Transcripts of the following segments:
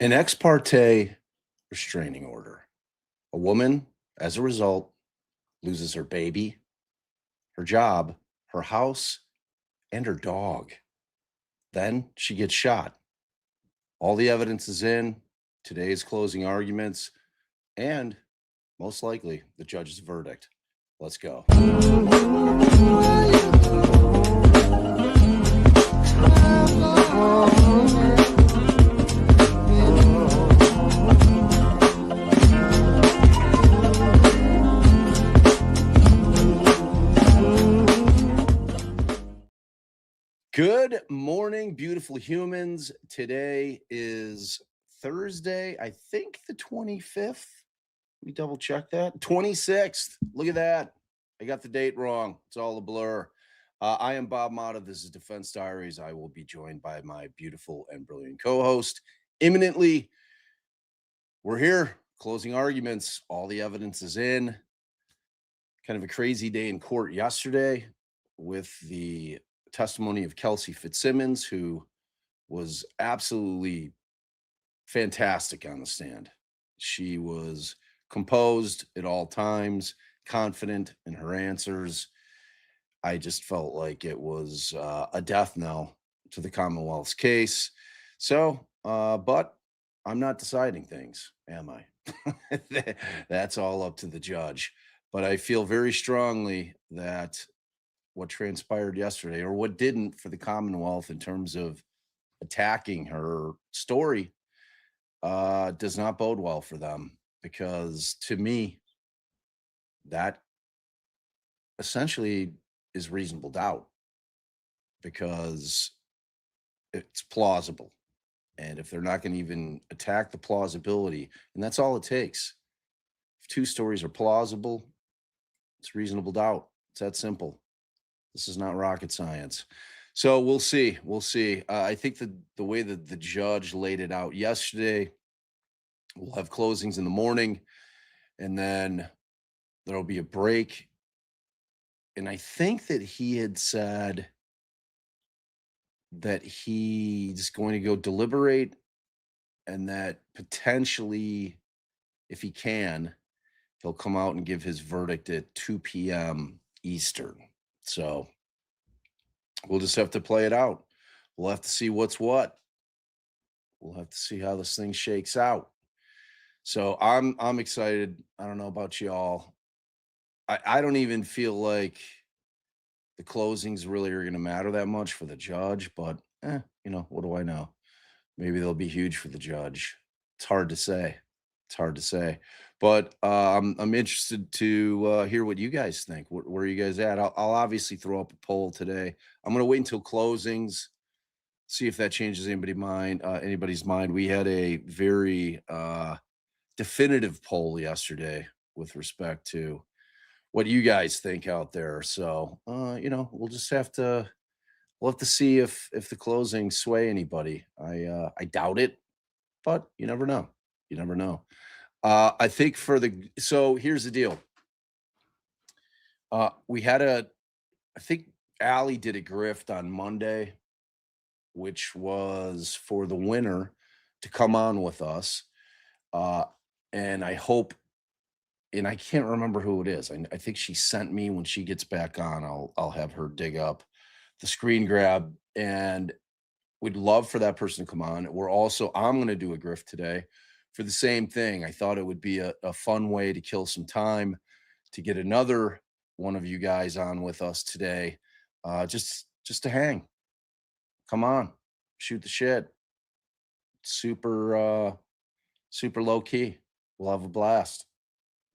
An ex parte restraining order. A woman, as a result, loses her baby, her job, her house, and her dog. Then she gets shot. All the evidence is in, today's closing arguments, and most likely the judge's verdict. Let's go. Good morning, beautiful humans. Today is Thursday, I think the 25th. Let me double check that. 26th. Look at that. I got the date wrong. It's all a blur. I am Bob Motta. This is Defense Diaries. I will be joined by my beautiful and brilliant co-host imminently. We're here, closing arguments. All the evidence is in. Kind of a crazy day in court yesterday with the testimony of Kelsey Fitzsimmons, who was absolutely fantastic on the stand. She was composed at all times, confident in her answers. I just felt like it was a death knell to the Commonwealth's case. So, but I'm not deciding things, am I? That's all up to the judge. But I feel very strongly that what transpired yesterday, or what didn't for the Commonwealth in terms of attacking her story, does not bode well for them, because to me, that essentially is reasonable doubt, because it's plausible. And if they're not going to even attack the plausibility, and that's all it takes. If two stories are plausible, it's reasonable doubt. It's that simple. This is not rocket science. So we'll see. We'll see. I think the way that the judge laid it out yesterday, we'll have closings in the morning, and then there'll be a break. And I think that he had said that he's going to go deliberate, and that potentially, if he can, he'll come out and give his verdict at 2 p.m. Eastern. So we'll just have to play it out. We'll have to see what's what. We'll have to see how this thing shakes out. So I'm excited. I don't know about y'all. I don't even feel like the closings really are going to matter that much for the judge, but what do I know? Maybe they'll be huge for the judge. It's hard to say. It's hard to say. But I'm interested to hear what you guys think. Where are you guys at? I'll obviously throw up a poll today. I'm going to wait until closings, see if that changes anybody's mind. We had a very definitive poll yesterday with respect to what you guys think out there. So we'll just have to see if the closings sway anybody. I doubt it, but you never know. You never know. I think so here's the deal. I think Allie did a grift on Monday, which was for the winner to come on with us. And I hope, and I can't remember who it is. I think she sent me, when she gets back on, I'll have her dig up the screen grab, and we'd love for that person to come on. I'm going to do a grift today for the same thing. I thought it would be a fun way to kill some time, to get another one of you guys on with us today, just to hang. Come on, shoot the shit. Super low key. We'll have a blast.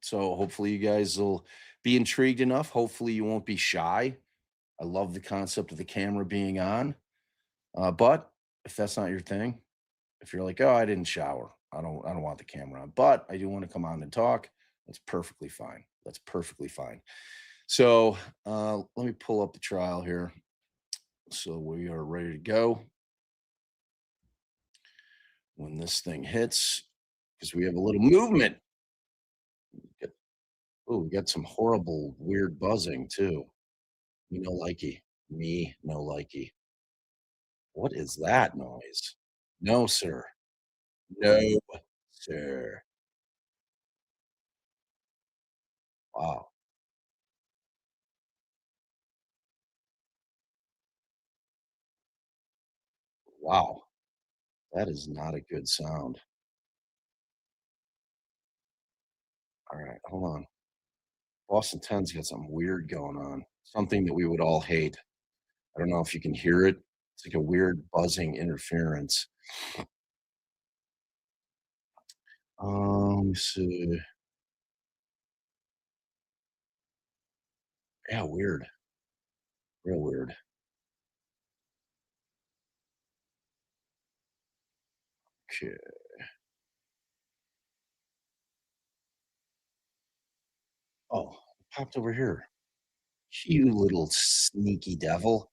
So hopefully you guys will be intrigued enough. Hopefully you won't be shy. I love the concept of the camera being on. But if that's not your thing, if you're like, oh, I didn't shower, I don't want the camera on, but I do want to come on and talk, that's perfectly fine. That's perfectly fine. So let me pull up the trial here. So we are ready to go when this thing hits, because we have a little movement. Oh, we got some horrible, weird buzzing too. Me no likey. Me no likey. What is that noise? No, sir. No, sir. Wow. Wow. That is not a good sound. All right, hold on. Boston 10's got something weird going on. Something that we would all hate. I don't know if you can hear it. It's like a weird buzzing interference. Let me see. Yeah, weird. Real weird. Okay. Oh, it popped over here. You little sneaky devil.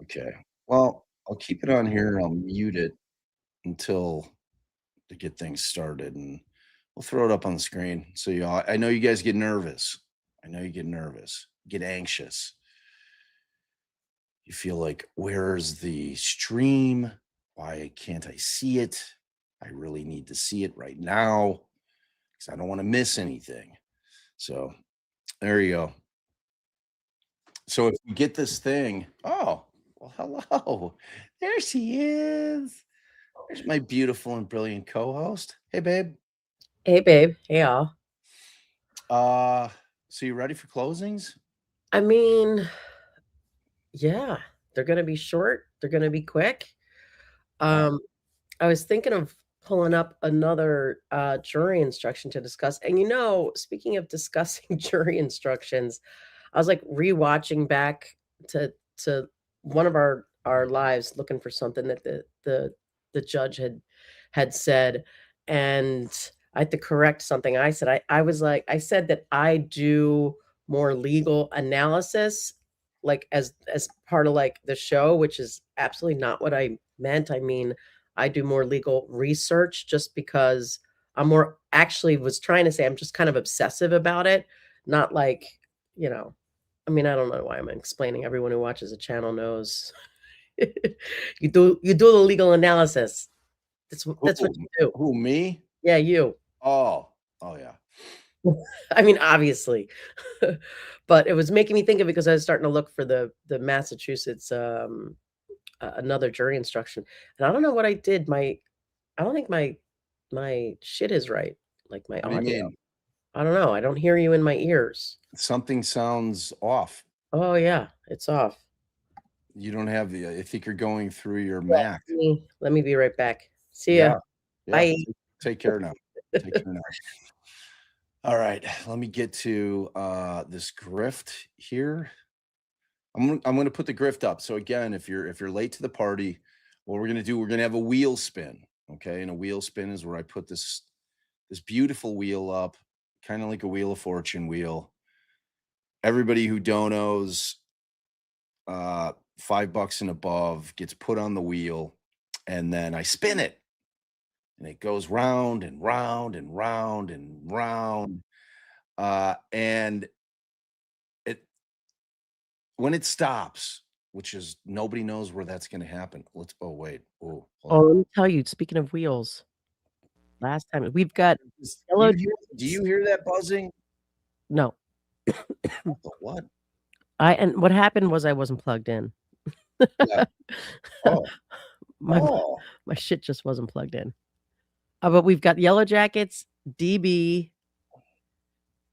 Okay. Well, I'll keep it on here. I'll mute it until to get things started, and we'll throw it up on the screen. So I know you guys get nervous. I know you get nervous, get anxious. You feel like, where's the stream? Why can't I see it? I really need to see it right now because I don't want to miss anything. So there you go. So if you get this thing, oh, well, hello. There she is. There's my beautiful and brilliant co-host. Hey, babe. Hey, babe. Hey, y'all. So you ready for closings? I mean, yeah, they're gonna be short. They're gonna be quick. Yeah. I was thinking of pulling up another jury instruction to discuss. And speaking of discussing jury instructions, I was like rewatching back to one of our lives, looking for something that the judge had said, and I had to correct something I said. I was like, I said that I do more legal analysis, like as part of like the show, which is absolutely not what I meant. I mean, I do more legal research just because I'm more actually was trying to say I'm just kind of obsessive about it, not like, you know, I mean, I don't know why I'm explaining. Everyone who watches the channel knows you do the legal analysis. That's what you do. Who, me? Yeah, you. Oh, yeah. I mean, obviously. But it was making me think of it because I was starting to look for the Massachusetts another jury instruction. And I don't know what I did. I don't think my shit is right, like my What do you audio. mean? I don't know. I don't hear you in my ears. Something sounds off. Oh yeah, it's off. You don't have I think you're going through your Yeah, Mac. let me be right back. See ya. Yeah. Yeah. Bye. Take care now. Take care now. All right. Let me get to this grift here. I'm gonna put the grift up. So again, if you're late to the party, what we're gonna do, we're gonna have a wheel spin. Okay. And a wheel spin is where I put this beautiful wheel up, kind of like a Wheel of Fortune wheel. Everybody who donos $5 and above gets put on the wheel, and then I spin it, and it goes round and round and round and round. And it when it stops, which is nobody knows where that's going to happen. Oh wait, oh hold Oh, on. let me tell you, speaking of wheels, last time we've got yellow Do you hear that buzzing? No. What? And what happened was I wasn't plugged in. Yeah. Oh. My Oh. my shit just wasn't plugged in. But we've got Yellow Jackets, DB,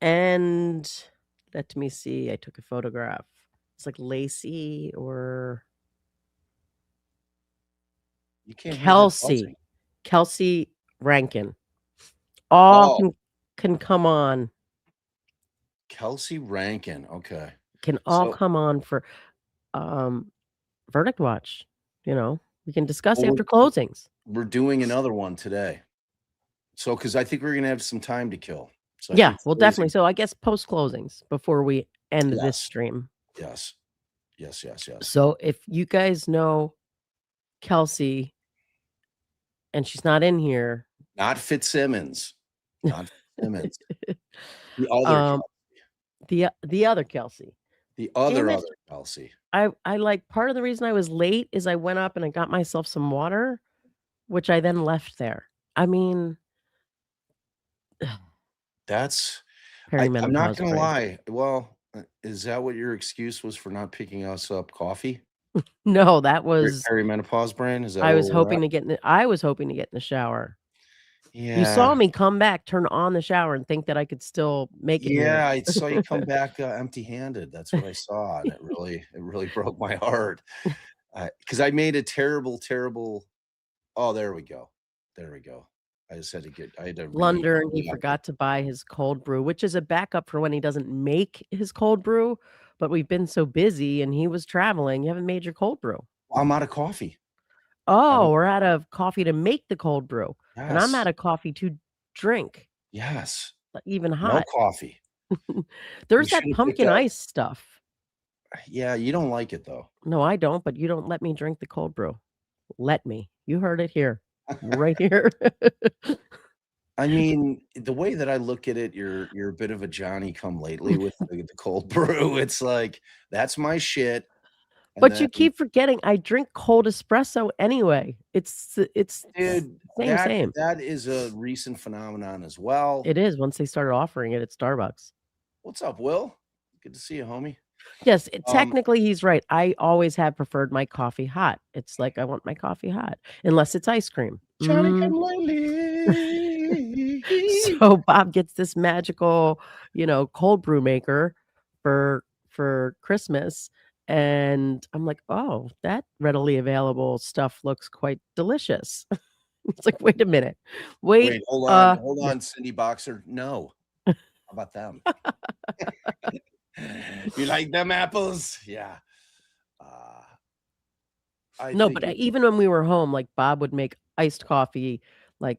and let me see. I took a photograph. It's like Lacey or You can't hear that buzzing. Kelsey Rankin. All Oh, can come on. Kelsey Rankin. Okay. Can all come on for verdict watch. We can discuss Well, after closings. we're doing another one today. So, because I think we're gonna have some time to kill. So I Yeah, think well, definitely. So I guess post closings before we end this Yes. stream. Yes. Yes, yes, yes. So if you guys know Kelsey and she's not in here, Not Fitzsimmons. Not Fitzsimmons. The other um, the other Kelsey. The Damn other it. Kelsey. I like part of the reason I was late is I went up and I got myself some water, which I then left there. I mean, That's I'm not perimenopause gonna brain. lie. Well, is that what your excuse was for not picking us up coffee? No, that was Perimenopause brain? Is that where we're at? I was hoping to get in the shower. You Yeah. saw me come back, turn on the shower, and think that I could still make it here. Yeah, I saw you come back, empty-handed. That's what I saw, and it really broke my heart. Because I made a terrible, terrible oh, there we go. There we go. I had to Blunder, and he yeah. forgot to buy his cold brew, which is a backup for when he doesn't make his cold brew, but we've been so busy and he was traveling, you haven't made your cold brew. I'm out of coffee. I Oh, don't we're out of coffee to make the cold brew, and I'm out yes, of coffee to drink, yes. even No hot. coffee. You There's should that have picked pumpkin up ice stuff. yeah, you don't like it, though. No, I don't, but you don't let me drink the cold brew. Let me. You heard it here. Right here. I mean, the way that I look at it, you're a bit of a Johnny come lately with the cold brew. It's like, that's my shit, and But then you keep forgetting I drink cold espresso anyway. It's dude, same, same. that is a recent phenomenon as well. It is once they started offering it at Starbucks. What's up, Will? Good to see you, homie. Yes, Um, technically, he's right. I always have preferred my coffee hot. It's like I want my coffee hot, unless it's ice cream. Johnny come lately. So Bob gets this magical, cold brew maker for Christmas, and I'm like, "Oh, that readily available stuff looks quite delicious." It's like, "Wait a minute. Wait, Wait, hold yeah." on, Cindy Boxer. No. How about them? You like them apples? Yeah. Uh, I No, think but, it even when we were home, like, Bob would make iced coffee, like,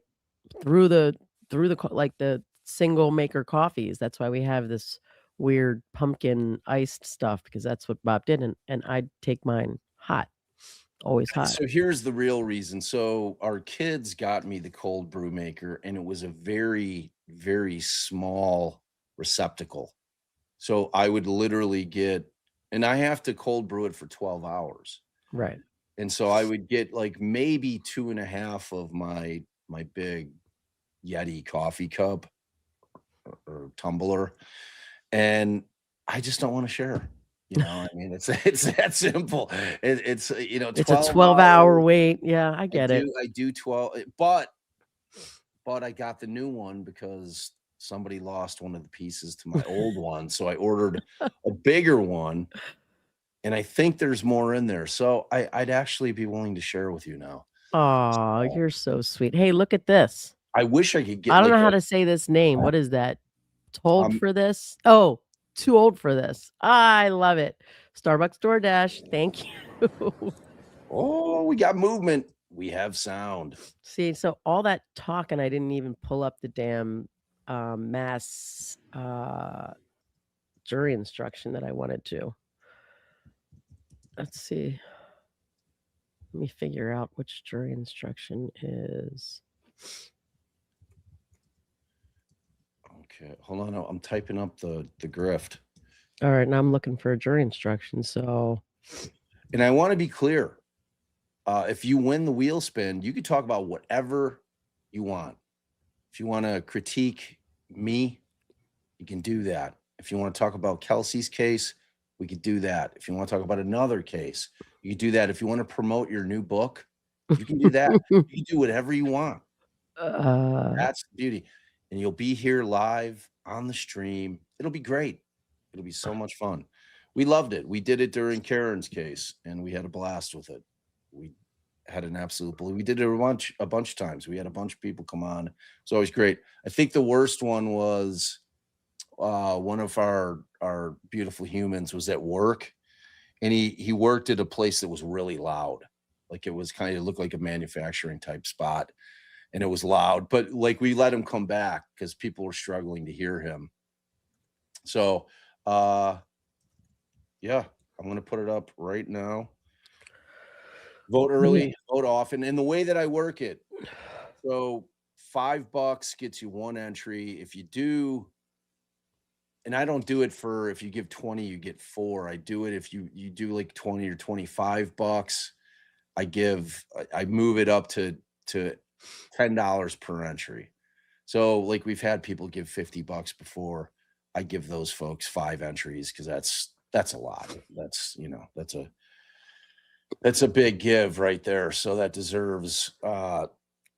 through the the single maker coffees. That's why we have this weird pumpkin iced stuff because that's what Bob did, and I'd take mine hot, always hot. so here's the real reason. So our kids got me the cold brew maker, and it was a very, very small receptacle. So I would literally get and I have to cold brew it for 12 hours. Right. And so I would get like maybe 2.5 of my big Yeti coffee cup or tumbler, and I just don't wanna share, I mean, it's it's that simple. It's, It's a 12 12-hour hours. wait. Yeah, I get it. I do 12 but I got the new one because somebody lost one of the pieces to my old one, so I ordered a bigger one, and I think there's more in there, so I'd actually be willing to share with you now. Aw, So, you're so sweet. Hey, look at this. I wish I could get I don't like know how a to say this name. What is that? Told um for this? Oh, too old for this. I love it. Starbucks DoorDash, thank you. oh, we got movement. We have sound. See, so all that talk and I didn't even pull up the damn, mass, jury instruction that I wanted to. Let's see. Let me figure out which jury instruction is. Okay, hold on, I'm typing up the grift. Alright, now I'm looking for a jury instruction, so And I wanna be clear, if you win the wheel spin, you can talk about whatever you want. If you wanna critique me, you can do that. If you wanna talk about Kelsey's case, we could do that. If you wanna talk about another case, you can do that. If you wanna promote your new book, you can do that. You can do whatever you want. uh, That's the beauty. And you'll be here live on the stream. It'll be great. It'll be so much fun. We loved it. We did it during Karen's case, and we had a blast with it. We had an absolute we did it a bunch of times. We had a bunch of people come on. It's always great. I think the worst one was one of our beautiful humans was at work, and he worked at a place that was really loud. Like it was kind of looked like a manufacturing type spot, and it was loud, but like we let him come back because people were struggling to hear him. So yeah, I'm gonna put it up right now. Vote yeah. early, vote often. And the way that I work it, so $5 gets you one entry. If you do, and I don't do it for if you give 20, you get four. I do it if you do like 20 or $25. I move it up to $10 per entry. So like we've had people give $50 before. I give those folks 5 entries because that's a lot. That's, you know, that's a big give right there. So that deserves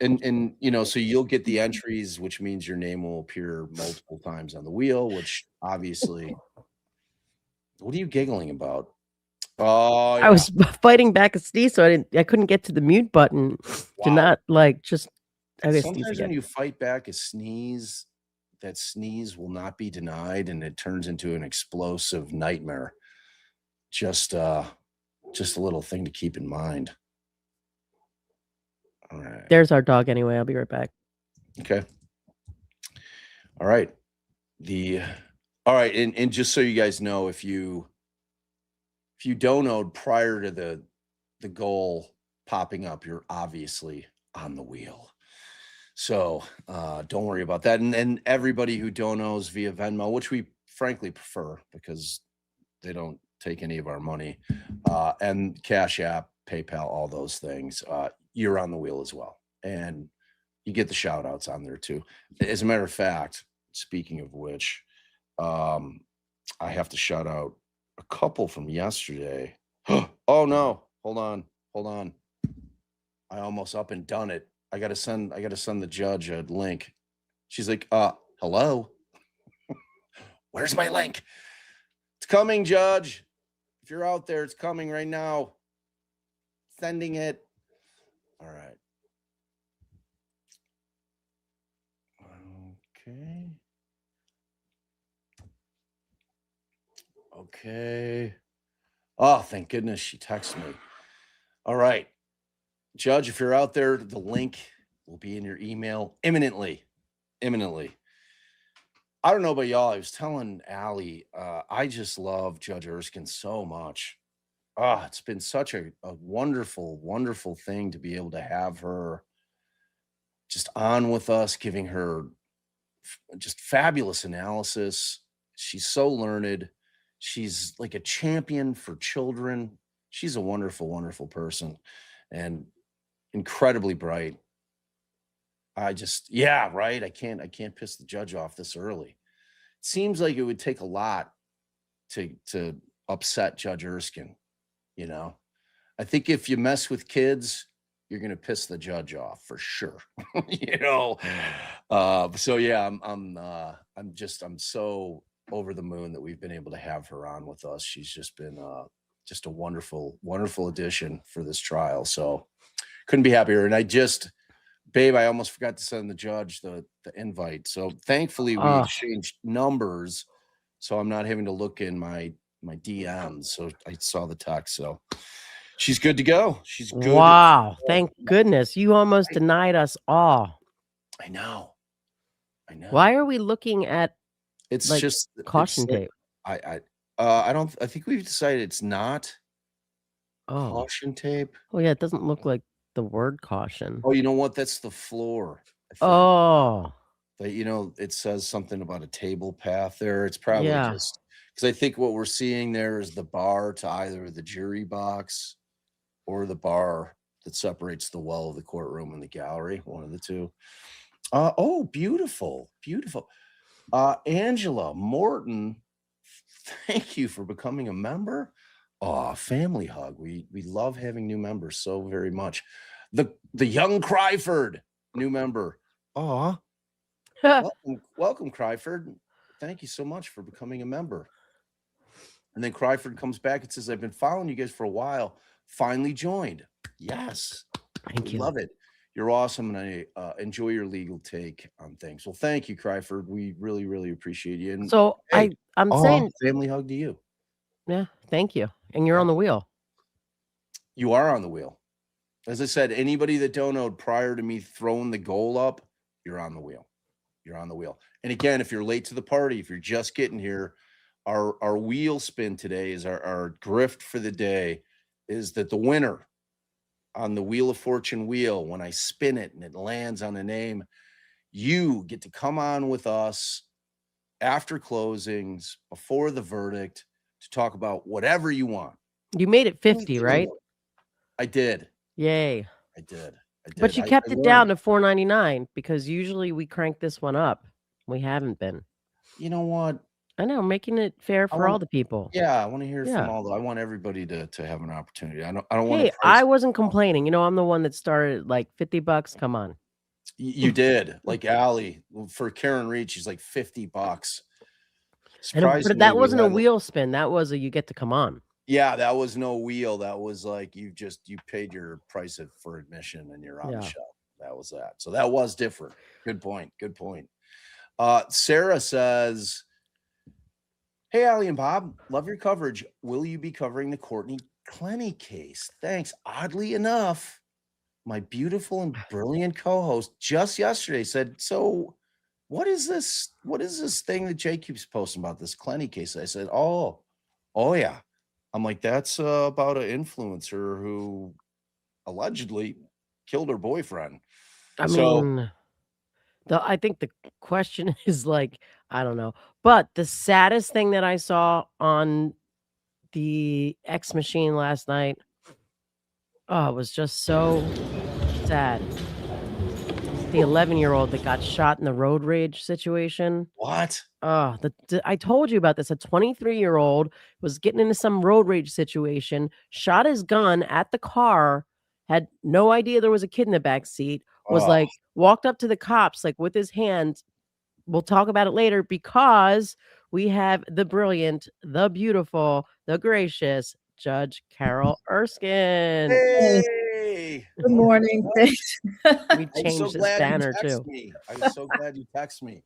and you know, so you'll get the entries, which means your name will appear multiple times on the wheel, which obviously what are you giggling about? Oh I yeah. was fighting back a sneeze, so I couldn't get to the mute button to Wow. not like just okay, sneeze Sometimes when again. you fight back a sneeze, that sneeze will not be denied and it turns into an explosive nightmare. Just a little thing to keep in mind. All right. There's our dog anyway. I'll be right back. Okay. All right. All right, and just so you guys know, if you donoed prior to the goal popping up, you're obviously on the wheel. So don't worry about that. And everybody who donos via Venmo, which we frankly prefer because they don't take any of our money, and Cash App, PayPal, all those things, you're on the wheel as well. And you get the shout outs on there too. As a matter of fact, speaking of which, I have to shout out a couple from yesterday. Oh no, hold on. I almost up and done it. I gotta send the judge a link. She's like, hello. Where's my link? It's coming, Judge. If you're out there, it's coming right now. Sending it. All right. Okay. Oh, thank goodness she texted me. All right. Judge, if you're out there, the link will be in your email imminently. I don't know about y'all. I was telling Allie, I just love Judge Erskine so much. It's been such a wonderful, wonderful thing to be able to have her just on with us, giving her just fabulous analysis. She's so learned. She's like a champion for children. She's a wonderful, wonderful person and incredibly bright. Yeah, right. I can't piss the judge off this early. It seems like it would take a lot to upset Judge Erskine, you know. I think if you mess with kids, you're gonna piss the judge off for sure. You know. So yeah, I'm so over the moon that we've been able to have her on with us. She's just been just a wonderful, wonderful addition for this trial. So couldn't be happier. And babe, I almost forgot to send the judge the invite. So thankfully we exchanged numbers, so I'm not having to look in my DMs. So I saw the text. So she's good to go. She's good. Wow. Thank goodness. You almost denied us all. I know. Why are we looking at it's like just caution tape? I think we've decided it's not caution tape. Oh yeah, it doesn't look like the word caution. Oh, you know what? That's the floor. Oh. That, you know, it says something about a table path there. It's probably just because I think what we're seeing there is the bar to either the jury box or the bar that separates the well of the courtroom and the gallery, one of the two. Oh, beautiful. Angela Morton, thank you for becoming a member. Oh, family hug. We love having new members so very much. The young Cryford, new member. Welcome, Cryford. Thank you so much for becoming a member. And then Cryford comes back and says, I've been following you guys for a while. Finally joined. Yes. Thank you. Love it. You're awesome. And I enjoy your legal take on things. Well, thank you, Cryford. We really, really appreciate you. And so hey, I'm saying family hug to you. Yeah, thank you. And you're on the wheel. You are on the wheel. As I said, anybody that donoed prior to me throwing the goal up, you're on the wheel. You're on the wheel. And again, if you're late to the party, if you're just getting here, our wheel spin today is our grift for the day is that the winner on the Wheel of Fortune wheel, when I spin it and it lands on a name, you get to come on with us after closings, before the verdict, to talk about whatever you want. You made it 50, right? I did. Yay. I did. But you kept it down to $4.99 because usually we crank this one up. We haven't been. You know what? I know, making it fair for all the people. Yeah, I want to hear Yeah. from all. I want everybody to have an opportunity. I don't want Hey, to. I wasn't complaining. You know, I'm the one that started like $50. Come on. You did, like Allie for Karen Reed. She's like $50. But Surprisingly, that we wasn't a had, wheel spin. That was a you get to come on. yeah, that was no wheel. That was like you paid your price for admission and you're on the show. That was that. So that was different. Good point. Good point. Sarah says, "Hey, Allie and Bob, love your coverage. Will you be covering the Courtney Clenny case? Thanks. Oddly enough, my beautiful and brilliant co-host just yesterday said, so what is this? What is this thing that Jay keeps posting about this Clenny case? I said, oh yeah. I'm like, that's about an influencer who allegedly killed her boyfriend. I mean, I think the question is like, I don't know. But the saddest thing that I saw on the X machine last night, it was just so sad. The 11-year-old that got shot in the road rage situation. What? I told you about this. A 23-year-old was getting into some road rage situation, shot his gun at the car, had no idea there was a kid in the back seat, was like, walked up to the cops, like with his hands. We'll talk about it later because we have the brilliant, the beautiful, the gracious Judge Carol Erskine. Hey. Good morning. Thanks. We changed this banner too. I'm so glad you text me.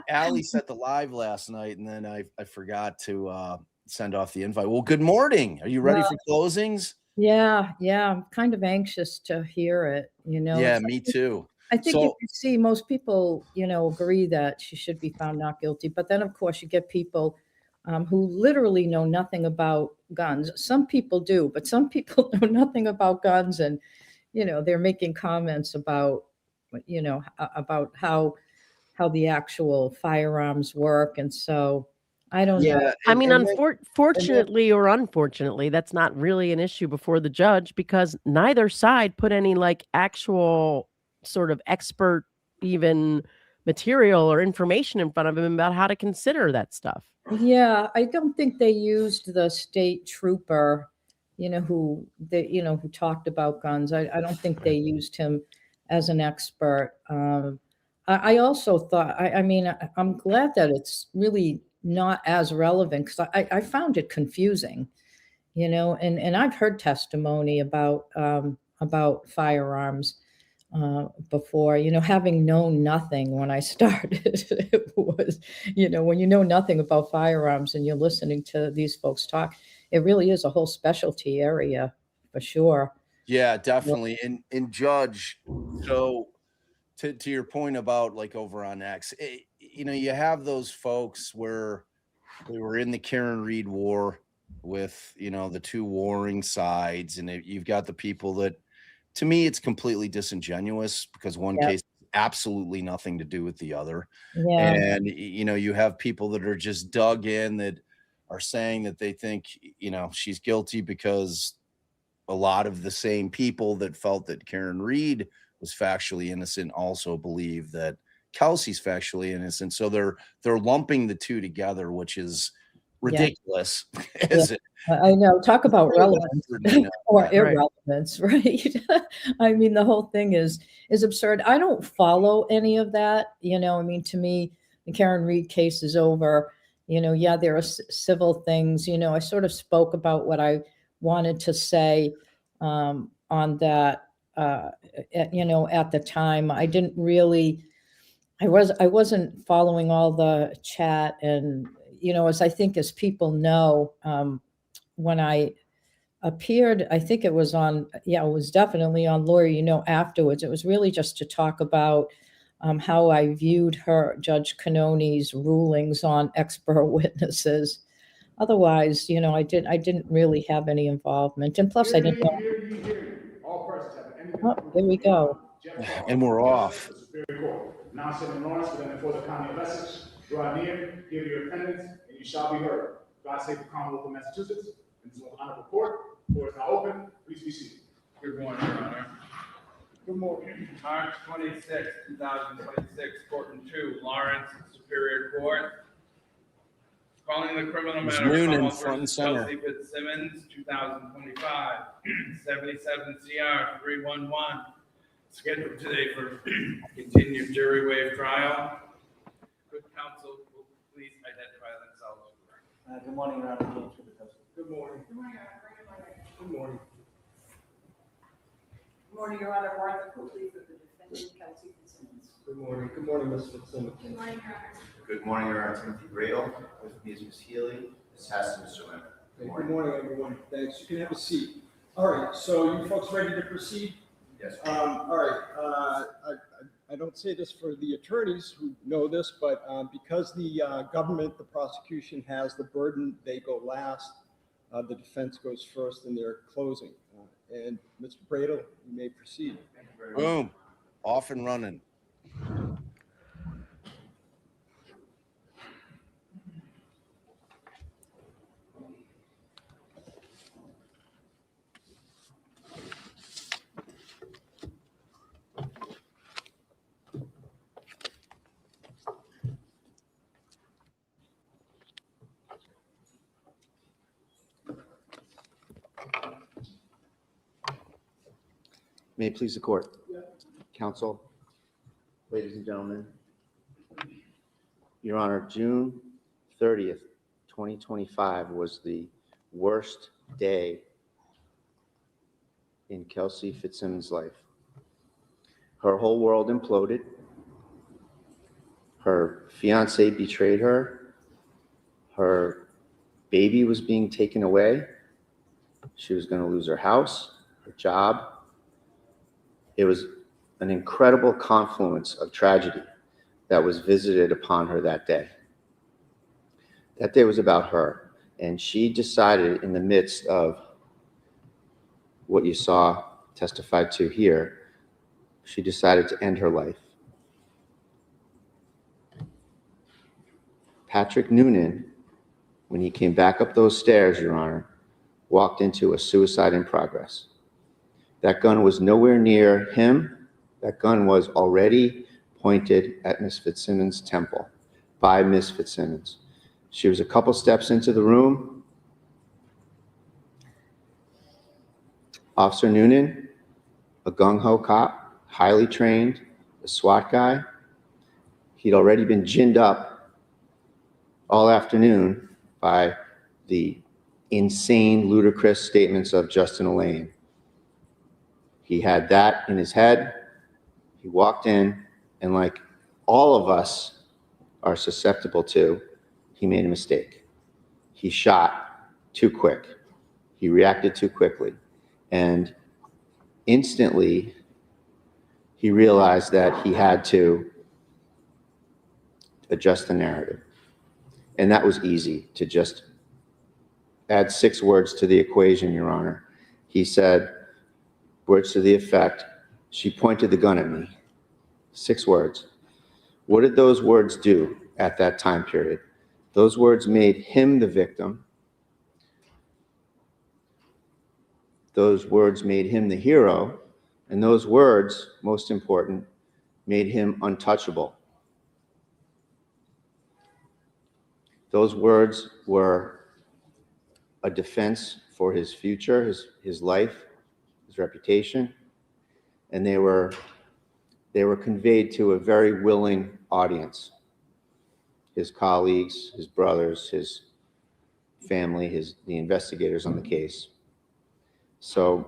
Allie set the live last night, and then I forgot to send off the invite. Well, good morning. Are you ready for closings? Yeah. I'm kind of anxious to hear it. You know. Yeah, me too. I think you can see most people, agree that she should be found not guilty. But then, of course, you get people who literally know nothing about guns. Some people do, but some people know nothing about guns, and they're making comments about about how the actual firearms work. And so I don't know. I mean, fortunately or unfortunately, that's not really an issue before the judge because neither side put any like actual sort of expert even material or information in front of him about how to consider that stuff. Yeah, I don't think they used the state trooper, who talked about guns. I don't think they used him as an expert. I also thought, I mean, I'm glad that it's really not as relevant because I found it confusing, and I've heard testimony about firearms before, having known nothing when I started. It was, when you know nothing about firearms and you're listening to these folks talk, it really is a whole specialty area for sure. Yeah, definitely. And Judge, so to your point about like over on X, you have those folks where we were in the Karen Reed war with, the two warring sides, and you've got the people that, to me, it's completely disingenuous because one case has absolutely nothing to do with the other. Yeah. And, you have people that are just dug in that are saying that they think, she's guilty because a lot of the same people that felt that Karen Reed was factually innocent also believe that Kelsey's factually innocent. So they're lumping the two together, which is ridiculous. Is it? I know. Talk about relevance or irrelevance, right? I mean, the whole thing is absurd. I don't follow any of that. I mean, to me, the Karen Reed case is over. There are civil things. I sort of spoke about what I wanted to say on that. At the time, I didn't really. I wasn't following all the chat, and as people know, when I appeared, I think it was definitely on Lawyer, afterwards. It was really just to talk about how I viewed Judge Cannoni's rulings on expert witnesses. Otherwise, I didn't really have any involvement. And plus, I didn't know. Oh, here we go. And we're off. Superior Court. Now sitting in Lawrence, but then for the County of Essex, draw near, give your attendance, and you shall be heard. God save the Commonwealth of Massachusetts, and this is an honorable court. Court is now open. Please be seated. Good morning, Your Honor. Good morning. March 26, 2026, Court in 2, Lawrence Superior Court. Calling the criminal Ms. matter of Noonan, Cromwell front and versus center. Kelsey Fitzsimmons, 2025, 77 CR 311. Scheduled today for continued jury waive trial. Could counsel will please identify themselves? Good morning, Your Honor. James Gubitose. Good morning. Good morning. Good morning. Good morning, Your Honor. Martha Cooley for the defendant, Kelsey Fitzsimmons. Good morning. Good morning, Ms. Fitzsimmons. Good morning, Your Honor. Good morning, Your Honor. Timothy Bradl. With me is Ms. Healy. Ms. Hess, Mr. Leonard. Good morning, everyone. Thanks. You can have a seat. All right, so you folks ready to proceed? Yes. All right. I don't say this for the attorneys who know this, but because the government, the prosecution has the burden, they go last. The defense goes first in their closing. And Mr. Bradl, you may proceed. Thank you very much. Boom. Off and running. May it please the court. Counsel, ladies and gentlemen. Your Honor, June 30th, 2025 was the worst day in Kelsey Fitzsimmons' life. Her whole world imploded. Her fiance betrayed her. Her baby was being taken away. She was going to lose her house, her job. It was an incredible confluence of tragedy that was visited upon her that day. That day was about her, and she decided in the midst of what you saw testified to here, she decided to end her life. Patrick Noonan, when he came back up those stairs, Your Honor, walked into a suicide in progress. That gun was nowhere near him. That gun was already pointed at Miss Fitzsimmons' temple by Miss Fitzsimmons. She was a couple steps into the room. Officer Noonan, a gung-ho cop, highly trained, a SWAT guy. He'd already been ginned up all afternoon by the insane, ludicrous statements of Justin Elaine. He had that in his head. He walked in, and like all of us are susceptible to, he made a mistake. He shot too quick. He reacted too quickly. And instantly, he realized that he had to adjust the narrative. And that was easy, to just add 6 words to the equation, Your Honor. He said, words to the effect, she pointed the gun at me. 6 words. What did those words do at that time period? Those words made him the victim. Those words made him the hero. And those words, most important, made him untouchable. Those words were a defense for his future, his life, his reputation, and they were conveyed to a very willing audience. His colleagues, his brothers, his family, the investigators on the case. So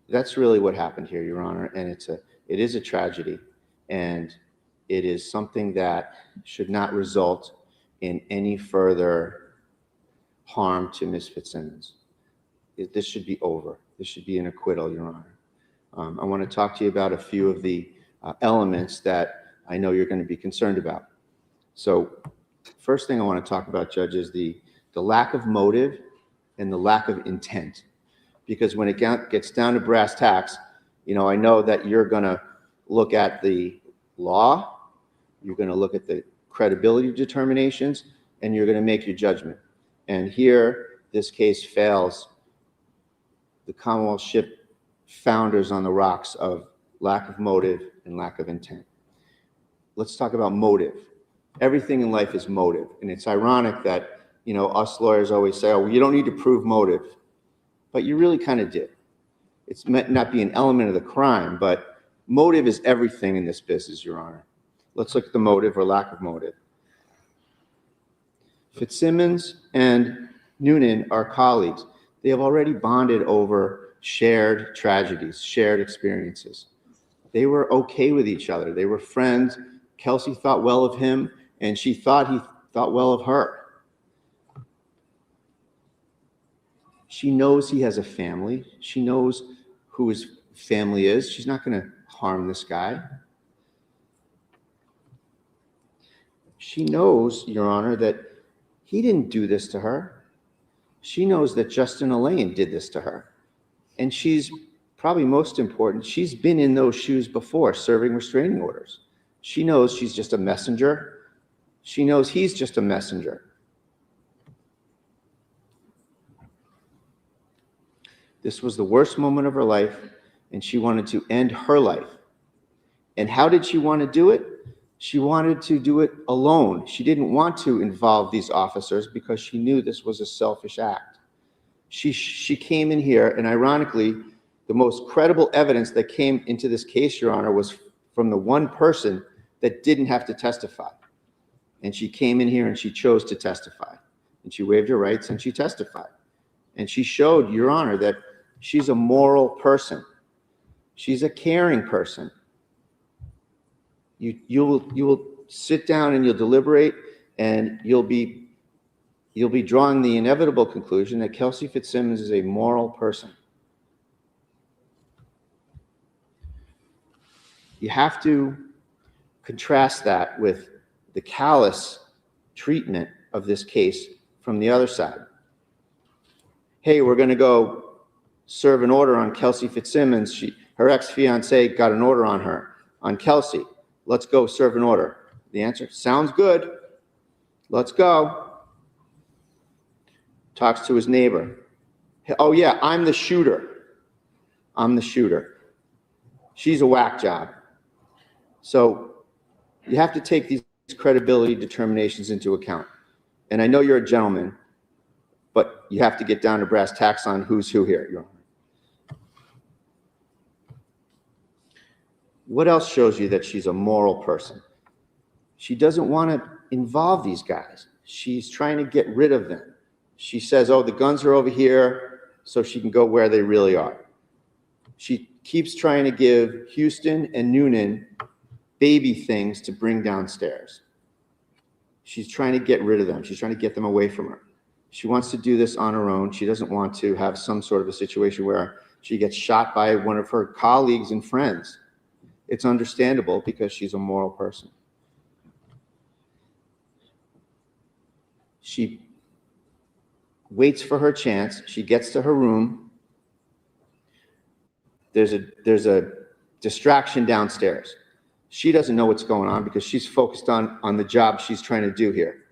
that's really what happened here, Your Honor, and it is a tragedy, and it is something that should not result in any further harm to Ms. Fitzsimmons. This should be over. This should be an acquittal, Your Honor. I want to talk to you about a few of the elements that I know you're going to be concerned about. So first thing I want to talk about, Judge, is the lack of motive and the lack of intent. Because when it gets down to brass tacks, I know that you're going to look at the law, you're going to look at the credibility determinations, and you're going to make your judgment. And here, this case fails the Commonwealth ship founders on the rocks of lack of motive, and lack of intent. Let's talk about motive. Everything in life is motive. And it's ironic that, you know, us lawyers always say, oh, well, you don't need to prove motive. But you really kind of did. It's meant not be an element of the crime, but motive is everything in this business, Your Honor. Let's look at the motive or lack of motive. Fitzsimmons and Noonan are colleagues. They have already bonded over shared tragedies, shared experiences. They were okay with each other. They were friends. Kelsey thought well of him, and she thought he thought well of her. She knows he has a family. She knows who his family is. She's not going to harm this guy. She knows, Your Honor, that he didn't do this to her. She knows that Justin Elaine did this to her. And she's probably most important, she's been in those shoes before, serving restraining orders. She knows she's just a messenger. She knows he's just a messenger. This was the worst moment of her life, and she wanted to end her life. And how did she want to do it? She wanted to do it alone. She didn't want to involve these officers because she knew this was a selfish act. She came in here, and ironically, the most credible evidence that came into this case, Your Honor, was from the one person that didn't have to testify. And she came in here and she chose to testify. And she waived her rights and she testified. And she showed, Your Honor, that she's a moral person. She's a caring person. You will sit down and you'll deliberate, and you'll be drawing the inevitable conclusion that Kelsey Fitzsimmons is a moral person. You have to contrast that with the callous treatment of this case from the other side. Hey, we're going to go serve an order on Kelsey Fitzsimmons. Her ex-fiance got an order on her, on Kelsey. Let's go serve an order. The answer, sounds good. Let's go. Talks to his neighbor. Oh yeah, I'm the shooter. I'm the shooter. She's a whack job. So you have to take these credibility determinations into account. And I know you're a gentleman, but you have to get down to brass tacks on who's who here, Your Honor. What else shows you that she's a moral person? She doesn't want to involve these guys. She's trying to get rid of them. She says, oh, the guns are over here, so she can go where they really are. She keeps trying to give Houston and Noonan baby things to bring downstairs. She's trying to get rid of them. She's trying to get them away from her. She wants to do this on her own. She doesn't want to have some sort of a situation where she gets shot by one of her colleagues and friends. It's understandable because she's a moral person. She waits for her chance. She gets to her room. There's a distraction downstairs. She doesn't know what's going on because she's focused on the job she's trying to do here,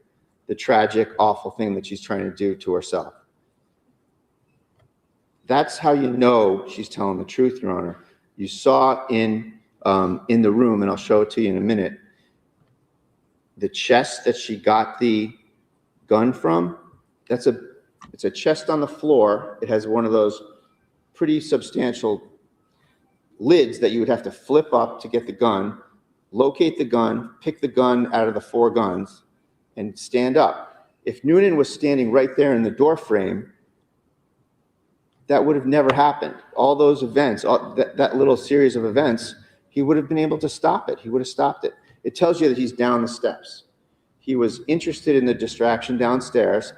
the tragic, awful thing that she's trying to do to herself. That's how you know she's telling the truth, Your Honor. You saw in the room, and I'll show it to you in a minute, the chest that she got the gun from. It's a chest on the floor. It has one of those pretty substantial lids that you would have to flip up to get the gun, locate the gun, pick the gun out of the 4 guns, and stand up. If Noonan was standing right there in the door frame, that would have never happened. All those events, that little series of events, he would have been able to stop it. He would have stopped it. It tells you that he's down the steps. He was interested in the distraction downstairs.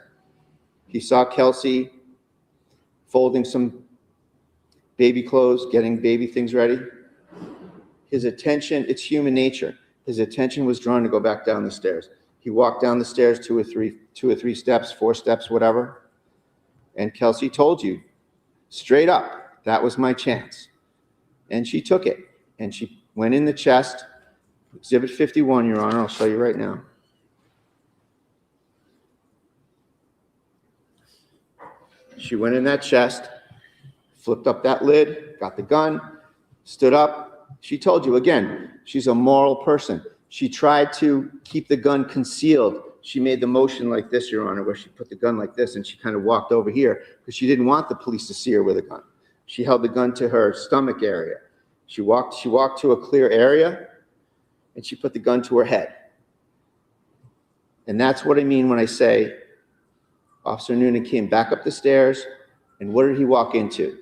He saw Kelsey folding some baby clothes, getting baby things ready. His attention, it's human nature. His attention was drawn to go back down the stairs. He walked down the stairs 2 or 3 steps, 4 steps, whatever. And Kelsey told you straight up, that was my chance. And she took it. And she went in the chest. Exhibit 51, Your Honor, I'll show you right now. She went in that chest, flipped up that lid, got the gun, stood up, She told you, again, she's a moral person. She tried to keep the gun concealed. She made the motion like this, Your Honor, where she put the gun like this, and she kind of walked over here because she didn't want the police to see her with a gun. She held the gun to her stomach area. She walked to a clear area, and she put the gun to her head. And that's what I mean when I say Officer Noonan came back up the stairs, and what did he walk into?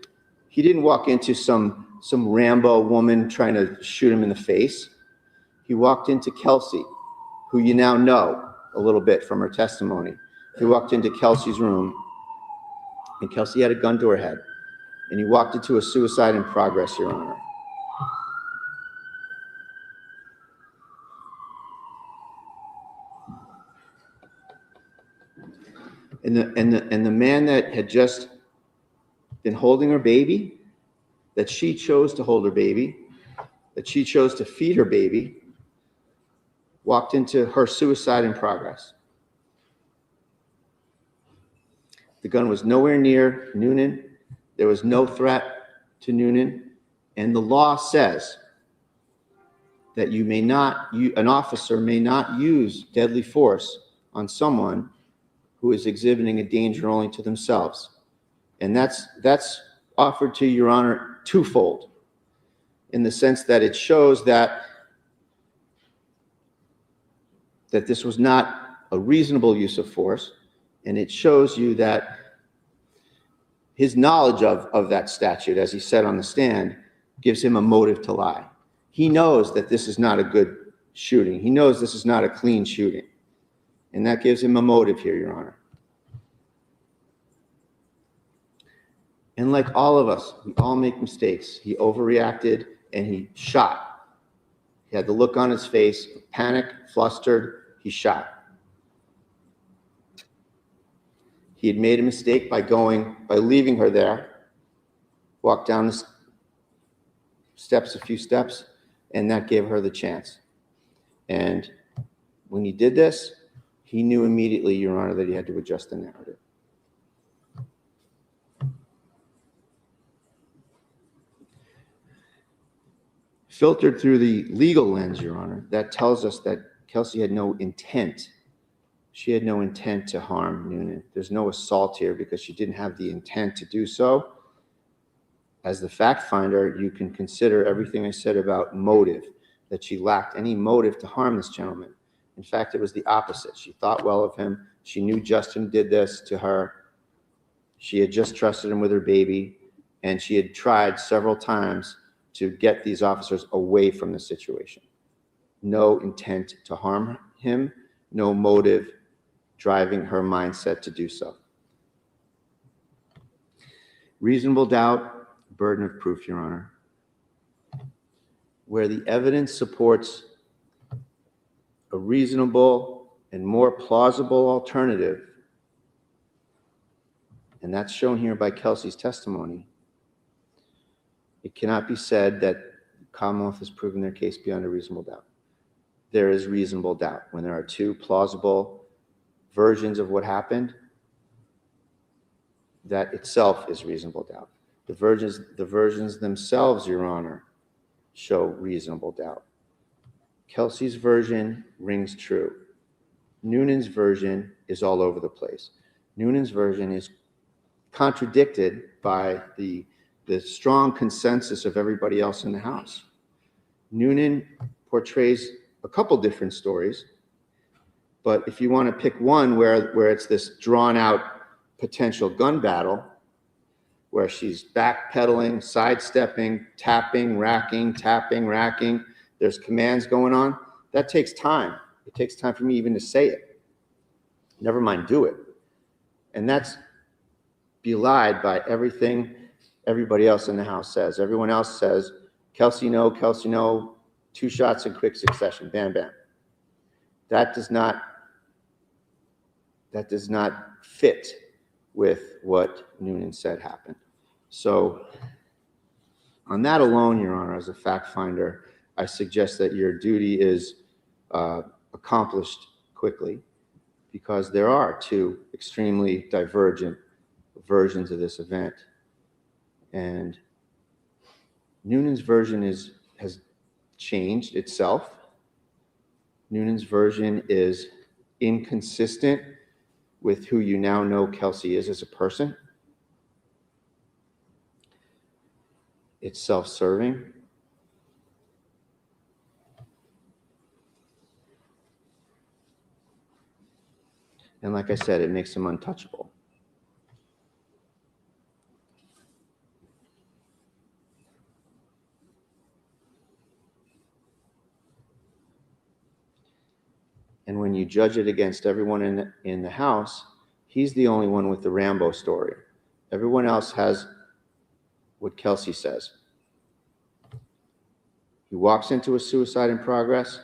He didn't walk into some Rambo woman trying to shoot him in the face. He walked into Kelsey, who you now know a little bit from her testimony. He walked into Kelsey's room, and Kelsey had a gun to her head, and he walked into a suicide in progress, Your Honor. And the man that had just been holding her baby, that she chose to hold her baby, that she chose to feed her baby, walked into her suicide in progress. The gun was nowhere near Noonan. There was no threat to Noonan. And the law says that an officer may not use deadly force on someone who is exhibiting a danger only to themselves. And that's offered to Your Honor twofold, in the sense that it shows that this was not a reasonable use of force, and it shows you that his knowledge of that statute, as he said on the stand, gives him a motive to lie. He knows that this is not a good shooting. He knows this is not a clean shooting. And that gives him a motive here, Your Honor. And like all of us, we all make mistakes. He overreacted and he shot. He had the look on his face, panic, flustered, he shot. He had made a mistake by leaving her there, walked down the steps, a few steps, and that gave her the chance. And when he did this, he knew immediately, Your Honor, that he had to adjust the narrative. Filtered through the legal lens, Your Honor, that tells us that Kelsey had no intent. She had no intent to harm Noonan. There's no assault here because she didn't have the intent to do so. As the fact finder, you can consider everything I said about motive, that she lacked any motive to harm this gentleman. In fact, it was the opposite. She thought well of him. She knew Justin did this to her. She had just trusted him with her baby, and she had tried several times to get these officers away from the situation. No intent to harm him, no motive driving her mindset to do so. Reasonable doubt, burden of proof, Your Honor. Where the evidence supports a reasonable and more plausible alternative, and that's shown here by Kelsey's testimony, it cannot be said that the Commonwealth has proven their case beyond a reasonable doubt. There is reasonable doubt. When there are two plausible versions of what happened, that itself is reasonable doubt. The versions themselves, Your Honor, show reasonable doubt. Kelsey's version rings true. Noonan's version is all over the place. Noonan's version is contradicted by the strong consensus of everybody else in the house. Noonan portrays a couple different stories, but if you want to pick one where it's this drawn out potential gun battle, where she's backpedaling, sidestepping, tapping, racking, there's commands going on, that takes time. It takes time for me even to say it. Never mind do it. And that's belied by everything everybody else in the house says. Everyone else says, Kelsey, no, 2 shots in quick succession, bam, bam. That does not fit with what Noonan said happened. So on that alone, Your Honor, as a fact finder, I suggest that your duty is accomplished quickly, because there are two extremely divergent versions of this event. And Noonan's version has changed itself. Noonan's version is inconsistent with who you now know Kelsey is as a person. It's self-serving. And like I said, it makes him untouchable. And when you judge it against everyone in the house, he's the only one with the Rambo story. Everyone else has what Kelsey says. He walks into a suicide in progress.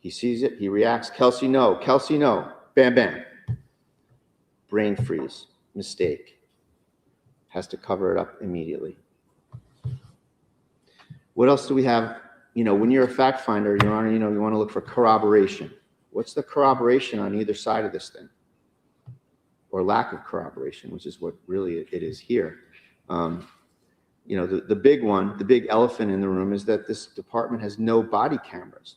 He sees it. He reacts. Kelsey, no. Kelsey, no. Bam, bam. Brain freeze. Mistake. Has to cover it up immediately. What else do we have? You know, when you're a fact finder, Your Honor, you know, you want to look for corroboration. What's the corroboration on either side of this thing? Or lack of corroboration, which is what really it is here. You know, the big one, the big elephant in the room is that this department has no body cameras.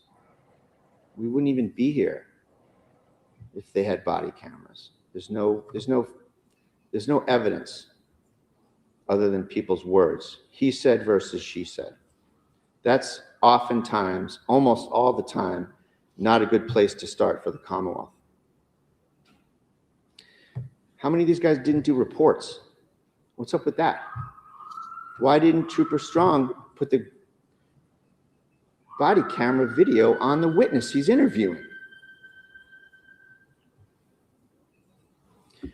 We wouldn't even be here if they had body cameras. There's no evidence other than people's words. He said versus she said. That's oftentimes, almost all the time, not a good place to start for the Commonwealth. How many of these guys didn't do reports? What's up with that? Why didn't Trooper Strong put the body camera video on the witness he's interviewing?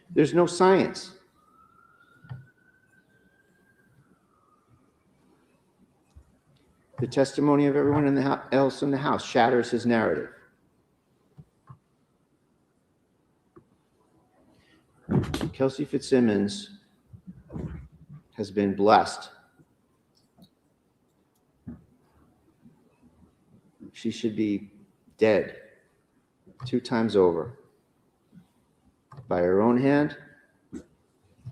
There's no science. The testimony of everyone else in the house shatters his narrative. Kelsey Fitzsimmons has been blessed. She should be dead 2 times over by her own hand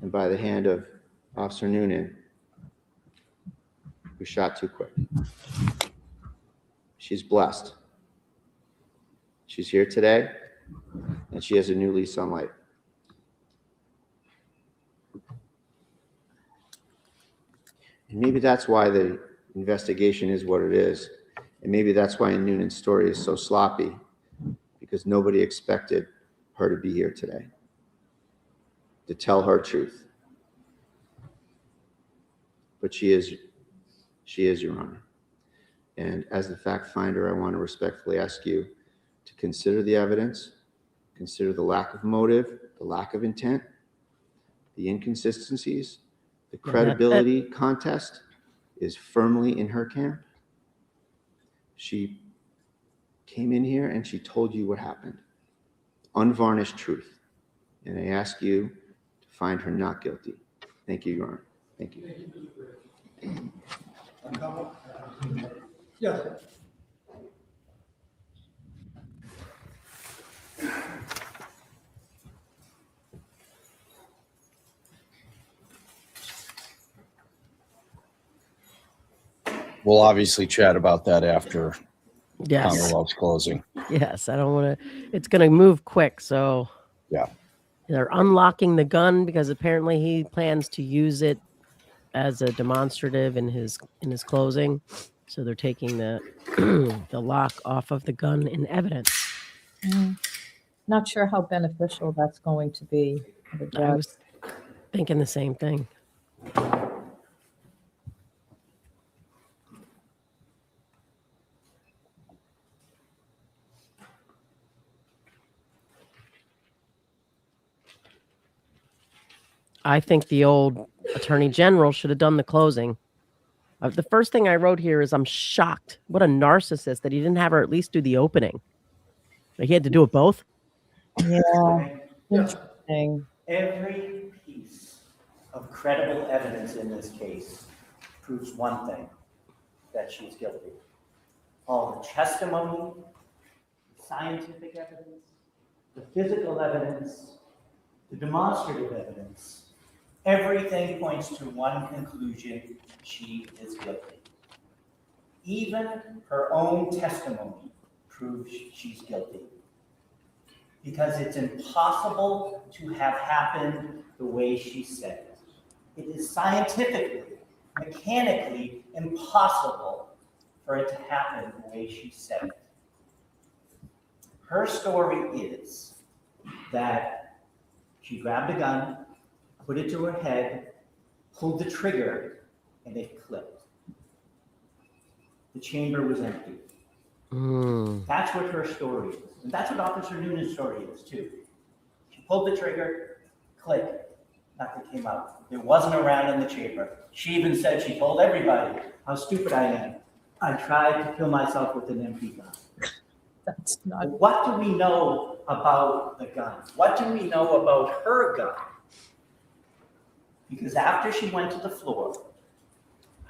and by the hand of Officer Noonan, who shot too quick. She's blessed. She's here today, and she has a new lease on life. And maybe that's why the investigation is what it is. And maybe that's why Noonan's story is so sloppy, because nobody expected her to be here today to tell her truth. But she is, Your Honor. And as the fact finder, I want to respectfully ask you to consider the evidence, consider the lack of motive, the lack of intent, the inconsistencies. The credibility contest is firmly in her camp. She came in here and she told you what happened. Unvarnished truth. And I ask you to find her not guilty. Thank you, Your Honor. Thank you. Yes. We'll obviously chat about that after Yes. Commonwealth's closing. Yes. I don't want to, it's going to move quick. So Yeah. they're unlocking the gun because apparently he plans to use it as a demonstrative in his closing. So they're taking the the lock off of the gun in evidence. Not sure how beneficial that's going to be. I was thinking the same thing. I think the old attorney general should have done the closing. The first thing I wrote here is I'm shocked. What a narcissist that he didn't have her at least do the opening. Like he had to do it both. Yeah. Interesting. Every piece of credible evidence in this case proves one thing, that she's guilty. All the testimony, the scientific evidence, the physical evidence, the demonstrative evidence, everything points to one conclusion: she is guilty. Even her own testimony proves she's guilty. Because it's impossible to have happened the way she said. It is scientifically, mechanically impossible for it to happen the way she said it. Her story is that she grabbed a gun, put it to her head, pulled the trigger, and it clicked. The chamber was empty. That's what her story is. And that's what Officer Noonan's story is, too. She pulled the trigger, click, nothing came out. It wasn't around in the chamber. She even said, she told everybody how stupid I am. I tried to kill myself with an empty gun. That's not. What do we know about the gun? What do we know about her gun? Because after she went to the floor,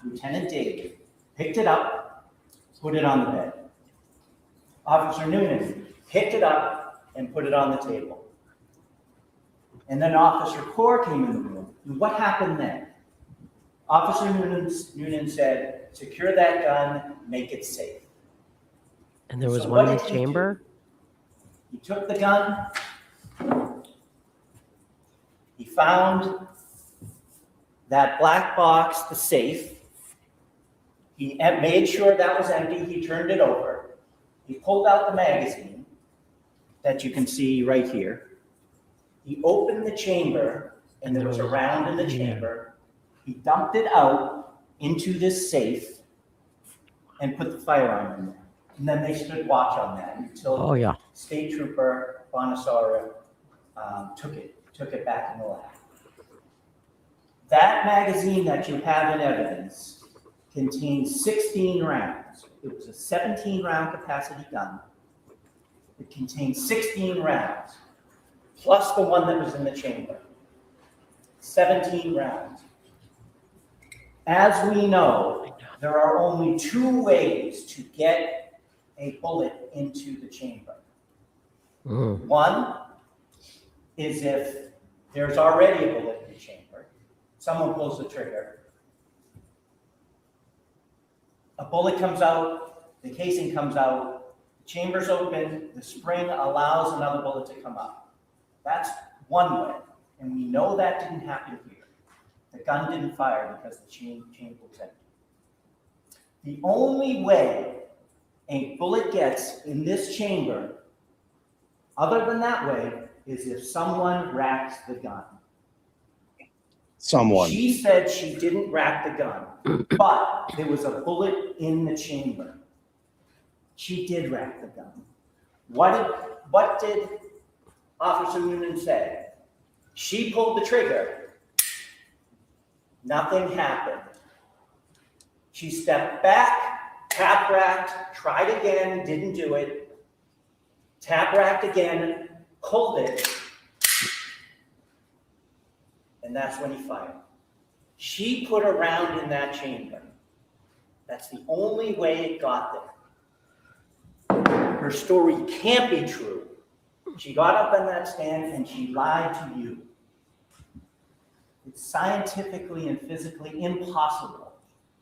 Lieutenant David picked it up, put it on the bed. Officer Noonan picked it up and put it on the table. And then Officer Karp came in the room. And what happened then? Officer Noonan said, secure that gun, make it safe. And there was So one what in did the he chamber? do? He took the gun. He found that black box, the safe. He made sure that was empty. He turned it over. He pulled out the magazine that you can see right here. He opened the chamber, and there was a round in the chamber. He dumped it out into this safe and put the firearm in there. And then they stood watch on that until State Trooper Bonasara took it back in the lab. That magazine that you have in evidence contains 16 rounds. It was a 17-round capacity gun. It contains 16 rounds, plus the one that was in the chamber. 17 rounds. As we know, there are only two ways to get a bullet into the chamber. One is if there's already a bullet in the chamber, someone pulls the trigger, a bullet comes out, the casing comes out, the chamber's open, the spring allows another bullet to come up. That's one way, and we know that didn't happen here. The gun didn't fire because the chamber was empty. The only way a bullet gets in this chamber, other than that way, is if someone racks the gun. Someone. She said she didn't rack the gun, but there was a bullet in the chamber. She did rack the gun. What did Officer Noonan say? She pulled the trigger. Nothing happened. She stepped back, tap racked, tried again, didn't do it. Tap racked again, pulled it, and that's when he fired. She put a round in that chamber. That's the only way it got there. Her story can't be true. She got up on that stand and she lied to you. It's scientifically and physically impossible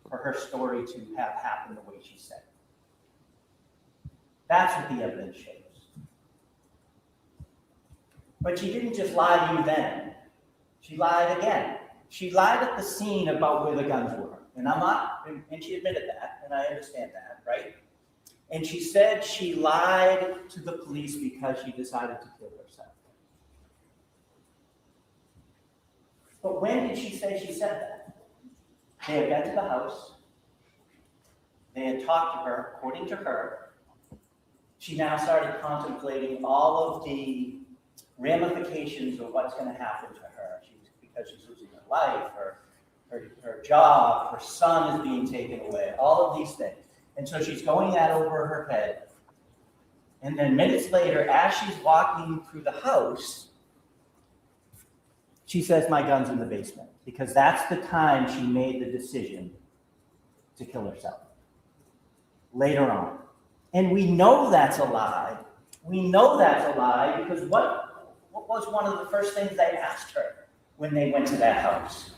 for her story to have happened the way she said. That's what the evidence shows. But she didn't just lie to you then. She lied again. She lied at the scene about where the guns were. And she admitted that, and I understand that, right? And she said she lied to the police because she decided to kill herself. But when did she say she said that? They had been to the house. They had talked to her, according to her. She now started contemplating all of the ramifications of what's going to happen to her. Because she's losing her life, her job, her son is being taken away, all of these things. And so she's going that over her head. And then minutes later, as she's walking through the house, she says, my gun's in the basement. Because that's the time she made the decision to kill herself. Later on. And we know that's a lie. We know that's a lie because what was one of the first things they asked her when they went to that house?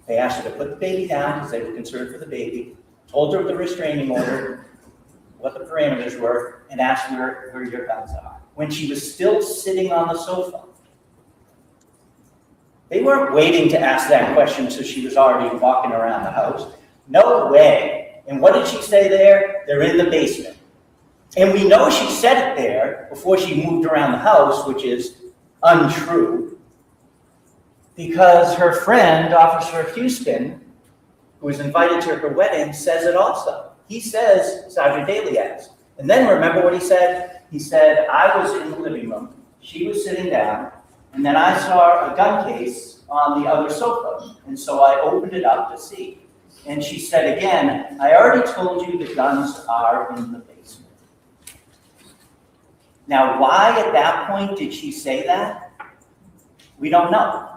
They asked her to put the baby down because they were concerned for the baby, told her the restraining order, what the parameters were, and asked her where your guns are, when she was still sitting on the sofa. They weren't waiting to ask that question so she was already walking around the house. No way. And what did she say there? They're in the basement. And we know she said it there before she moved around the house, which is untrue, because her friend, Officer Houston, who was invited to her wedding, says it also. He says, Sergeant Daly asked. And then remember what he said? He said, I was in the living room, she was sitting down, and then I saw a gun case on the other sofa. And so I opened it up to see. And she said again, I already told you the guns are in the basement. Now, why at that point did she say that? We don't know.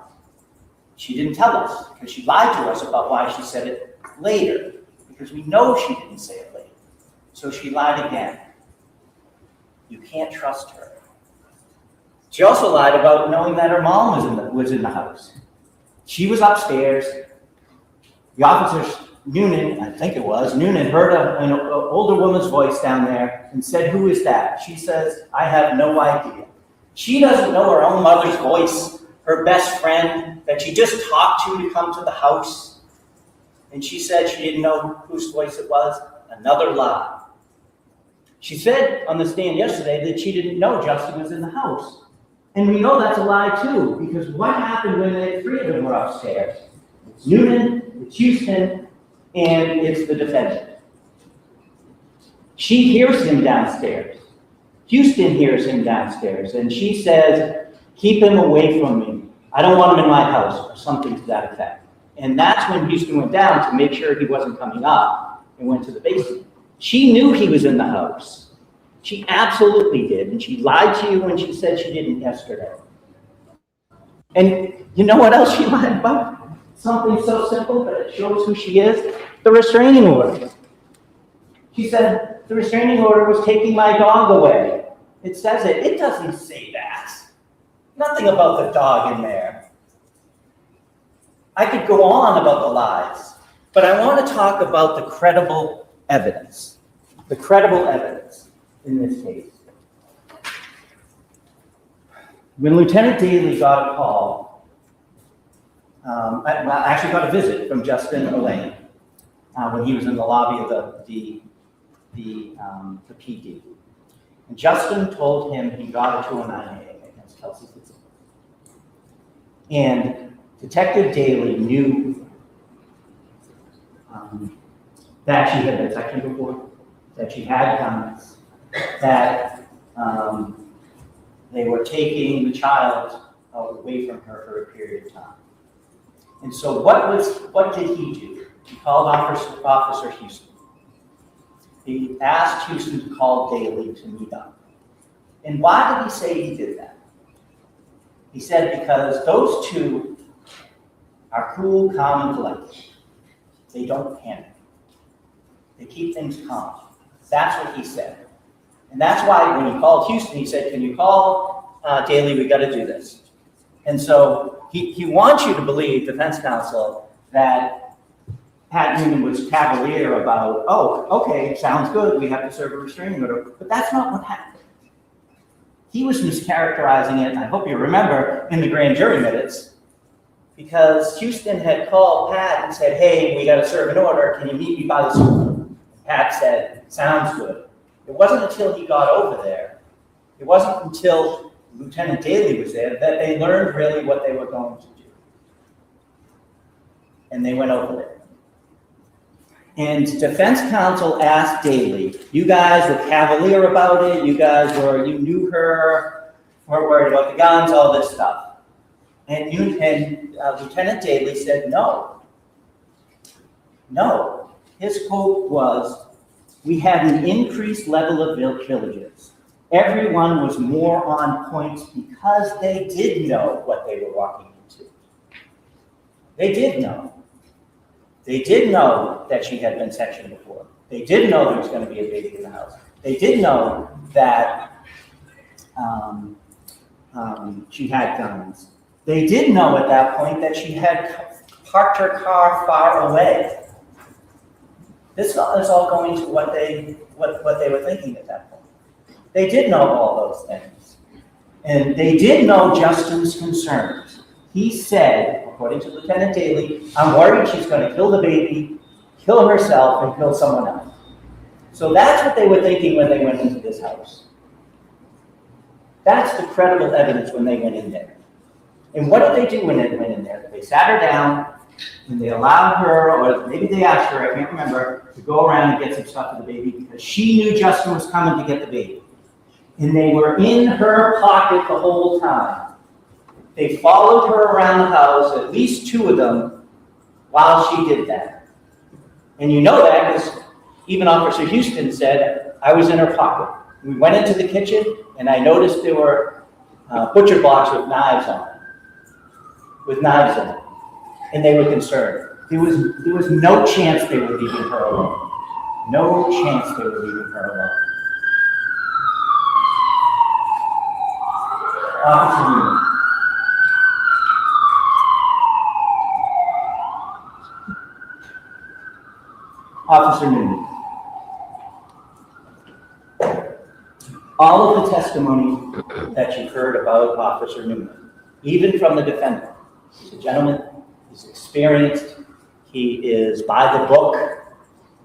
She didn't tell us, because she lied to us about why she said it later, because we know she didn't say it later. So she lied again. You can't trust her. She also lied about knowing that her mom was in the house. She was upstairs. The officer, Noonan, I think it was, Noonan heard an older woman's voice down there and said, who is that? She says, I have no idea. She doesn't know her own mother's voice, her best friend that she just talked to come to the house. And she said she didn't know whose voice it was. Another lie. She said on the stand yesterday that she didn't know Justin was in the house. And we know that's a lie too, because what happened when the three of them were upstairs? It's Noonan, it's Houston, and it's the defendant. She hears him downstairs. Houston hears him downstairs, and she says, keep him away from me. I don't want him in my house, or something to that effect. And that's when Houston went down to make sure he wasn't coming up and went to the basement. She knew he was in the house. She absolutely did, and she lied to you when she said she didn't yesterday. And you know what else she lied about? Something so simple, but it shows who she is. The restraining order. She said, the restraining order was taking my dog away. It says it. It doesn't say that. Nothing about the dog in there. I could go on about the lies, but I want to talk about the credible evidence. The credible evidence in this case. When Lieutenant Daly got a call, I actually got a visit from Justin Elaine when he was in the lobby of the PD. And Justin told him he got a 209A against Kelsey Fitzsimmons. And Detective Daly knew that she had been sectioned before, that she had guns, that they were taking the child away from her for a period of time. And so what did he do? He called Officer Houston. He asked Houston to call Daly to meet up. And why did he say he did that? He said because those two are cool, calm, and collected. They don't panic. They keep things calm. That's what he said. And that's why when he called Houston, he said, can you call Daly? We got to do this. And so he wants you to believe, defense counsel, that Pat Noonan was cavalier about, oh, okay, sounds good, we have to serve a restraining order. But that's not what happened. He was mischaracterizing it, and I hope you remember, in the grand jury minutes, because Houston had called Pat and said, hey, we got to serve an order, can you meet me by the school? Pat said, sounds good. It wasn't until he got over there, it wasn't until Lieutenant Daly was there that they learned really what they were going to do. And they went over there. And defense counsel asked Daly, you guys were cavalier about it, you knew her, weren't worried about the guns, all this stuff. And Lieutenant Daly said, no. No. His quote was, we had an increased level of vigilance. Everyone was more on point because they did know what they were walking into. They did know. They did know that she had been sectioned before. They did know there was going to be a baby in the house. They did know that she had guns. They did know at that point that she had parked her car far away. This is all going to what they were thinking at that point. They did know all those things. And they did know Justin's concerns. He said, according to Lieutenant Daly, I'm worried she's going to kill the baby, kill herself, and kill someone else. So that's what they were thinking when they went into this house. That's the credible evidence when they went in there. And what did they do when they went in there? They sat her down, and they allowed her, or maybe they asked her, I can't remember, to go around and get some stuff for the baby because she knew Justin was coming to get the baby. And they were in her pocket the whole time. They followed her around the house, at least two of them, while she did that. And you know that because even Officer Houston said, I was in her pocket. We went into the kitchen, and I noticed there were butcher blocks with knives on it. And they were concerned. There was no chance they were leaving her alone. No chance they were leaving her alone. Officer Noonan. Officer Noonan. All of the testimony that you've heard about Officer Noonan, even from the defendant, he's a gentleman, he's experienced, he is by the book,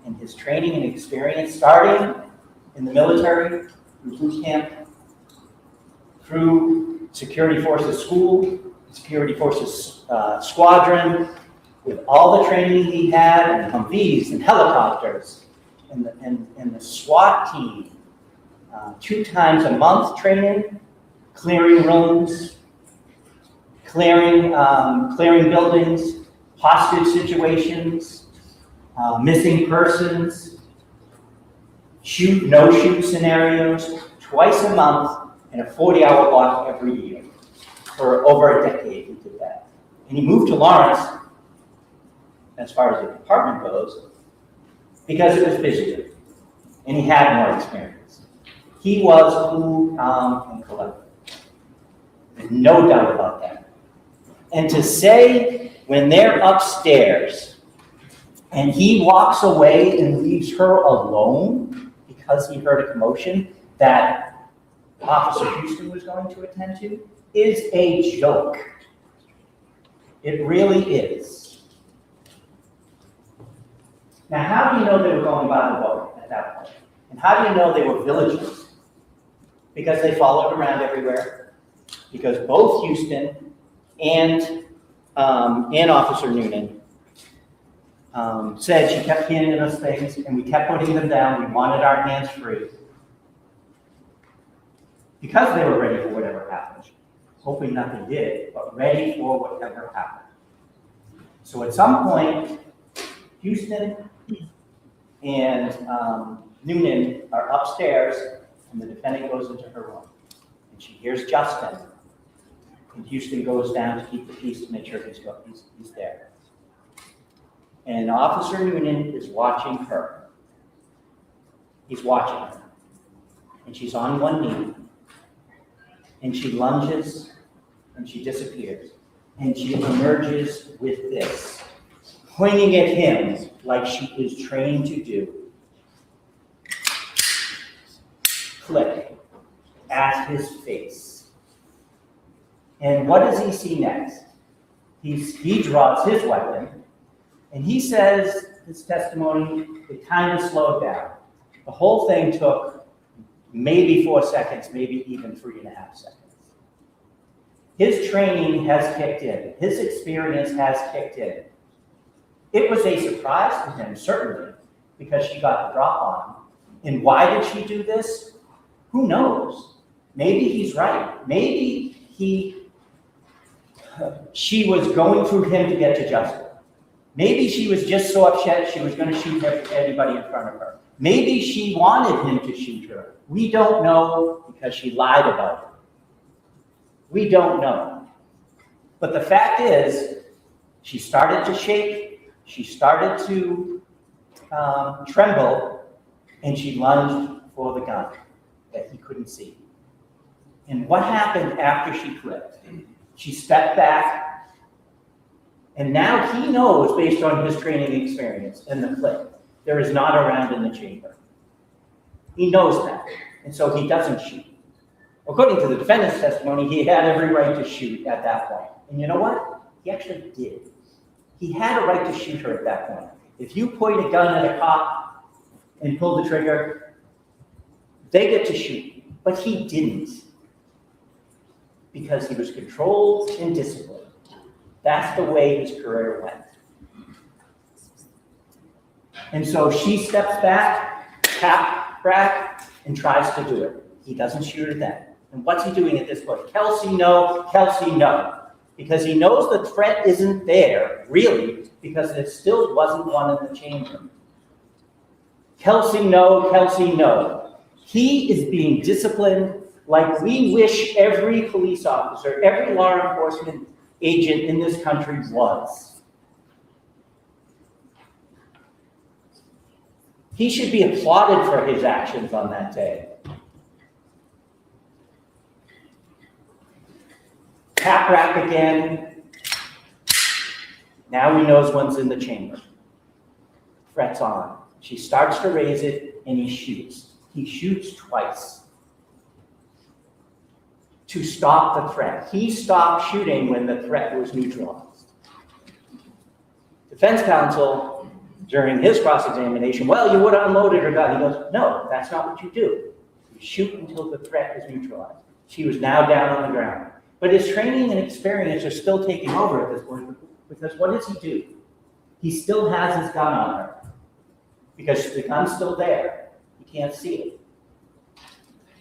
and his training and experience starting in the military, through boot camp, through security forces school, security forces squadron, with all the training he had, and Humvees and helicopters, and the SWAT team, 2 times a month training, clearing rooms, clearing buildings, hostage situations, missing persons, no-shoot scenarios, twice a month, and a 40-hour block every year. For over a decade, he did that. And he moved to Lawrence, as far as the department goes, because it was busier, and he had more experience. He was cool, calm, and collected. There's no doubt about that. And to say when they're upstairs and he walks away and leaves her alone because he heard a commotion that Officer Houston was going to attend to is a joke. It really is. Now, how do you know they were going by the book at that point? And how do you know they were vigilant? Because they followed around everywhere. Because both Houston and Officer Noonan said she kept handing us things, and we kept putting them down. We wanted our hands free. Because they were ready for whatever happened. Hoping nothing did, but ready for whatever happened. So at some point, Houston and Noonan are upstairs, and the defendant goes into her room. And she hears Justin. And Houston goes down to keep the peace to make sure he's there. And Officer Noonan is watching her. He's watching her. And she's on one knee. And she lunges, and she disappears. And she emerges with this, pointing at him like she is trained to do. Click at his face. And what does he see next? He draws his weapon, and he says, his testimony, it kind of slowed down. The whole thing took maybe 4 seconds, maybe even 3.5 seconds. His training has kicked in. His experience has kicked in. It was a surprise to him, certainly, because she got the drop on him. And why did she do this? Who knows? Maybe he's right. Maybe she was going through him to get to Justin. Maybe she was just so upset she was going to shoot anybody in front of her. Maybe she wanted him to shoot her. We don't know because she lied about it. We don't know. But the fact is, she started to shake, she started to tremble, and she lunged for the gun that he couldn't see. And what happened after she clicked? She stepped back, and now he knows, based on his training experience and the click, there is not a round in the chamber. He knows that, and so he doesn't shoot. According to the defendant's testimony, he had every right to shoot at that point. And you know what? He actually did. He had a right to shoot her at that point. If you point a gun at a cop and pull the trigger, they get to shoot. But he didn't, because he was controlled and disciplined. That's the way his career went. And so she steps back, tap, back, and tries to do it. He doesn't shoot her then. And what's he doing at this point? Kelsey, no. Kelsey, no. Because he knows the threat isn't there, really, because there still wasn't one in the chamber. Kelsey, no. Kelsey, no. He is being disciplined like we wish every police officer, every law enforcement agent in this country was. He should be applauded for his actions on that day. Tap rack again. Now he knows one's in the chamber. Threat's on. She starts to raise it and he shoots. He shoots twice to stop the threat. He stopped shooting when the threat was neutralized. Defense counsel, during his cross-examination, well, you would have unloaded her gun. He goes, no, that's not what you do. You shoot until the threat is neutralized. She was now down on the ground. But his training and experience are still taking over at this point, because what does he do? He still has his gun on her, because the gun's still there. You can't see it.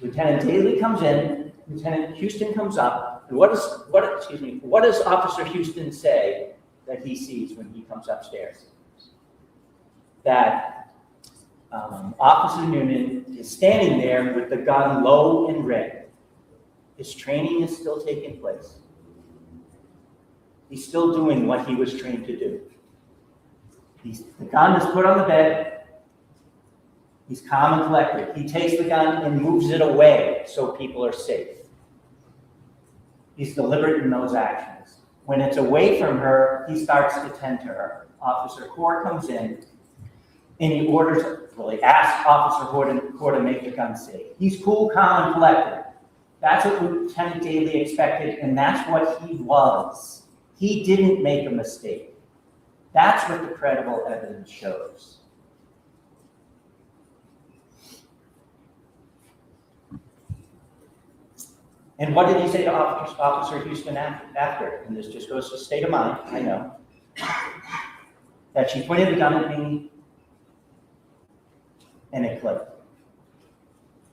Lieutenant Daly comes in, Lieutenant Houston comes up, and what does Officer Houston say that he sees when he comes upstairs? That Officer Noonan is standing there with the gun low and ready. His training is still taking place. He's still doing what he was trained to do. The gun is put on the bed. He's calm and collected. He takes the gun and moves it away so people are safe. He's deliberate in those actions. When it's away from her, he starts to tend to her. Officer Core comes in and he he asks Officer Core to make the gun safe. He's cool, calm, and collected. That's what Lieutenant Daly expected, and that's what he was. He didn't make a mistake. That's what the credible evidence shows. And what did he say to Officer Houston after? And this just goes to state of mind, I know. That she pointed the gun at me, and it clicked.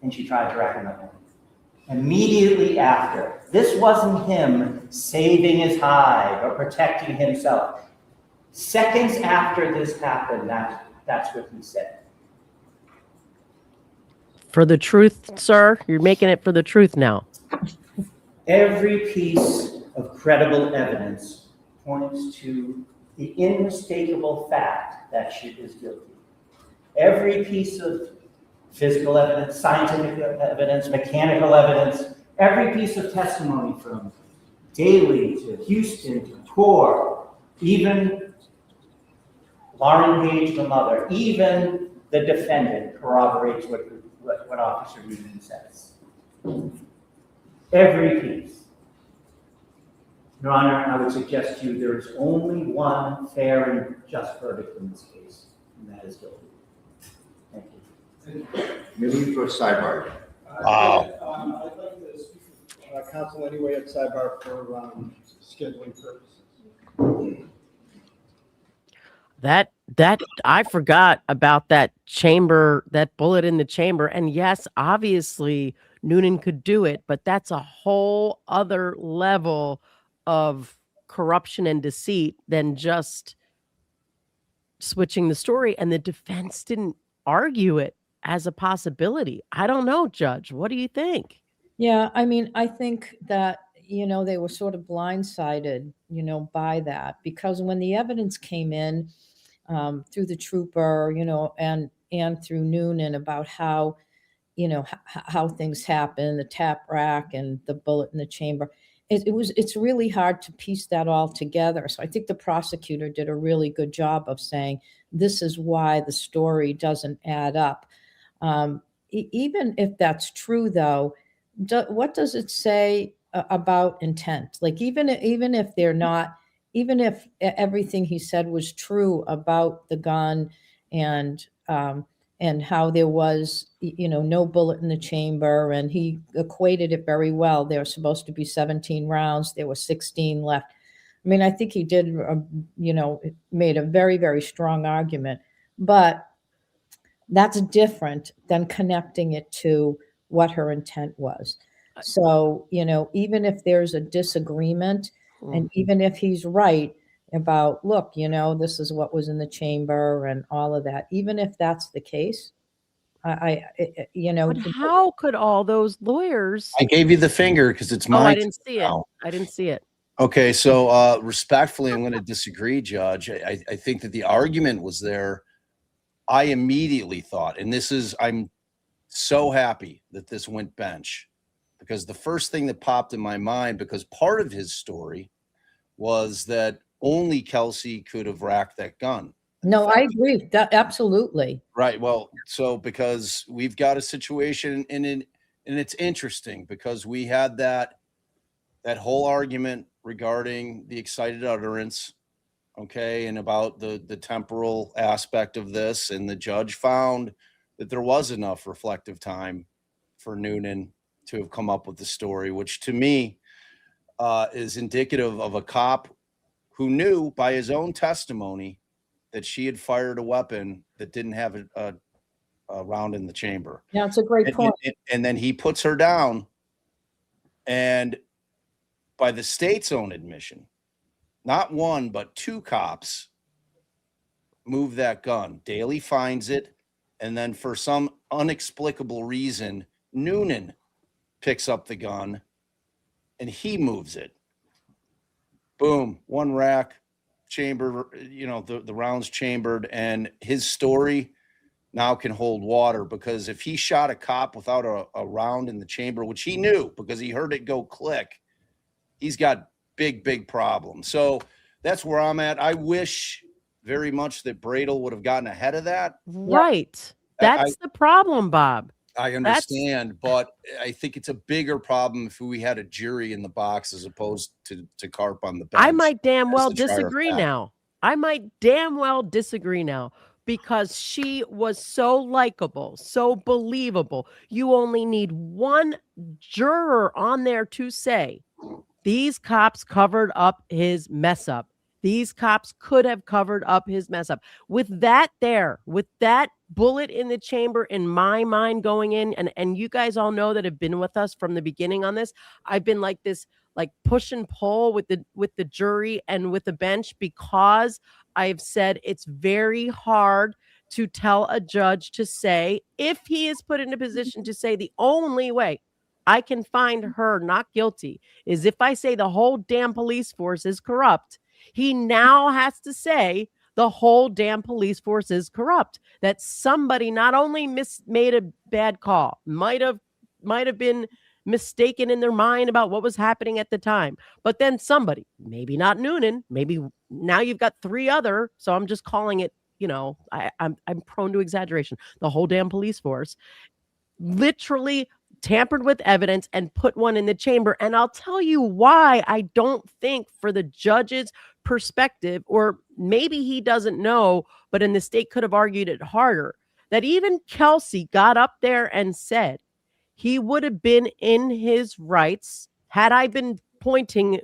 And she tried to rack him up. Immediately after, this wasn't him saving his hide or protecting himself. Seconds after this happened, that's what he said. For the truth, sir? You're making it for the truth now. Every piece of credible evidence points to the unmistakable fact that she is guilty. Every piece of physical evidence, scientific evidence, mechanical evidence, every piece of testimony from Daly to Houston to Core, even Lauren Page, the mother, even the defendant corroborates what Officer Noonan says. Every piece. Your Honor, I would suggest to you there is only one fair and just verdict in this case, and that is guilty. Thank you. Moving for a sidebar. Wow. I'd like to speak to counsel anyway at Sidebar for scheduling purposes. That I forgot about that chamber, that bullet in the chamber. And yes, obviously Noonan could do it, but that's a whole other level of corruption and deceit than just switching the story. And the defense didn't argue it as a possibility. I don't know, Judge. What do you think? Yeah, I mean, I think that, they were sort of blindsided, by that, because when the evidence came in through the trooper, and through Noonan about how, how things happen, the tap rack and the bullet in the chamber, it's really hard to piece that all together. So I think the prosecutor did a really good job of saying this is why the story doesn't add up. Even if that's true, though, what does it say about intent? Like, even if they're not, even if everything he said was true about the gun and how there was, no bullet in the chamber, and he equated it very well. There were supposed to be 17 rounds. There were 16 left. I mean, I think he did, made a very, very strong argument, but that's different than connecting it to what her intent was. So, even if there's a disagreement, and even if he's right about, look, this is what was in the chamber and all of that, even if that's the case, But how could all those lawyers? I gave you the finger because it's Oh, my I didn't see it. now. I didn't see it. Okay, so respectfully, I'm going to disagree, Judge. I think that the argument was there. I immediately thought, and I'm so happy that this went bench, because the first thing that popped in my mind, because part of his story was that only Kelsey could have racked that gun. No, I agree. That absolutely. Right. Well, so because we've got a situation, and it's interesting because we had that whole argument regarding the excited utterance, okay, and about the temporal aspect of this, and the judge found that there was enough reflective time for Noonan to have come up with the story, which to me is indicative of a cop who knew by his own testimony that she had fired a weapon that didn't have a round in the chamber. Yeah, it's a great point. And then he puts her down, and by the state's own admission, not one, but two cops move that gun. Daly finds it, and then for some inexplicable reason, Noonan picks up the gun, and he moves it. Boom, one rack, chamber, the rounds chambered, and his story now can hold water, because if he shot a cop without a round in the chamber, which he knew because he heard it go click, he's got big problems. So that's where I'm at. I wish very much that Bradl would have gotten ahead of that. Right. That's the problem, Bob. I understand, but I think it's a bigger problem if we had a jury in the box as opposed to Karp on the bench. I might damn well disagree now. Because she was so likable, so believable. You only need one juror on there to say, these cops covered up his mess up. These cops could have covered up his mess up. With that bullet in the chamber in my mind going in, and you guys all know that have been with us from the beginning on this, I've been like this, like push and pull with the jury and with the bench, because I've said it's very hard to tell a judge to say, if he is put in a position to say the only way I can find her not guilty is if I say the whole damn police force is corrupt. He now has to say the whole damn police force is corrupt. That somebody not only made a bad call, might have been mistaken in their mind about what was happening at the time, but then somebody, maybe not Noonan, maybe now you've got three other, so I'm just calling it, I'm prone to exaggeration, the whole damn police force literally tampered with evidence and put one in the chamber. And I'll tell you why I don't think, for the judge's perspective, or maybe he doesn't know, but in the state could have argued it harder, that even Kelsey got up there and said he would have been in his rights had I been pointing,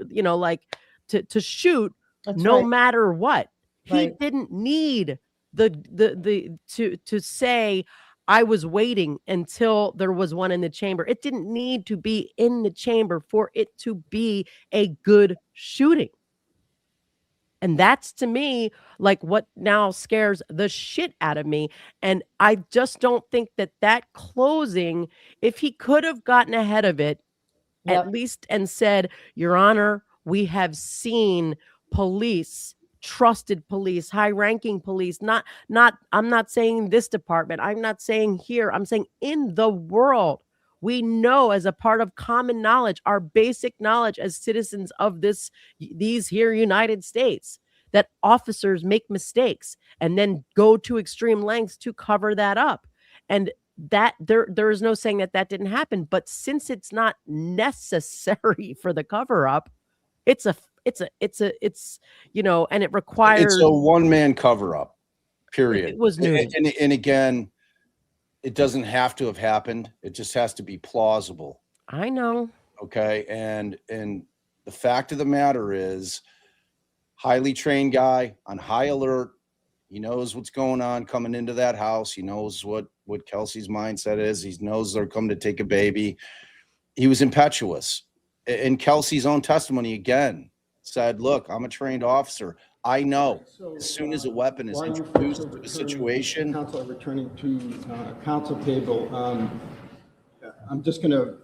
to shoot. That's no right. Matter what. Right. He didn't need to say, I was waiting until there was one in the chamber. It didn't need to be in the chamber for it to be a good shooting. And that's, to me, like what now scares the shit out of me. And I just don't think that closing, if he could have gotten ahead of it, at least, and said, Your Honor, we have seen police, trusted police, high-ranking police, I'm not saying this department, I'm not saying here, I'm saying in the world, we know, as a part of common knowledge, our basic knowledge as citizens of these here United States, that officers make mistakes and then go to extreme lengths to cover that up. And that there is no saying that didn't happen. But since it's not necessary for the cover up, it's, you know, and it requires. It's a one-man cover-up, period. It was new. And again, it doesn't have to have happened. It just has to be plausible. I know. Okay. And the fact of the matter is, highly trained guy on high alert. He knows what's going on coming into that house. He knows what Kelsey's mindset is. He knows they're coming to take a baby. He was impetuous. And Kelsey's own testimony again said, look, I'm a trained officer. I know as soon as a weapon is introduced to a situation. Counsel, returning to counsel table, I'm just going to,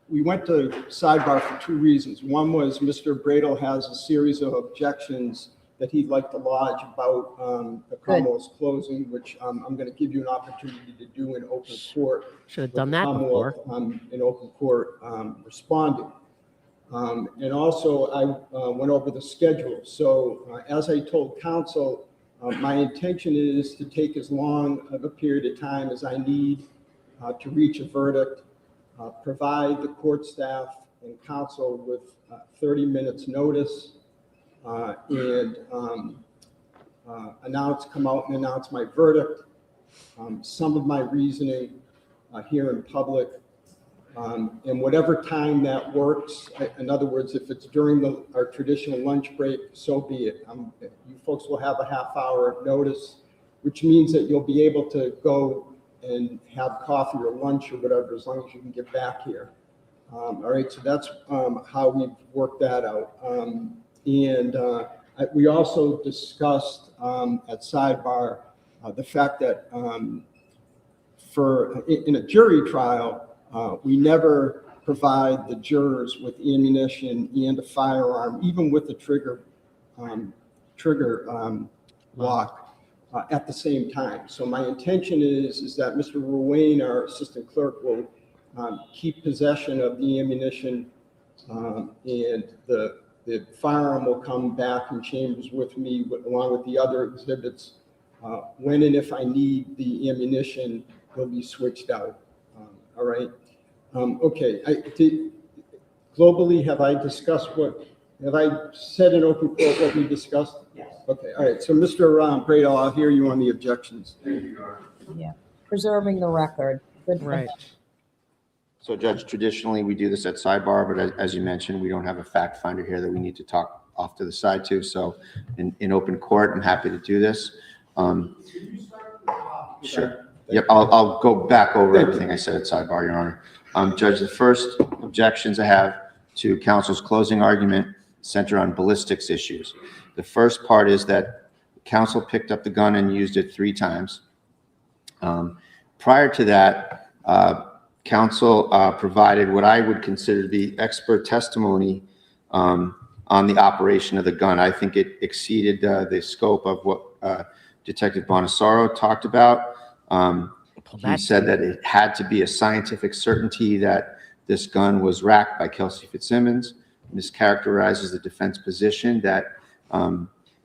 we went to sidebar for two reasons. One was Mr. Bradl has a series of objections that he'd like to lodge about the Commonwealth's closing, which I'm going to give you an opportunity to do in open court. Should have done that before. In open court responding. And also I went over the schedule. So as I told counsel, my intention is to take as long of a period of time as I need to reach a verdict, provide the court staff and counsel with 30 minutes notice, and come out and announce my verdict, some of my reasoning here in public, and whatever time that works. In other words, if it's during our traditional lunch break, so be it. You folks will have a half-hour notice, which means that you'll be able to go and have coffee or lunch or whatever, as long as you can get back here. All right, so that's how we've worked that out. We also discussed at sidebar the fact that in a jury trial, we never provide the jurors with ammunition and a firearm, even with the trigger lock. At the same time. So my intention is that Mr. Ruane, our assistant clerk, will keep possession of the ammunition, and the firearm will come back in chambers with me along with the other exhibits. When and if I need the ammunition, they'll be switched out. All right. Okay. Globally, have I said in open court what we discussed? Yes. Okay, all right. So Mr. Bradl, I'll hear you on the objections. Yeah, preserving the record. Good for Right. him. So Judge, traditionally we do this at sidebar, but as you mentioned, we don't have a fact finder here that we need to talk off to the side to. So in open court, I'm happy to do this. Sure. Yep, I'll go back over everything I said at sidebar, Your Honor. Judge, the first objections I have to counsel's closing argument center on ballistics issues. The first part is that counsel picked up the gun and used it 3 times. Prior to that, counsel provided what I would consider to be expert testimony on the operation of the gun. I think it exceeded the scope of what Detective Bonasaro talked about. He said that it had to be a scientific certainty that this gun was racked by Kelsey Fitzsimmons. Mischaracterizes the defense position that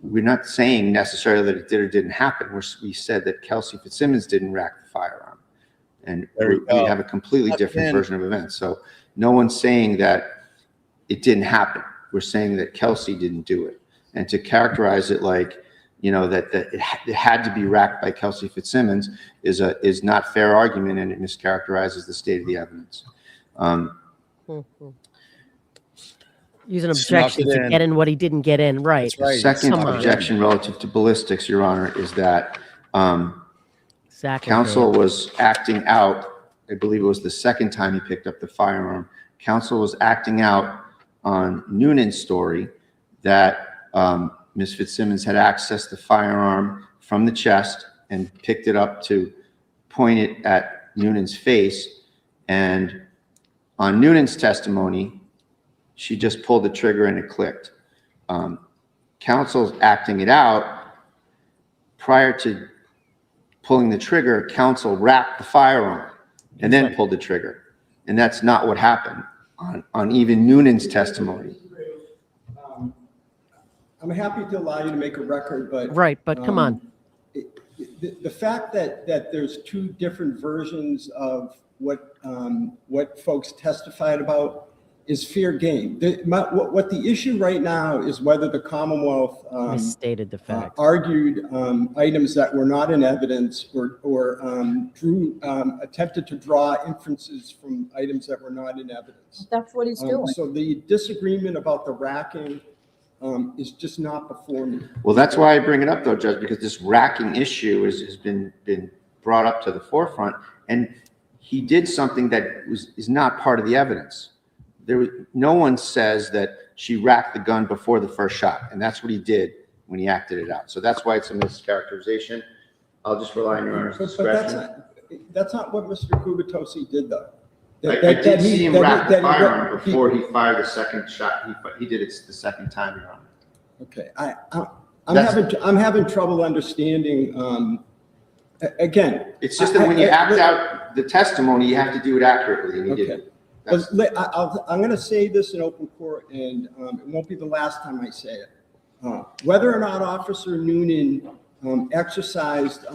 we're not saying necessarily that it did or didn't happen. We said that Kelsey Fitzsimmons didn't rack the firearm. And we have a completely different version of events. So no one's saying that it didn't happen. We're saying that Kelsey didn't do it. And to characterize it like, you know, that it had to be racked by Kelsey Fitzsimmons is not fair argument, and it mischaracterizes the state of the evidence. Use an objection to get in what he didn't get in. Right. That's right. Second objection relative to ballistics, Your Honor, is that counsel was acting out. I believe it was the second time he picked up the firearm. Counsel was acting out on Noonan's story that Ms. Fitzsimmons had accessed the firearm from the chest and picked it up to point it at Noonan's face. And on Noonan's testimony, she just pulled the trigger and it clicked. Counsel's acting it out. Prior to pulling the trigger, counsel wrapped the firearm and then pulled the trigger. And that's not what happened. on even Noonan's testimony. I'm happy to allow you to make a record, but. Right, but come on. The fact that there's two different versions of what folks testified about is fair game. What the issue right now is whether the Commonwealth Misstated the fact. argued items that were not in evidence or attempted to draw inferences from items that were not in evidence. That's what he's doing. So the disagreement about the racking is just not before me. Well, that's why I bring it up, though, Judge, because this racking issue has been brought up to the forefront, and he did something that is not part of the evidence. No one says that she racked the gun before the first shot, and that's what he did when he acted it out. So that's why it's a mischaracterization. I'll just rely on Your Honor's discretion. That's not what Mr. Gubitose did, though. I did see him rack the firearm before he fired the second shot. He did it the second time, Your Honor. Okay, I'm having trouble understanding. Again, it's just that when you act out the testimony, you have to do it accurately, and he did it. I'm going to say this in open court, and it won't be the last time I say it. Whether or not Officer Noonan exercised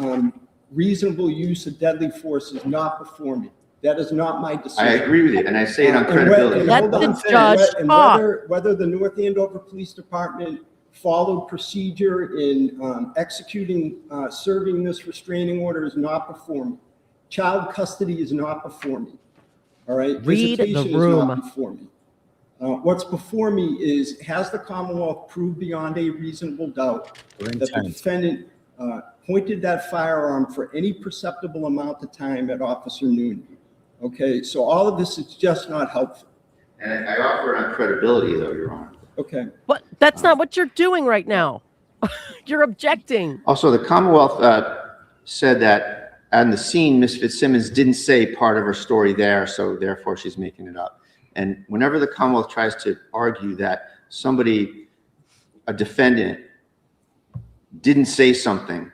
reasonable use of deadly force is not before me. That is not my decision. I agree with you, and I say it on credibility. Let the judge talk. Whether the North Andover Police Department followed procedure in executing, serving this restraining order is not before me. Child custody is not before me. All right. Read the Visitation room. is not before me. What's before me is, has the Commonwealth proved beyond a reasonable doubt that the defendant pointed that firearm for any perceptible amount of time at Officer Noonan? Okay, so all of this is just not helpful. And I offer it on credibility, though, Your Honor. Okay. But that's not what you're doing right now. You're objecting. Also, the Commonwealth said that on the scene, Ms. Fitzsimmons didn't say part of her story there, so therefore she's making it up. And whenever the Commonwealth tries to argue that somebody, a defendant, didn't say something,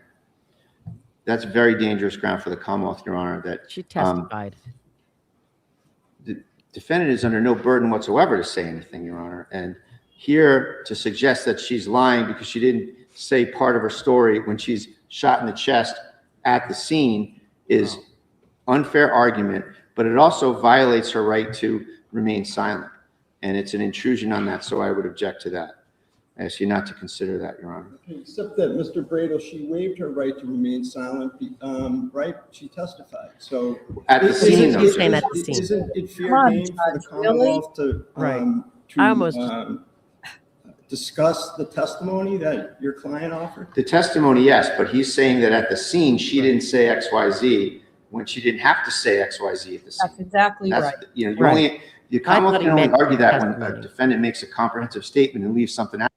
that's very dangerous ground for the Commonwealth, Your Honor. That She testified. The defendant is under no burden whatsoever to say anything, Your Honor. And here to suggest that she's lying because she didn't say part of her story when she's shot in the chest at the scene is unfair argument, but it also violates her right to remain silent. And it's an intrusion on that, so I would object to that. I ask you not to consider that, Your Honor. Except that, Mr. Bradl, she waived her right to remain silent, right? She testified. So at the scene, though, Isn't it fair game for the Commonwealth to I almost discuss the testimony that your client offered? The testimony, yes, but he's saying that at the scene she didn't say XYZ when she didn't have to say XYZ at the scene. That's exactly right. You know, the Commonwealth can only argue that when a defendant makes a comprehensive statement and leaves something out.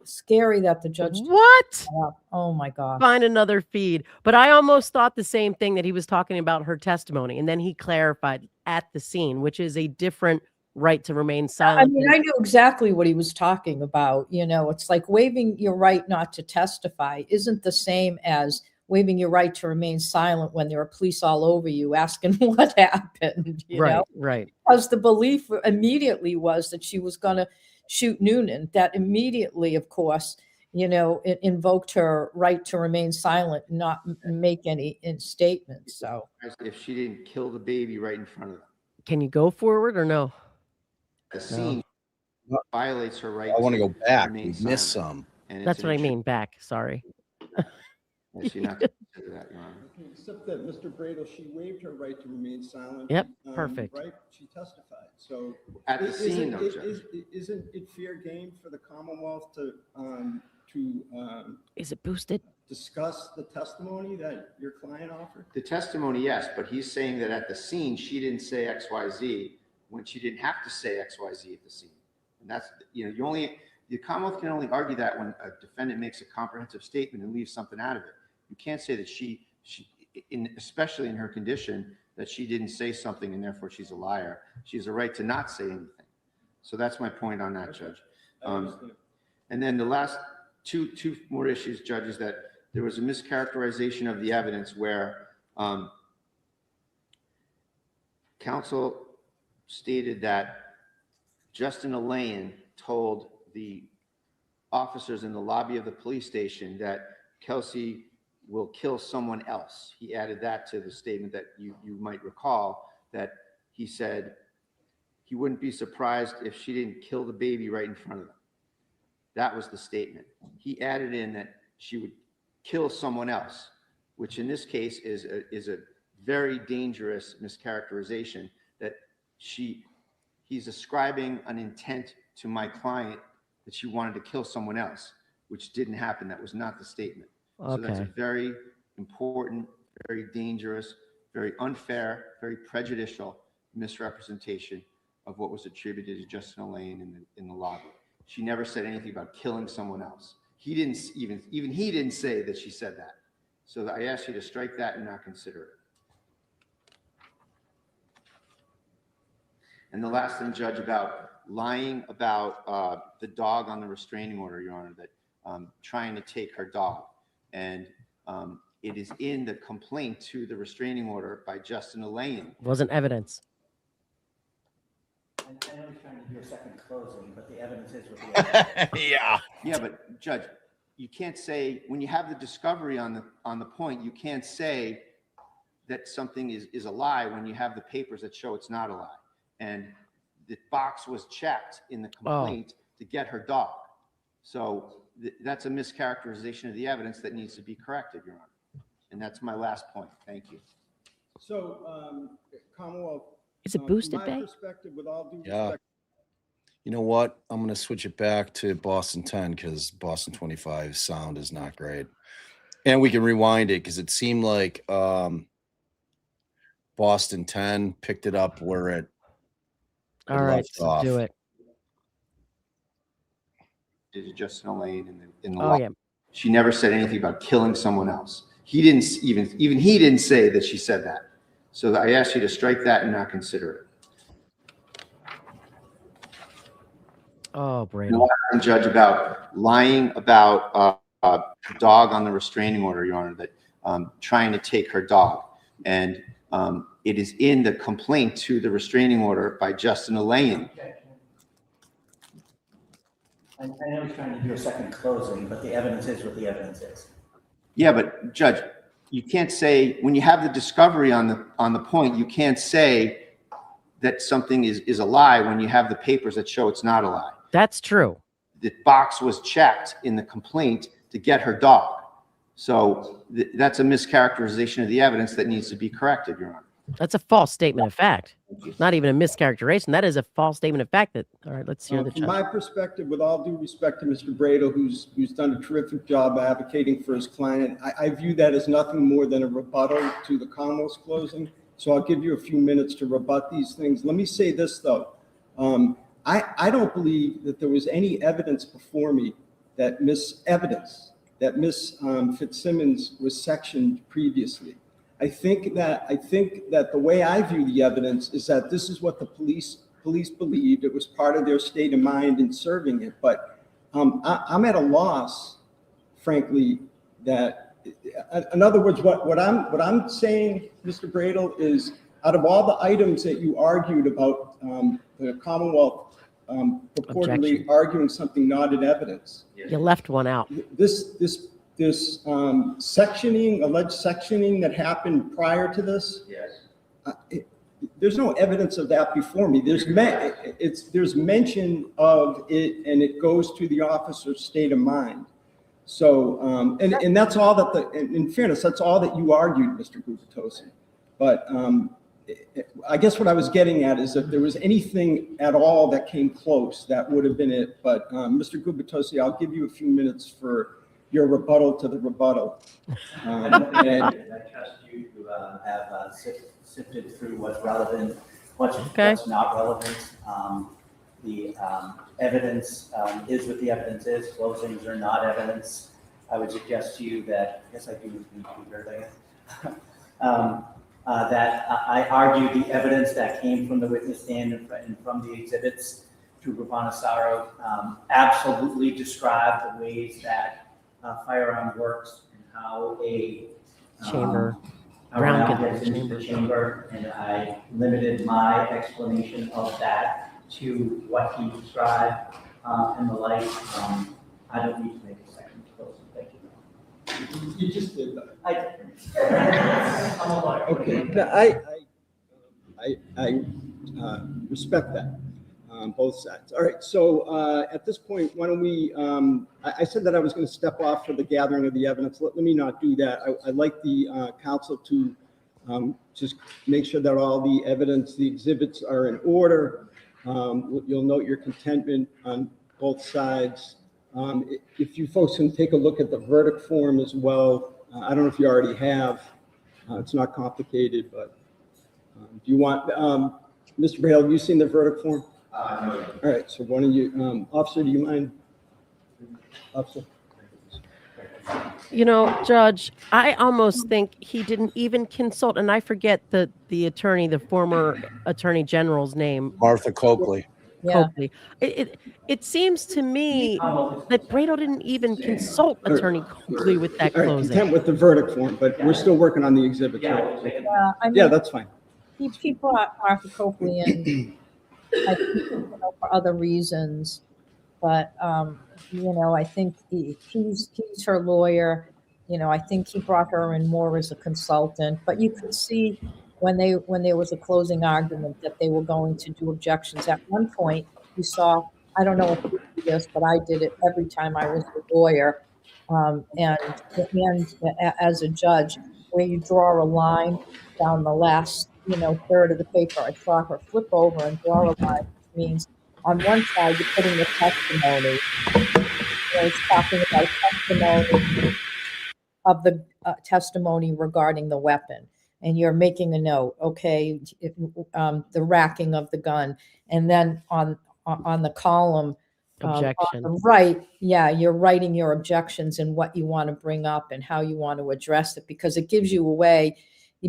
Scary that the judge. What? Oh my God. Find another feed. But I almost thought the same thing, that he was talking about her testimony, and then he clarified at the scene, which is a different right to remain silent. I mean, I knew exactly what he was talking about. You know, it's like waiving your right not to testify isn't the same as waiving your right to remain silent when there are police all over you asking what happened. You know? Right. Because the belief immediately was that she was going to shoot Noonan. That immediately, of course, you know, it invoked her right to remain silent, not make any statements. So If she didn't kill the baby right in front of them. Can you go forward or no? The scene violates her right. I want to go back. remain We silent. missed some. And That's it's what I an mean. Back. Sorry. issue. Not to consider that, Your Honor. Except that, Mr. Bradl, she waived her right to remain silent. Yep, perfect. Right? She testified. So At the scene, though, Judge. Isn't it fair game for the Commonwealth to Is it boosted? discuss the testimony that your client offered? The testimony, yes, but he's saying that at the scene she didn't say XYZ when she didn't have to say XYZ at the scene. And that's, you know, the Commonwealth can only argue that when a defendant makes a comprehensive statement and leaves something out of it. You can't say that she especially in her condition, that she didn't say something and therefore she's a liar. She has a right to not say anything. So that's my point on that, Judge. And then the last two more issues, Judge, is that there was a mischaracterization of the evidence where counsel stated that Justin Elaine told the officers in the lobby of the police station that Kelsey will kill someone else. He added that to the statement that you might recall, that he said he wouldn't be surprised if she didn't kill the baby right in front of them. That was the statement. He added in that she would kill someone else, which in this case is a very dangerous mischaracterization, that he's ascribing an intent to my client that she wanted to kill someone else, which didn't happen. That was not the statement. So that's a very important, very dangerous, very unfair, very prejudicial misrepresentation of what was attributed to Justin Elaine in the lobby. She never said anything about killing someone else. He didn't even he didn't say that she said that. So I ask you to strike that and not consider it. And the last thing, Judge, about lying about the dog on the restraining order, Your Honor, that trying to take her dog. And it is in the complaint to the restraining order by Justin Elaine. Wasn't evidence. I know he's trying to do a second closing, but the evidence is what the evidence is. Yeah, but Judge, you can't say, when you have the discovery on the point, you can't say that something is a lie when you have the papers that show it's not a lie. And the box was checked in the complaint to get her dog. So that's a mischaracterization of the evidence that needs to be corrected, Your Honor. And that's my last point. Thank you. So, Commonwealth. Is it boosted, from my Bay? perspective, with all due Yeah. respect, You know what? I'm going to switch it back to Boston 10 because Boston 25 sound is not great. And we can rewind it because it seemed like Boston 10 picked it up where it All right, left let's off. do it. Did Justin Elaine in the Oh, law. yeah. She never said anything about killing someone else. He didn't even he didn't say that she said that. So I ask you to strike that and not consider it. Oh, Bradl. And the last, Judge, about lying about the dog on the restraining order, Your Honor, that trying to take her dog. And it is in the complaint to the restraining order by Justin Elaine. I know he's trying to do a second closing, but the evidence is what the evidence is. Yeah, but Judge, you can't say, when you have the discovery on the point, you can't say that something is a lie when you have the papers that show it's not a lie. That's true. The box was checked in the complaint to get her dog. So that's a mischaracterization of the evidence that needs to be corrected, Your Honor. That's a false statement of fact. Not even a mischaracterization. That is a false statement of fact. That all right. Let's hear the from judge. my perspective, with all due respect to Mr. Bradl, who's done a terrific job advocating for his client, I view that as nothing more than a rebuttal to the Commonwealth's closing. So I'll give you a few minutes to rebut these things. Let me say this, though. I don't believe that there was any evidence before me that Miss Fitzsimmons was sectioned previously. I think that the way I view the evidence is that this is what the police believed. It was part of their state of mind in serving it. But I'm at a loss, frankly, that, in other words, what I'm saying, Mr. Bradl, is out of all the items that you argued about the Commonwealth purportedly Objection. arguing something not in evidence, You left one out. this sectioning, alleged sectioning that happened prior to this. Yes. There's no evidence of that before me. There's mention of it, and it goes to the officer's state of mind. So, and that's all that in fairness, that's all that you argued, Mr. Gubitose. But I guess what I was getting at is if there was anything at all that came close, that would have been it. But Mr. Gubitose, I'll give you a few minutes for your rebuttal to the rebuttal. And I trust you to have sifted through what's relevant, what's not relevant. The evidence is what the evidence is. Closings are not evidence. I would suggest to you that, I guess I do need to be heard, that I argue the evidence that came from the witness stand and from the exhibits to Ravanasaro absolutely describe the ways that firearm works and how a Chamber. round Round gets into the chamber, and I limited my explanation of that to what he described and the like. I don't need to make a second closing. Thank you. You just did that. I'm a lawyer. Okay, no, I respect that, both sides. All right, so at this point, why don't we, I said that I was going to step off for the gathering of the evidence. Let me not do that. I'd like the counsel to just make sure that all the evidence, the exhibits are in order. You'll note your contentment on both sides. If you folks can take a look at the verdict form as well. I don't know if you already have. It's not complicated, but do you want, Mr. Bradl, have you seen the verdict form? No. All right, so one of you, officer, do you mind? Officer? You know, Judge, I almost think he didn't even consult, and I forget the attorney, the former attorney general's name. Martha Coakley. Yeah. Coakley. It seems to me that Bradl didn't even consult Attorney Coakley with that All right, closing. content with the verdict form, but we're still working on the exhibits, right? I mean, Yeah, that's fine. he brought Arthur Coakley in, I think, for other reasons, but I think he's her lawyer. I think he brought her in more as a consultant, but you could see when there was a closing argument that they were going to do objections. At one point, you saw, I don't know if you do this, but I did it every time I was a lawyer, and as a judge, where you draw a line down the last, third of the paper. I saw her flip over and draw a line, which means on one side you're putting the testimony. It's talking about testimony of the testimony regarding the weapon, and you're making a note. Okay, the racking of the gun, and then on the column. Objection. On the right, yeah, you're writing your objections and what you want to bring up and how you want to address it, because it gives you a way,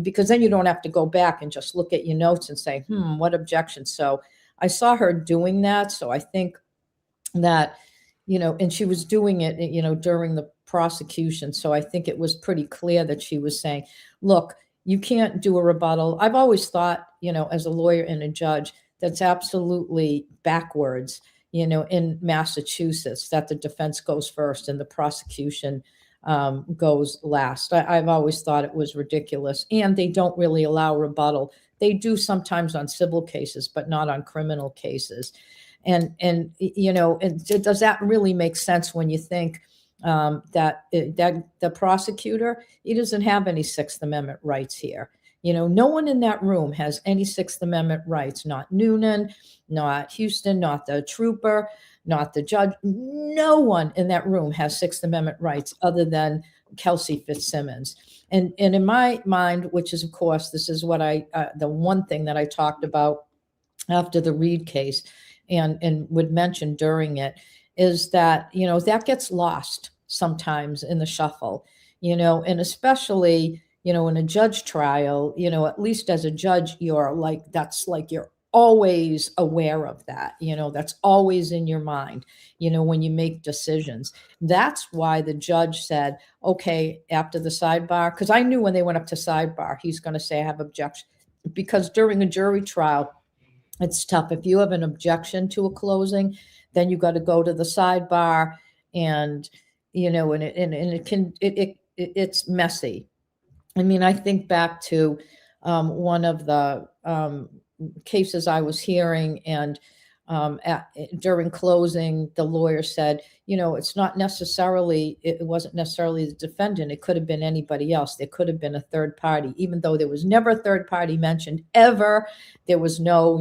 because then you don't have to go back and just look at your notes and say, what objection? So I saw her doing that. So I think that, and she was doing it, during the prosecution. So I think it was pretty clear that she was saying, look, you can't do a rebuttal. I've always thought, as a lawyer and a judge, that's absolutely backwards, in Massachusetts, that the defense goes first and the prosecution goes last. I've always thought it was ridiculous, and they don't really allow rebuttal. They do sometimes on civil cases, but not on criminal cases. And does that really make sense when you think that the prosecutor, he doesn't have any Sixth Amendment rights here? No one in that room has any Sixth Amendment rights, not Noonan, not Houston, not the trooper, not the judge. No one in that room has Sixth Amendment rights other than Kelsey Fitzsimmons. And in my mind, which is, of course, this is what the one thing that I talked about after the Reed case and would mention during it, is that, that gets lost sometimes in the shuffle, and especially, in a judge trial, at least as a judge, you're always aware of that, that's always in your mind, when you make decisions. That's why the judge said, okay, after the sidebar, because I knew when they went up to sidebar, he's going to say, I have objection, because during a jury trial, it's tough. If you have an objection to a closing, then you got to go to the sidebar, and, it's messy. I mean, I think back to one of the cases I was hearing, and during closing, the lawyer said, it wasn't necessarily the defendant. It could have been anybody else. There could have been a third party, even though there was never a third party mentioned ever. There was no,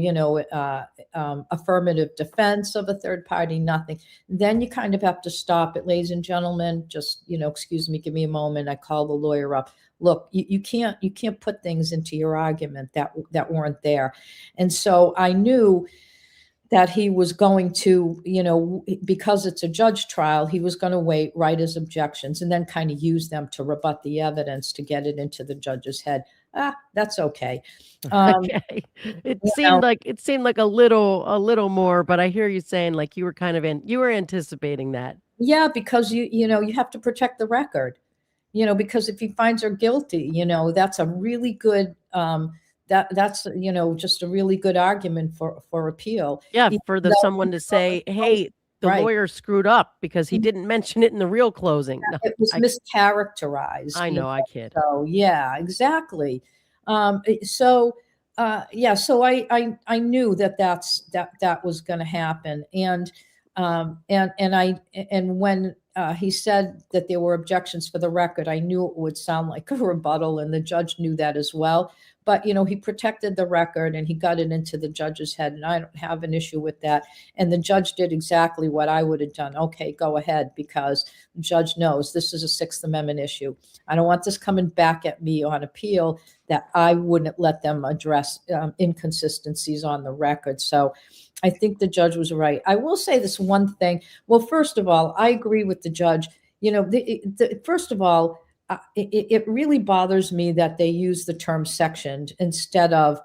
affirmative defense of a third party, nothing. Then you kind of have to stop it, ladies and gentlemen. Just, excuse me, give me a moment. I call the lawyer up. Look, you can't put things into your argument that weren't there. And so I knew that he was going to, because it's a judge trial, he was going to write his objections, and then kind of use them to rebut the evidence to get it into the judge's head. That's okay. Okay. It seemed like a little more, but I hear you saying like you were anticipating that. Yeah, because you have to protect the record. Because if he finds her guilty, that's a really good that's, you know, just a really good argument for appeal. Yeah, Even for though- someone to say, hey, the Right. lawyer screwed up because he Mhm. didn't mention it in the real closing. No, It was mischaracterized. I you know, I kid. So yeah, exactly. So yeah, so I knew that was going to happen, and when he said that there were objections for the record, I knew it would sound like a rebuttal, and the judge knew that as well. But you know, he protected the record and he got it into the judge's head, and I don't have an issue with that. And the judge did exactly what I would have done. Okay, go ahead, because the judge knows this is a Sixth Amendment issue. I don't want this coming back at me on appeal that I wouldn't let them address inconsistencies on the record. So I think the judge was right. I will say this one thing. Well, first of all, I agree with the judge. You know, first of all, it really bothers me that they use the term sectioned instead of,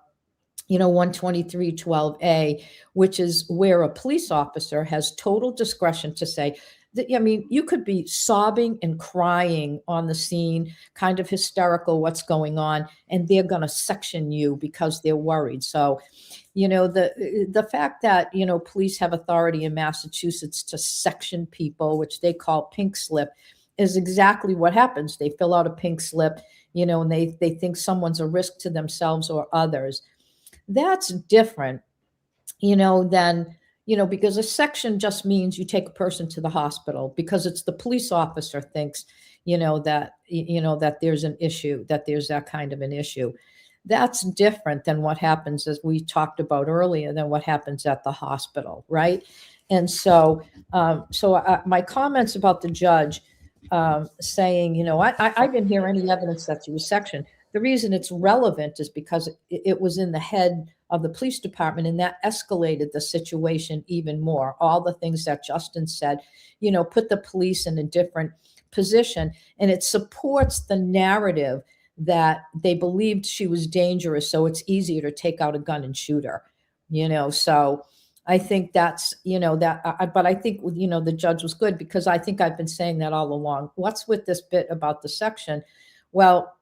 you know, 123.12a, which is where a police officer has total discretion to say that, I mean, you could be sobbing and crying on the scene, kind of hysterical, what's going on, and they're going to section you because they're worried. So, you know, the fact that, you know, police have authority in Massachusetts to section people, which they call pink slip, is exactly what happens. They fill out a pink slip, you know, and they think someone's a risk to themselves or others. That's different, you know, than, you know, because a section just means you take a person to the hospital because it's the police officer thinks, you know, that there's an issue, that there's that kind of an issue. That's different than what happens, as we talked about earlier, than what happens at the hospital, right? And so, my comments about the judge saying, you know, I didn't hear any evidence that she was sectioned. The reason it's relevant is because it was in the head of the police department, and that escalated the situation even more. All the things that Justin said, you know, put the police in a different position, and it supports the narrative that they believed she was dangerous, so it's easier to take out a gun and shoot her, you know. So I think that's, you know, but I think, you know, the judge was good, because I think I've been saying that all along. What's with this bit about the section? Well,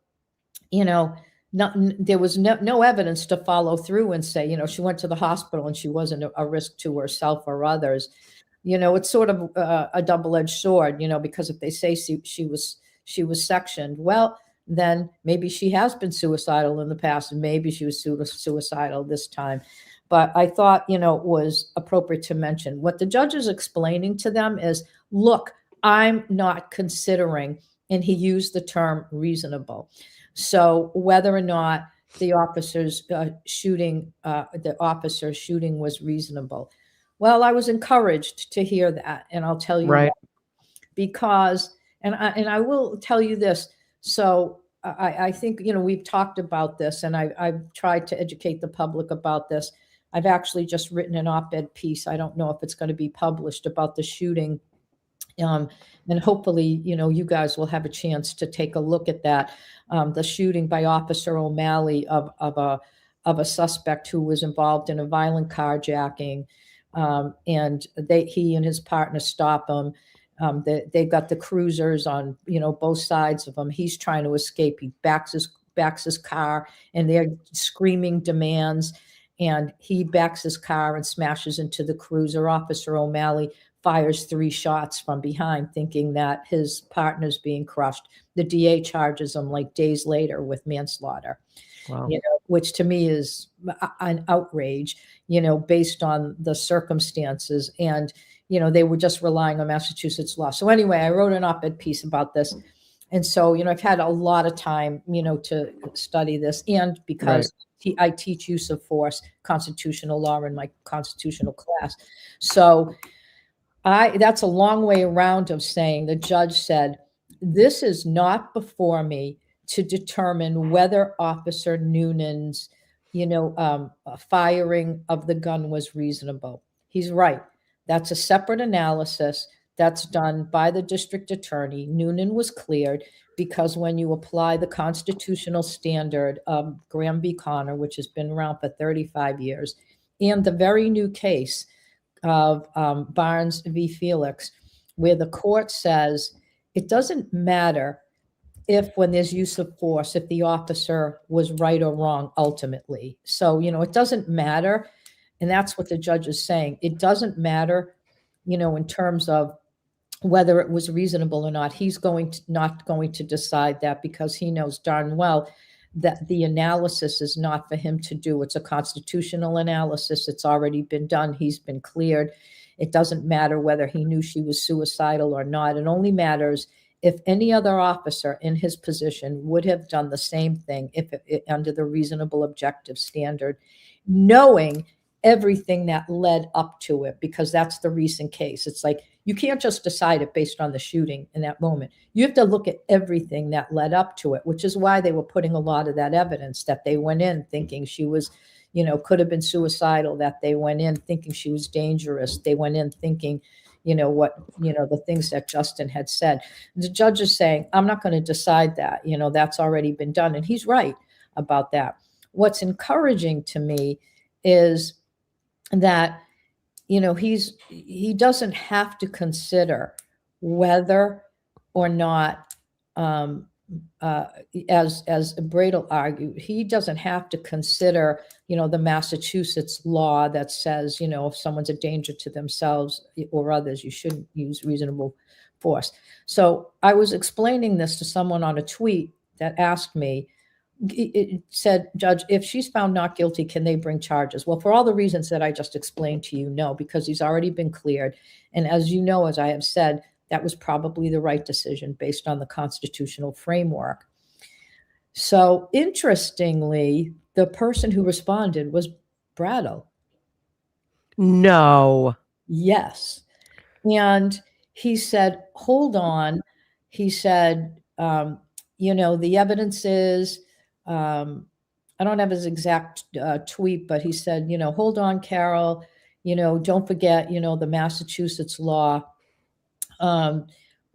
you know, there was no evidence to follow through and say, you know, she went to the hospital and she wasn't a risk to herself or others. You know, it's sort of a double-edged sword, you know, because if they say she was sectioned, well, then maybe she has been suicidal in the past, and maybe she was suicidal this time. But I thought, you know, it was appropriate to mention what the judge is explaining to them is, look, I'm not considering, and he used the term reasonable. So whether or not the officer's shooting was reasonable. Well, I was encouraged to hear that, and I'll tell you Right. why. Because, and I will tell you this. So I think, you know, we've talked about this, and I've tried to educate the public about this. I've actually just written an op-ed piece. I don't know if it's going to be published, about the shooting. And hopefully, you know, you guys will have a chance to take a look at that. The shooting by Officer O'Malley of a suspect who was involved in a violent carjacking. And he and his partner stop him. They've got the cruisers on, you know, both sides of him. He's trying to escape. He backs his car, and they're screaming demands. And he backs his car and smashes into the cruiser. Officer O'Malley fires 3 shots from behind, thinking that his partner's being crushed. The DA charges him like days later with manslaughter. Wow. You know, which to me is an outrage, you know, based on the circumstances. And, you know, they were just relying on Massachusetts law. So anyway, I wrote an op-ed piece about this. And so, you know, I've had a lot of time, you know, to study this. And because I teach use of force, constitutional law, in my constitutional class. So that's a long way around of saying the judge said, this is not before me to determine whether Officer Noonan's, you know, firing of the gun was reasonable. He's right. That's a separate analysis that's done by the district attorney. Noonan was cleared because when you apply the constitutional standard of Graham v. Connor, which has been around for 35 years, and the very new case of Barnes v. Felix, where the court says it doesn't matter if when there's use of force, if the officer was right or wrong ultimately. So, it doesn't matter. And that's what the judge is saying. It doesn't matter, in terms of whether it was reasonable or not. He's not going to decide that, because he knows darn well that the analysis is not for him to do. It's a constitutional analysis. It's already been done. He's been cleared. It doesn't matter whether he knew she was suicidal or not. It only matters if any other officer in his position would have done the same thing if under the reasonable objective standard, knowing everything that led up to it, because that's the recent case. It's like, you can't just decide it based on the shooting in that moment. You have to look at everything that led up to it, which is why they were putting a lot of that evidence, that they went in thinking she was, could have been suicidal, that they went in thinking she was dangerous. They went in thinking, the things that Justin had said. The judge is saying, I'm not going to decide that, that's already been done. And he's right about that. What's encouraging to me is that, he doesn't have to consider whether or not, as Bradl argued, he doesn't have to consider, the Massachusetts law that says, if someone's a danger to themselves or others, you shouldn't use reasonable force. So I was explaining this to someone on a tweet that asked me, it said, Judge, if she's found not guilty, can they bring charges? Well, for all the reasons that I just explained to you, no, because he's already been cleared. And as you know, as I have said, that was probably the right decision based on the constitutional framework. So interestingly, the person who responded was Bradl. No. Yes. And he said, hold on. He said, the evidence is, I don't have his exact tweet, but he said, hold on, Carol, don't forget, the Massachusetts law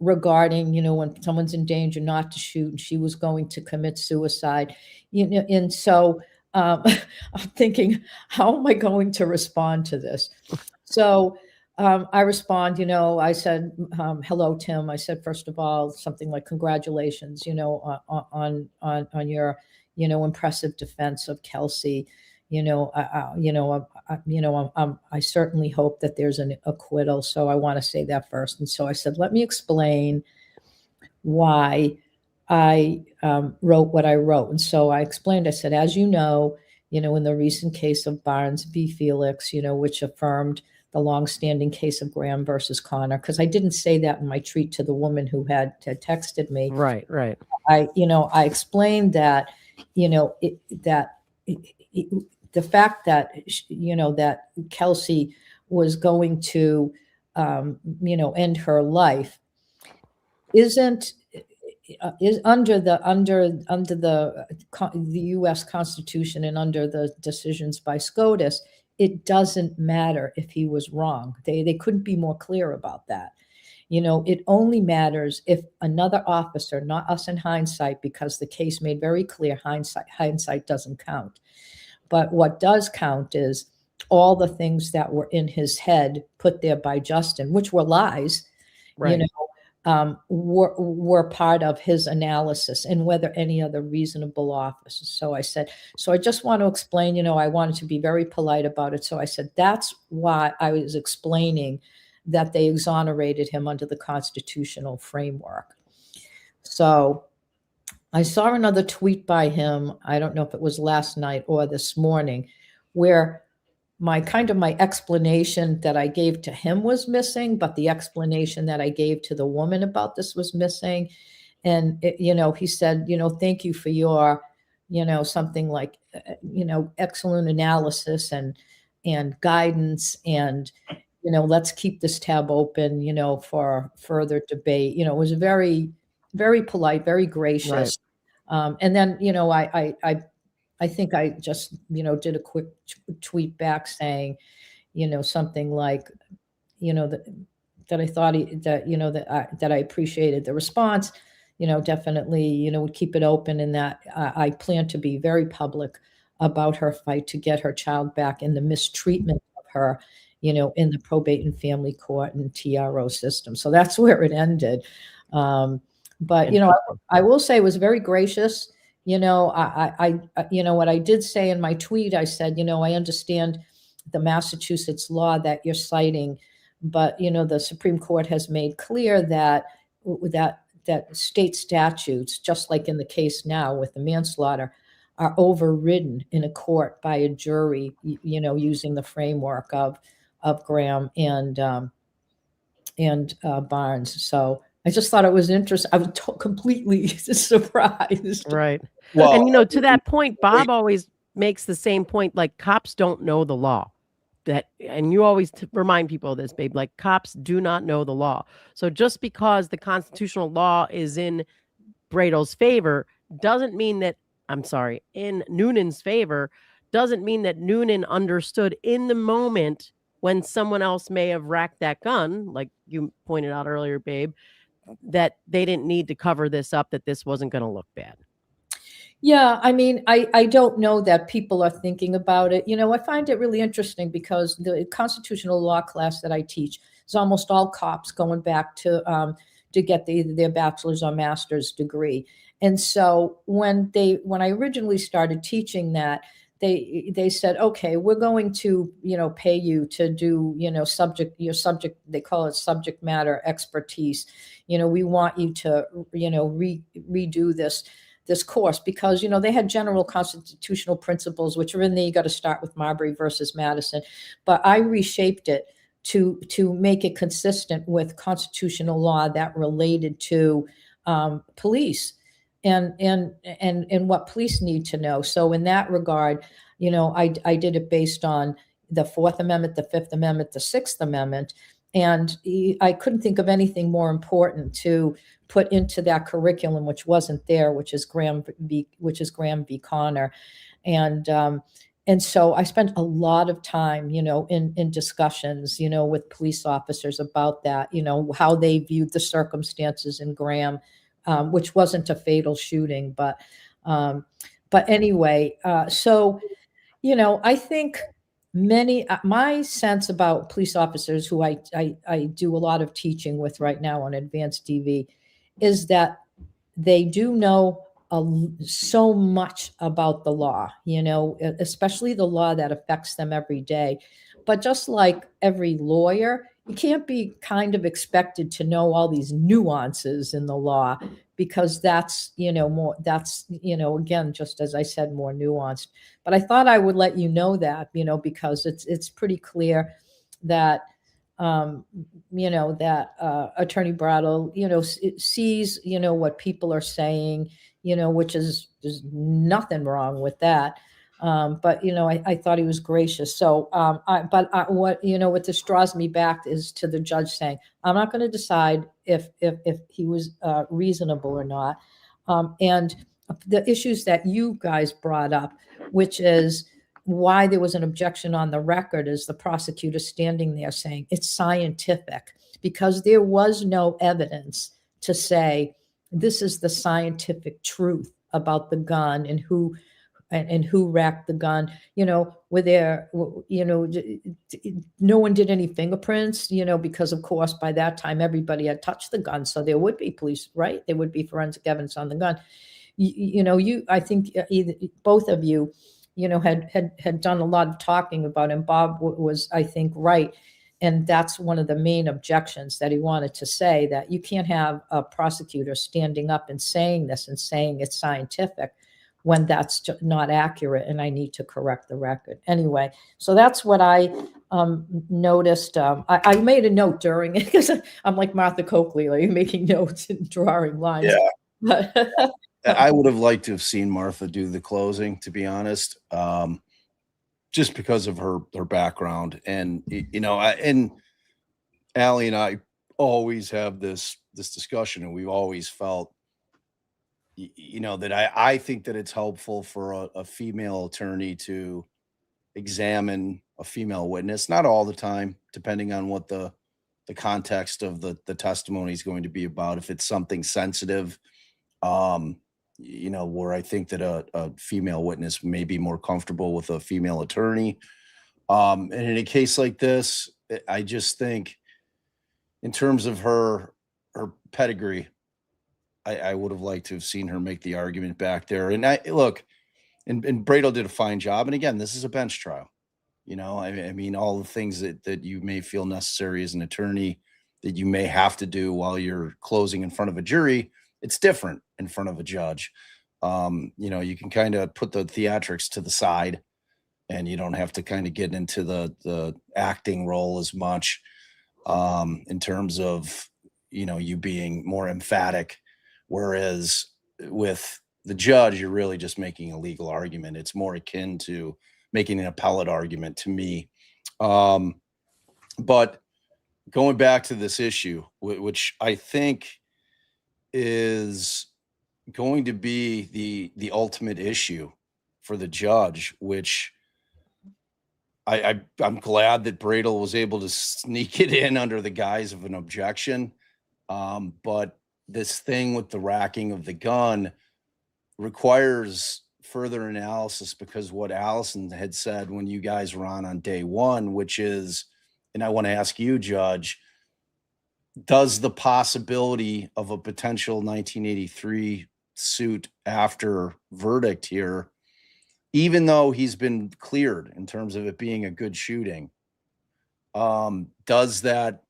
regarding, when someone's in danger not to shoot, and she was going to commit suicide. And so I'm thinking, how am I going to respond to this? So I respond, I said, hello, Tim. I said, first of all, something like, congratulations, on your, impressive defense of Kelsey. I certainly hope that there's an acquittal. So I want to say that first. And so I said, let me explain why I wrote what I wrote. And so I explained, I said, as you know, in the recent case of Barnes v. Felix, which affirmed the longstanding case of Graham versus Connor, because I didn't say that in my tweet to the woman who had texted me. Right. I explained that, the fact that, that Kelsey was going to, end her life is under the U.S. Constitution and under the decisions by SCOTUS. It doesn't matter if he was wrong. They couldn't be more clear about that. It only matters if another officer, not us in hindsight, because the case made very clear hindsight doesn't count. But what does count is all the things that were in his head put there by Justin, which were lies, Right. were part of his analysis, and whether any other reasonable officer. So I said, so I just want to explain, I wanted to be very polite about it. So I said, that's why I was explaining that they exonerated him under the constitutional framework. So I saw another tweet by him. I don't know if it was last night or this morning, where my explanation that I gave to him was missing, but the explanation that I gave to the woman about this was missing. And, he said, thank you for your, something like, excellent analysis and guidance, and, let's keep this tab open, for further debate. It was very, very polite, very gracious. Right. And then, I think I just, did a quick tweet back saying, something like, that I thought that I appreciated the response, definitely, would keep it open, and that I plan to be very public about her fight to get her child back, and the mistreatment of her, in the probate and family court and TRO system. So that's where it ended. But, I will say it was very gracious. What I did say in my tweet, I said, I understand the Massachusetts law that you're citing, but, the Supreme Court has made clear that state statutes, just like in the case now with the manslaughter, are overridden in a court by a jury, using the framework of Graham and Barnes. So I just thought it was interesting. I was completely surprised. Right. Well, And, to that point, Bob always makes the same point, like cops don't know the law. And you always remind people of this, babe, like cops do not know the law. So just because the constitutional law is in Bradl's favor doesn't mean that, in Noonan's favor, doesn't mean that Noonan understood in the moment when someone else may have racked that gun, like you pointed out earlier, babe, that they didn't need to cover this up, that this wasn't going to look bad. Yeah, I mean, I don't know that people are thinking about it. I find it really interesting because the constitutional law class that I teach is almost all cops going back to get their bachelor's or master's degree. And so when I originally started teaching that, they said, okay, we're going to, pay you to do, your subject, they call it subject matter expertise. We want you to, redo this course because, they had general constitutional principles, which are in there. You got to start with Marbury versus Madison. But I reshaped it to make it consistent with constitutional law that related to police and what police need to know. So in that regard, I did it based on the Fourth Amendment, the Fifth Amendment, the Sixth Amendment. And I couldn't think of anything more important to put into that curriculum, which wasn't there, which is Graham v. Connor. And so I spent a lot of time, in discussions, with police officers about that, how they viewed the circumstances in Graham, which wasn't a fatal shooting, but anyway, so, I think my sense about police officers who I do a lot of teaching with right now on advanced TV is that they do know so much about the law, especially the law that affects them every day. But just like every lawyer, you can't be kind of expected to know all these nuances in the law because that's, again, just as I said, more nuanced. But I thought I would let you know that, because it's pretty clear that, Attorney Bradl, sees, what people are saying, which is, there's nothing wrong with that. But, I thought he was gracious. So, what this draws me back is to the judge saying, I'm not going to decide if he was reasonable or not. And the issues that you guys brought up, which is why there was an objection on the record, is the prosecutor standing there saying it's scientific, because there was no evidence to say this is the scientific truth about the gun and who racked the gun. Were there, no one did any fingerprints, because of course by that time everybody had touched the gun, so there would be police, right? There would be forensic evidence on the gun. I think either both of you, had done a lot of talking about, and Bob was, I think, right. And that's one of the main objections that he wanted to say, that you can't have a prosecutor standing up and saying this and saying it's scientific when that's not accurate, and I need to correct the record. Anyway, so that's what I noticed. I made a note during it because I'm like Martha Coakley, like making notes and drawing lines. Yeah. I would have liked to have seen Martha do the closing, to be honest, just because of her background. And, and Allie and I always have this discussion, and we've always felt, that I think that it's helpful for a female attorney to examine a female witness, not all the time, depending on what the context of the testimony is going to be about. If it's something sensitive, where I think that a female witness may be more comfortable with a female attorney. And in a case like this, I just think in terms of her pedigree, I would have liked to have seen her make the argument back there. And look, and Bradl did a fine job. And again, this is a bench trial. You know, I mean, all the things that you may feel necessary as an attorney that you may have to do while you're closing in front of a jury, it's different in front of a judge. You know, you can kind of put the theatrics to the side and you don't have to kind of get into the acting role as much in terms of, you know, you being more emphatic. Whereas with the judge, you're really just making a legal argument. It's more akin to making an appellate argument to me. But going back to this issue, which I think is going to be the ultimate issue for the judge, which I'm glad that Bradl was able to sneak it in under the guise of an objection. But this thing with the racking of the gun requires further analysis, because what Allison had said when you guys were on day one, which is, and I want to ask you, Judge, does the possibility of a potential 1983 suit after verdict here, even though he's been cleared in terms of it being a good shooting, does that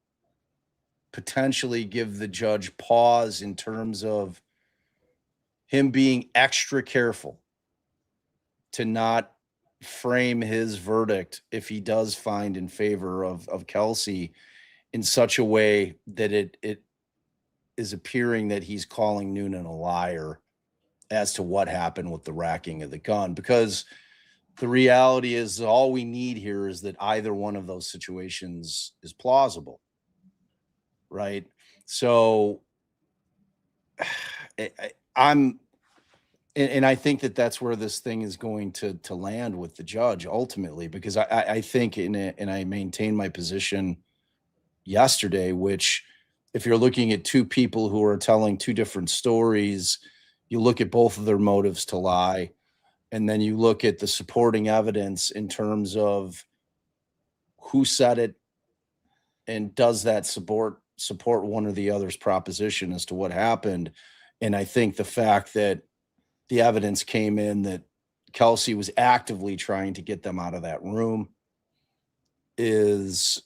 potentially give the judge pause in terms of him being extra careful to not frame his verdict, if he does find in favor of Kelsey, in such a way that it is appearing that he's calling Noonan a liar as to what happened with the racking of the gun? Because the reality is all we need here is that either one of those situations is plausible, right? So and I think that that's where this thing is going to land with the judge ultimately, because I think and I maintain my position yesterday, which if you're looking at two people who are telling two different stories, you look at both of their motives to lie, and then you look at the supporting evidence in terms of who said it and does that support one or the other's proposition as to what happened. And I think the fact that the evidence came in that Kelsey was actively trying to get them out of that room is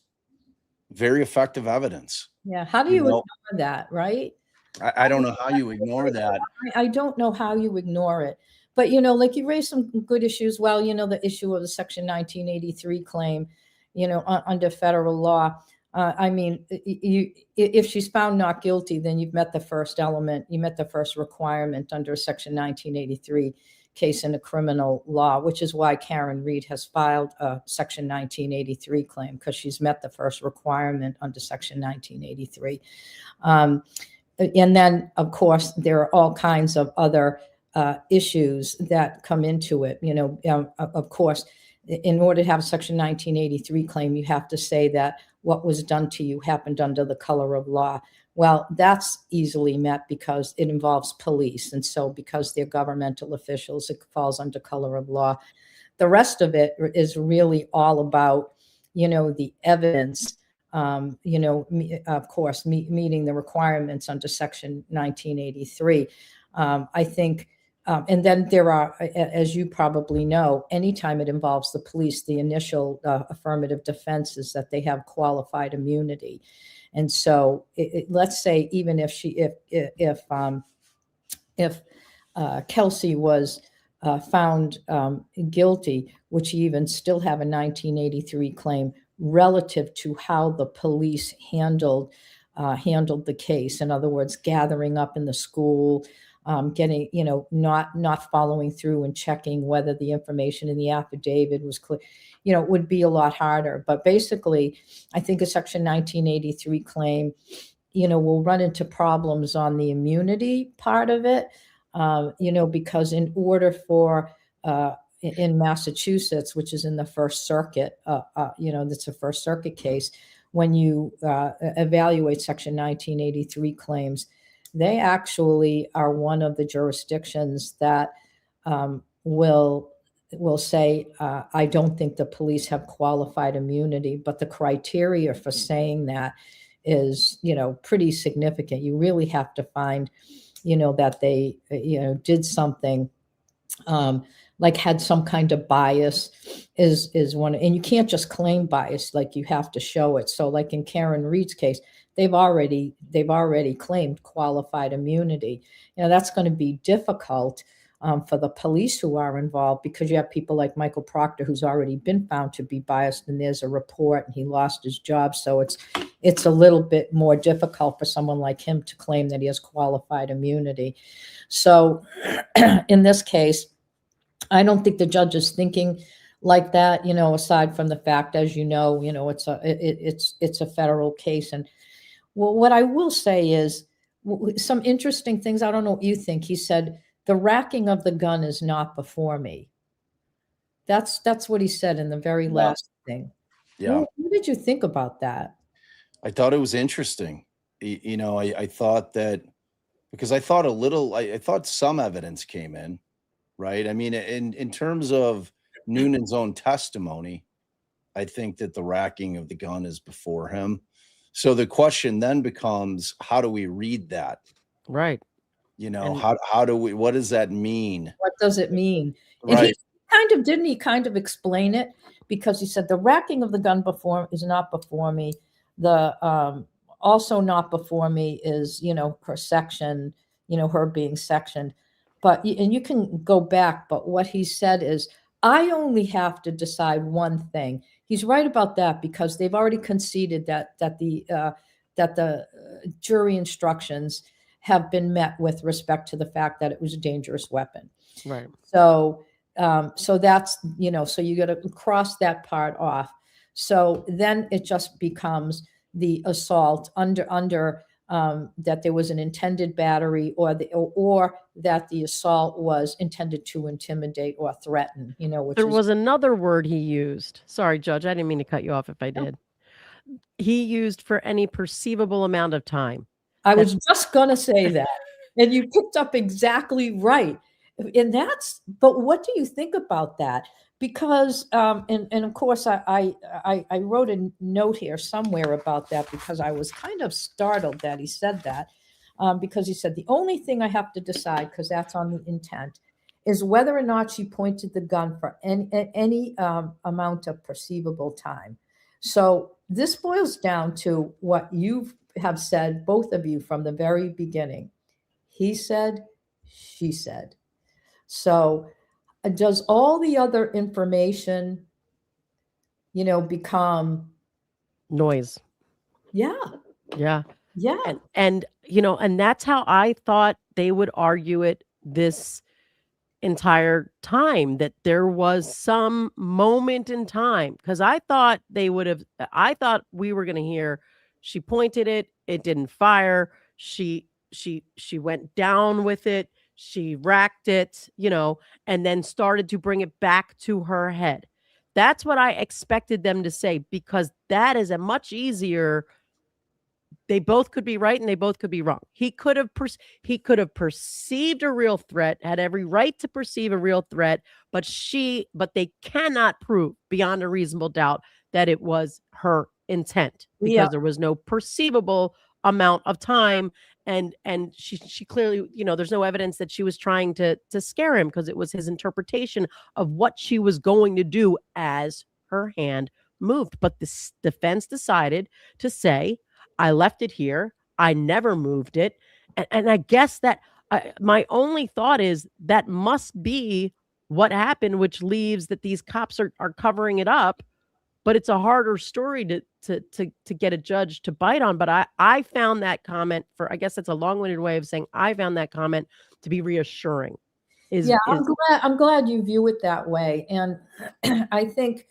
very effective evidence. Yeah. How do you ignore that, right? I don't know how you ignore that. I don't know how you ignore it. But, you know, like you raised some good issues. Well, you know, the issue of the Section 1983 claim, you know, under federal law. I mean, if she's found not guilty, then you've met the first element. You met the first requirement under Section 1983 case in a criminal law, which is why Karen Reed has filed a Section 1983 claim, because she's met the first requirement under Section 1983. And then, of course, there are all kinds of other issues that come into it. You know, of course, in order to have a Section 1983 claim, you have to say that what was done to you happened under the color of law. Well, that's easily met because it involves police. And so because they're governmental officials, it falls under color of law. The rest of it is really all about, you know, the evidence, you know, of course, meeting the requirements under Section 1983. I think, and then there are, as you probably know, anytime it involves the police, the initial affirmative defense is that they have qualified immunity. And so let's say even if Kelsey was found guilty, would she even still have a 1983 claim relative to how the police handled the case? In other words, gathering up in the school, getting, you know, not following through and checking whether the information in the affidavit was clear, you know, it would be a lot harder. But basically, I think a Section 1983 claim, you know, will run into problems on the immunity part of it, you know, because in order for, in Massachusetts, which is in the First Circuit, you know, that's a First Circuit case, when you evaluate Section 1983 claims, they actually are one of the jurisdictions that will say, I don't think the police have qualified immunity, but the criteria for saying that is, you know, pretty significant. You really have to find that they, did something, like had some kind of bias is one, and you can't just claim bias, like you have to show it. So like in Karen Reed's case, they've already claimed qualified immunity. That's going to be difficult for the police who are involved, because you have people like Michael Proctor, who's already been found to be biased, and there's a report and he lost his job. So it's a little bit more difficult for someone like him to claim that he has qualified immunity. So in this case, I don't think the judge is thinking like that, aside from the fact, as it's a federal case. And what I will say is some interesting things. I don't know what you think. He said, the racking of the gun is not before me. That's what he said in the very last thing. Yeah. What did you think about that? I thought it was interesting. I thought that, because I thought I thought some evidence came in, right? I mean, in terms of Noonan's own testimony, I think that the racking of the gun is before him. So the question then becomes, how do we read that? Right. How do we, what does that mean? What does it mean? Right. And he kind of explain it, because he said the racking of the gun is not before me. The also not before me is, her section, her being sectioned. And you can go back, but what he said is, I only have to decide one thing. He's right about that, because they've already conceded that the jury instructions have been met with respect to the fact that it was a dangerous weapon. Right. So that's, so you got to cross that part off. So then it just becomes the assault under that there was an intended battery, or that the assault was intended to intimidate or threaten, There was another word he used. Sorry, Judge, I didn't mean to cut you off if I did. He used for any perceivable amount of time. I was just going to say that. And you picked up exactly right. But what do you think about that? Because, and of course, I wrote a note here somewhere about that, because I was kind of startled that he said that, because he said, the only thing I have to decide, because that's on the intent, is whether or not she pointed the gun for any amount of perceivable time. So this boils down to what you have said, both of you, from the very beginning. He said, she said. So does all the other information, become noise? Yeah. Yeah. Yeah. And that's how I thought they would argue it this entire time, that there was some moment in time, because I thought we were going to hear, she pointed it didn't fire, she went down with it, she racked it, and then started to bring it back to her head. That's what I expected them to say, because that is a much easier. They both could be right and they both could be wrong. He could have perceived a real threat, had every right to perceive a real threat, but they cannot prove beyond a reasonable doubt that it was her intent, because there was no perceivable amount of time. And she clearly, there's no evidence that she was trying to scare him, because it was his interpretation of what she was going to do as her hand moved. But the defense decided to say, I left it here, I never moved it. And I guess that my only thought is that must be what happened, which leaves that these cops are covering it up. But it's a harder story to get a judge to bite on. But I found that comment, I guess that's a long-winded way of saying I found that comment to be reassuring. I'm glad you view it that way. And I think,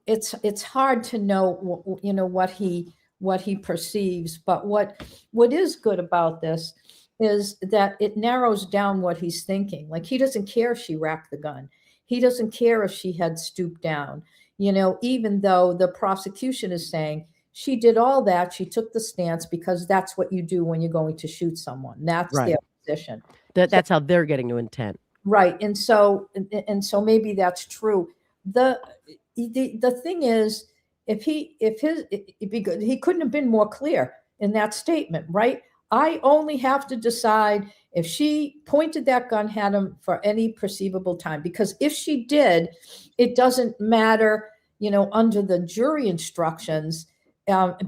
it's hard to know, what he perceives. But what is good about this is that it narrows down what he's thinking. Like, he doesn't care if she racked the gun. He doesn't care if she had stooped down, even though the prosecution is saying she did all that. She took the stance because that's what you do when you're going to shoot someone. That's their position. That's how they're getting to intent. Right. And so maybe that's true. The thing is, he couldn't have been more clear in that statement, right? I only have to decide if she pointed that gun at him for any perceivable time, because if she did, it doesn't matter, under the jury instructions,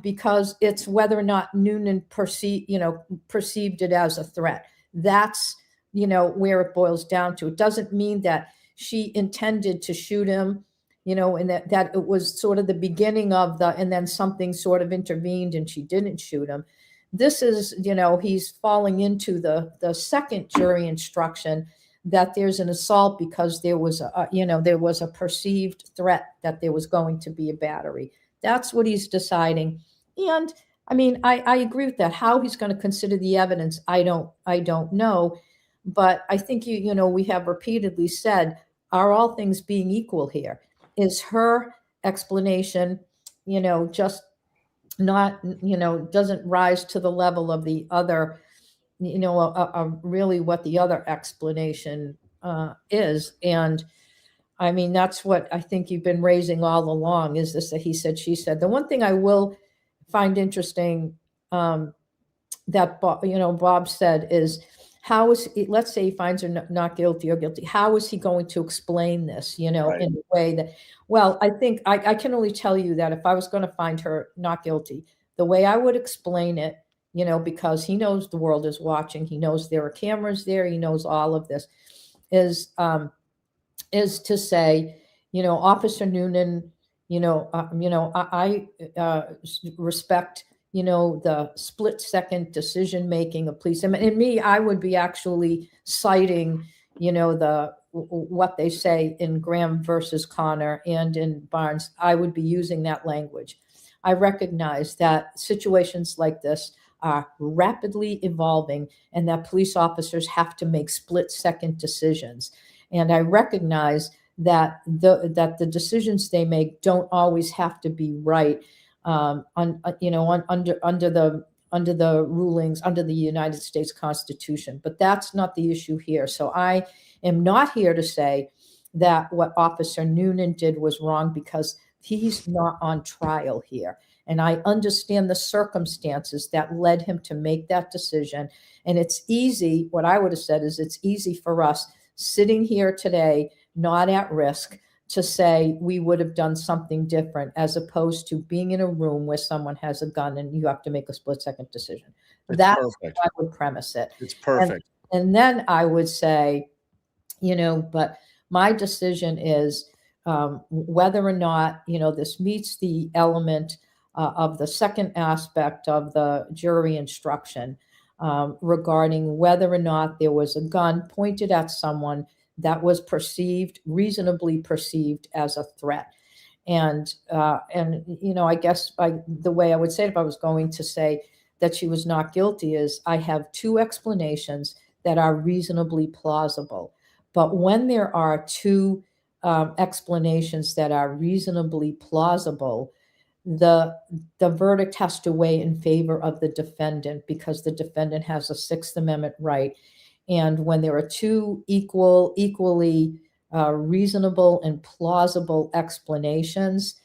because it's whether or not Noonan perceived it as a threat. That's, where it boils down to. It doesn't mean that she intended to shoot him, and that it was sort of the beginning of and then something sort of intervened and she didn't shoot him. This is, he's falling into the second jury instruction that there's an assault because there was a perceived threat that there was going to be a battery. That's what he's deciding. And I mean, I agree with that. How he's going to consider the evidence, I don't know. But I think, we have repeatedly said, are all things being equal here? Is her explanation, just not, doesn't rise to the level of the other, really what the other explanation is. And I mean, that's what I think you've been raising all along, is this a he said, she said. The one thing I will find interesting that Bob said is, how is let's say he finds her not guilty or guilty, how is he going to explain this, Right. in a way that, well, I think I can only tell you that if I was going to find her not guilty, the way I would explain it, because he knows the world is watching, he knows there are cameras there, he knows all of this, is to say, Officer Noonan, I respect, the split second decision making of police. And me, I would be actually citing, what they say in Graham versus Connor and in Barnes. I would be using that language. I recognize that situations like this are rapidly evolving and that police officers have to make split second decisions. And I recognize that the decisions they make don't always have to be right, under the rulings, under the United States Constitution. But that's not the issue here. So I am not here to say that what Officer Noonan did was wrong, because he's not on trial here. And I understand the circumstances that led him to make that decision. And it's easy, what I would have said is, it's easy for us sitting here today, not at risk, to say we would have done something different, as opposed to being in a room where someone has a gun and you have to make a split second decision. That's perfect. how I would premise it. It's perfect. And then I would say, but my decision is whether or not, this meets the element of the second aspect of the jury instruction, regarding whether or not there was a gun pointed at someone that was reasonably perceived as a threat. And I guess the way I would say it, if I was going to say that she was not guilty, is I have two explanations that are reasonably plausible. But when there are two explanations that are reasonably plausible, the verdict has to weigh in favor of the defendant, because the defendant has a Sixth Amendment right. And when there are two equally reasonable and plausible explanations,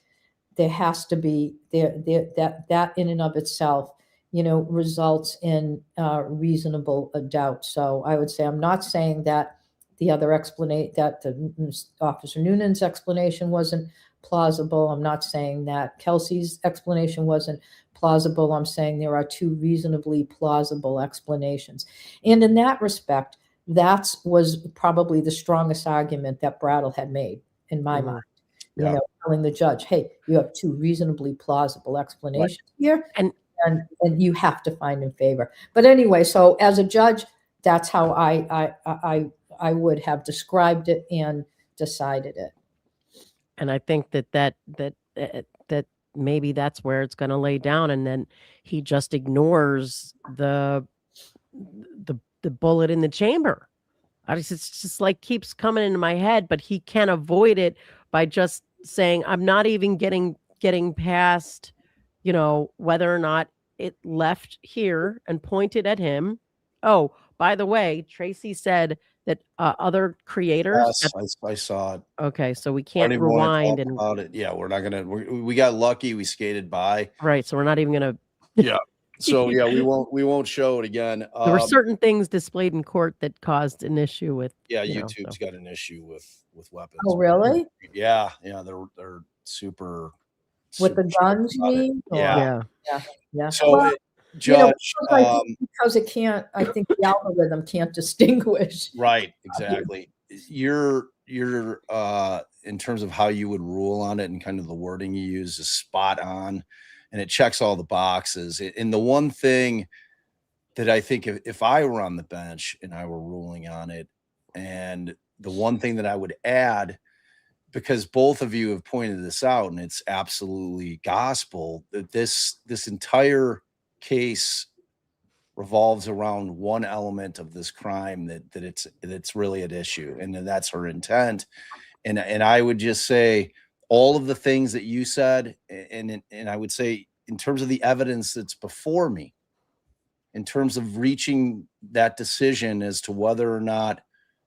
there has to be that in and of itself, results in reasonable doubt. So I would say, I'm not saying that the other explanation, that the Officer Noonan's explanation wasn't plausible. I'm not saying that Kelsey's explanation wasn't plausible. I'm saying there are two reasonably plausible explanations. And in that respect, that was probably the strongest argument that Bradl had made, in my mind. Telling the judge, hey, you have two reasonably plausible explanations here, and you have to find in favor. But anyway, so as a judge, that's how I would have described it and decided it. And I think that maybe that's where it's going to lay down, and then he just ignores the bullet in the chamber. It's just like keeps coming into my head, but he can't avoid it by just saying, I'm not even getting past, whether or not it left here and pointed at him. Oh, by the way, Tracy said that other creators. Yes, I saw it. Okay, so we can't rewind and about it. Yeah, we're not gonna. We got lucky. We skated by. Right, so we're not even gonna. Yeah. So yeah, we won't show it again. There were certain things displayed in court that caused an issue with. Yeah, you know, YouTube's so. got an issue with weapons. Oh, really? Yeah, they're super With the super guns, you about it. mean? Or- Yeah. Yeah. So, Well, you know, Judge, because it can't, I think the algorithm can't distinguish. right, exactly. You're in terms of how you would rule on it and kind of the wording you use is spot on, and it checks all the boxes. And the one thing that I think if I were on the bench and I were ruling on it, and the one thing that I would add, because both of you have pointed this out, and it's absolutely gospel, that this entire case revolves around one element of this crime that's really at issue, and that's her intent. And I would just say all of the things that you said, and I would say in terms of the evidence that's before me, in terms of reaching that decision as to whether or not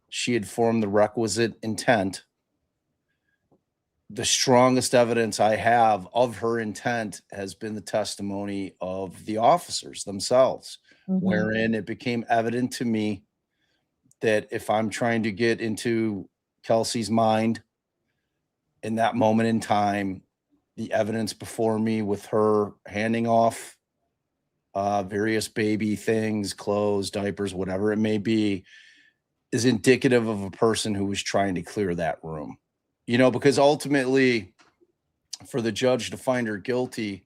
she had formed the requisite intent, the strongest evidence I have of her intent has been the testimony of the officers themselves, wherein it became evident to me that if I'm trying to get into Kelsey's mind in that moment in time, the evidence before me with her handing off various baby things, clothes, diapers, whatever it may be, is indicative of a person who was trying to clear that room. You know, because ultimately, for the judge to find her guilty,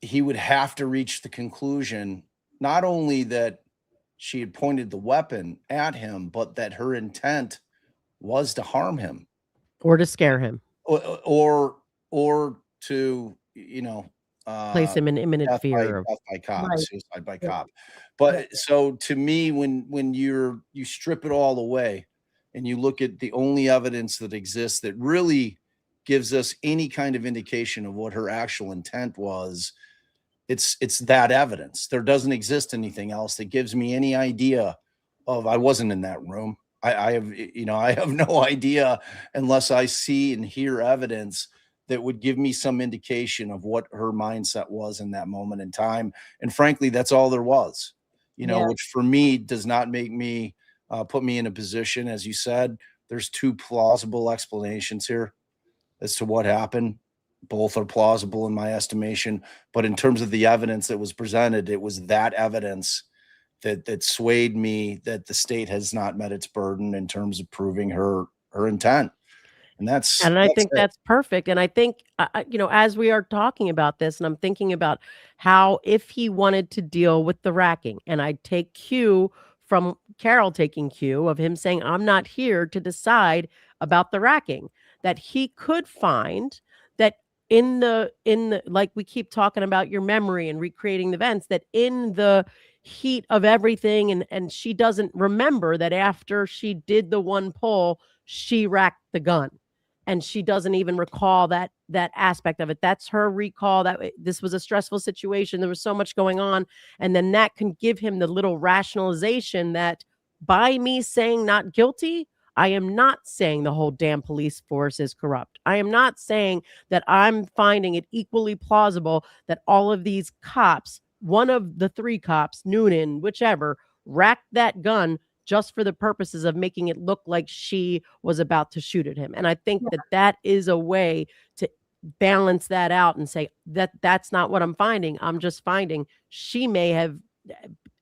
he would have to reach the conclusion not only that she had pointed the weapon at him, but that her intent was to harm him or to scare him, or to, place him in imminent death fear of. by cop, Right. suicide by cop. But so to me, when you strip it all away and you look at the only evidence that exists that really gives us any kind of indication of what her actual intent was, it's that evidence. There doesn't exist anything else that gives me any idea of, I wasn't in that room. I have no idea unless I see and hear evidence that would give me some indication of what her mindset was in that moment in time. And frankly, that's all there was, which for me does not make me put me in a position, as you said, there's two plausible explanations here as to what happened. Both are plausible in my estimation, but in terms of the evidence that was presented, it was that evidence that swayed me that the state has not met its burden in terms of proving her intent. And I think that's perfect. And I think, as we are talking about this, and I'm thinking about how if he wanted to deal with the racking, and I take cue from Carol taking cue of him saying, I'm not here to decide about the racking, that he could find that in the like we keep talking about your memory and recreating the events, that in the heat of everything, and she doesn't remember that after she did the one pull, she racked the gun. And she doesn't even recall that aspect of it. That's her recall that this was a stressful situation. There was so much going on. And then that can give him the little rationalization that by me saying not guilty, I am not saying the whole damn police force is corrupt. I am not saying that I'm finding it equally plausible that all of these cops, one of the three cops, Noonan, whichever, racked that gun just for the purposes of making it look like she was about to shoot at him. And I think that is a way to balance that out and say that's not what I'm finding. I'm just finding she may have,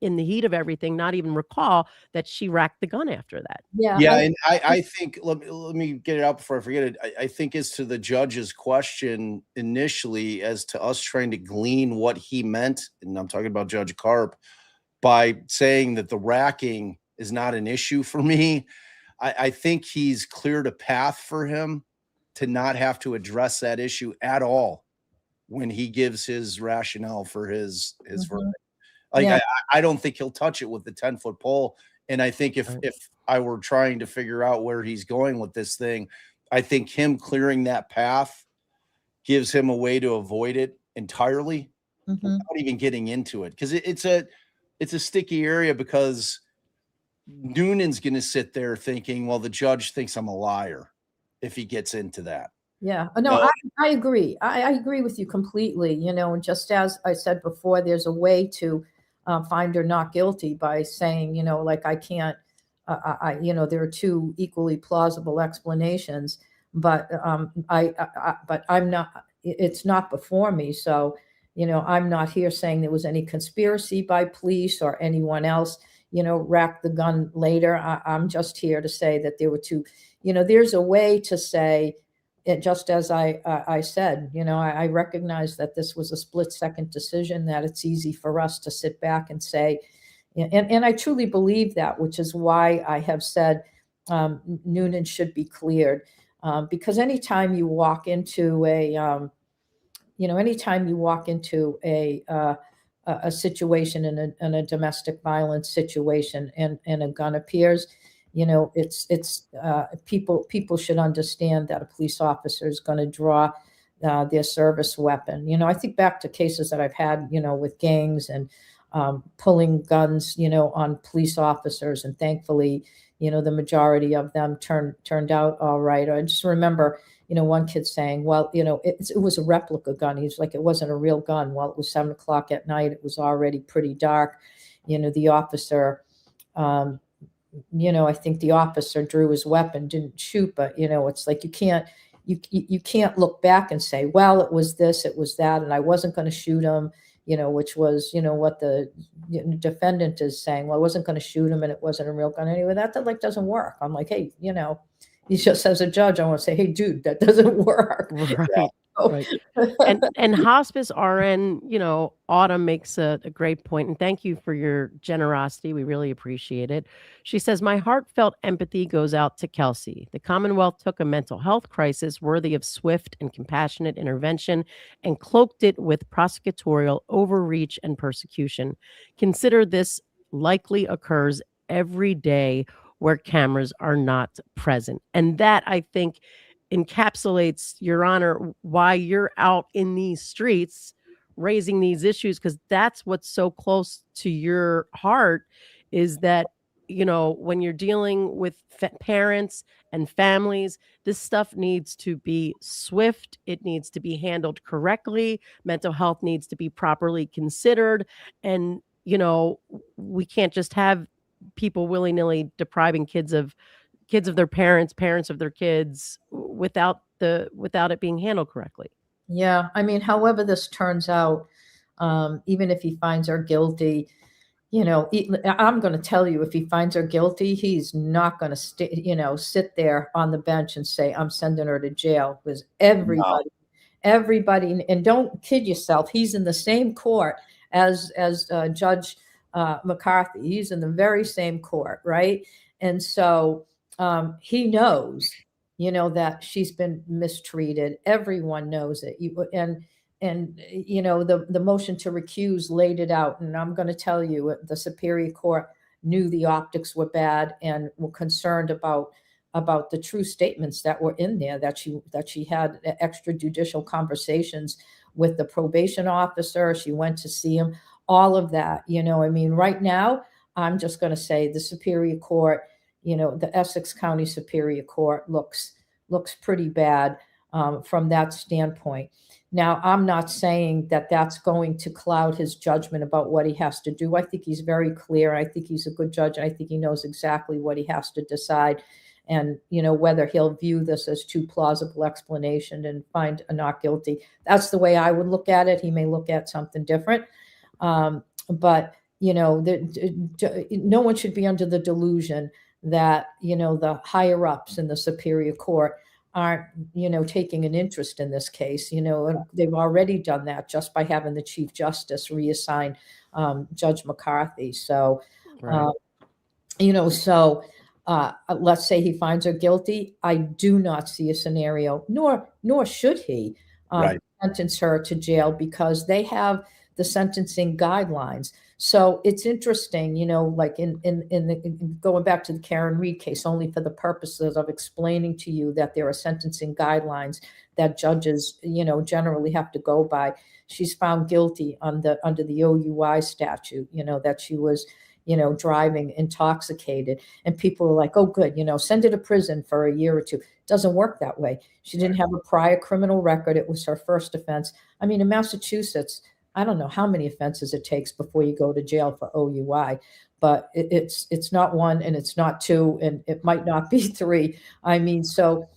in the heat of everything, not even recall that she racked the gun after that. Yeah. And I think, let me get it out before I forget it. I think as to the judge's question initially, as to us trying to glean what he meant, and I'm talking about Judge Karp, by saying that the racking is not an issue for me, I think he's cleared a path for him to not have to address that issue at all when he gives his rationale for his verdict. Like, I don't think he'll touch it with the 10-foot pole. And I think if I were trying to figure out where he's going with this thing, I think him clearing that path gives him a way to avoid it entirely without even getting into it. Because it's a sticky area, because Noonan's going to sit there thinking, well, the judge thinks I'm a liar if he gets into that. Yeah, no, No. I agree. I agree with you completely. And just as I said before, there's a way to find her not guilty by saying, like I can't. There are two equally plausible explanations, but but I'm not. It's not before me, so I'm not here saying there was any conspiracy by police or anyone else. Racked the gun later. I'm just here to say that there were two. There's a way to say. It, just as I said, I recognize that this was a split-second decision, that it's easy for us to sit back and say, and I truly believe that, which is why I have said Noonan should be cleared. Because anytime you walk into a situation in a domestic violence situation and a gun appears, people should understand that a police officer is going to draw their service weapon. I think back to cases that I've had, with gangs and pulling guns, on police officers, and thankfully, the majority of them turned out all right. I just remember, one kid saying, well, it was a replica gun. He's like, it wasn't a real gun. Well, it was 7:00 at night. It was already pretty dark. The officer, I think the officer drew his weapon, didn't shoot, but it's like you can't look back and say, well, it was this, it was that, and I wasn't going to shoot him, which was what the defendant is saying. Well, I wasn't going to shoot him, and it wasn't a real gun anyway. That doesn't work. I'm like, hey, he's just, as a judge, I want to say, hey, dude, that doesn't work. Right. Right. And hospice RN, Autumn makes a great point, and thank you for your generosity. We really appreciate it. She says, my heartfelt empathy goes out to Kelsey. The Commonwealth took a mental health crisis worthy of swift and compassionate intervention and cloaked it with prosecutorial overreach and persecution. Consider this likely occurs every day where cameras are not present. And that, I think, encapsulates, Your Honor, why you're out in these streets raising these issues, because that's what's so close to your heart, is that, when you're dealing with parents and families, this stuff needs to be swift. It needs to be handled correctly. Mental health needs to be properly considered. And, we can't just have people willy-nilly depriving kids of their parents of their kids without it being handled correctly. Yeah. I mean, however this turns out, even if he finds her guilty, I'm going to tell you, if he finds her guilty, he's not going to sit there on the bench and say, I'm sending her to jail, because everybody, and don't kid yourself, he's in the same court as Judge McCarthy. He's in the very same court, right? And so he knows, that she's been mistreated. Everyone knows it. The motion to recuse laid it out. And I'm going to tell you, the Superior Court knew the optics were bad and were concerned about the true statements that were in there, that she had extrajudicial conversations with the probation officer. She went to see him, all of that. Right now, I'm just going to say the Superior Court, the Essex County Superior Court looks pretty bad from that standpoint. Now, I'm not saying that that's going to cloud his judgment about what he has to do. I think he's very clear. I think he's a good judge. I think he knows exactly what he has to decide, and whether he'll view this as too plausible explanation and find a not guilty. That's the way I would look at it. He may look at something different, but no one should be under the delusion that, the higher ups in the Superior Court aren't, taking an interest in this case. And they've already done that just by having the Chief Justice reassign Judge McCarthy. So, Right. Let's say he finds her guilty. I do not see a scenario, nor should he sentence her to jail, because they have the sentencing guidelines. So it's interesting, like in going back to the Karen Reed case, only for the purposes of explaining to you that there are sentencing guidelines that judges, generally have to go by. She's found guilty under the OUI statute, that she was, driving intoxicated. And people were like, oh, good, send her to prison for a year or two. It doesn't work that way. She didn't have a prior criminal record. It was her first offense. I mean, in Massachusetts, I don't know how many offenses it takes before you go to jail for OUI, but it's not one and it's not two and it might not be three. I mean, so,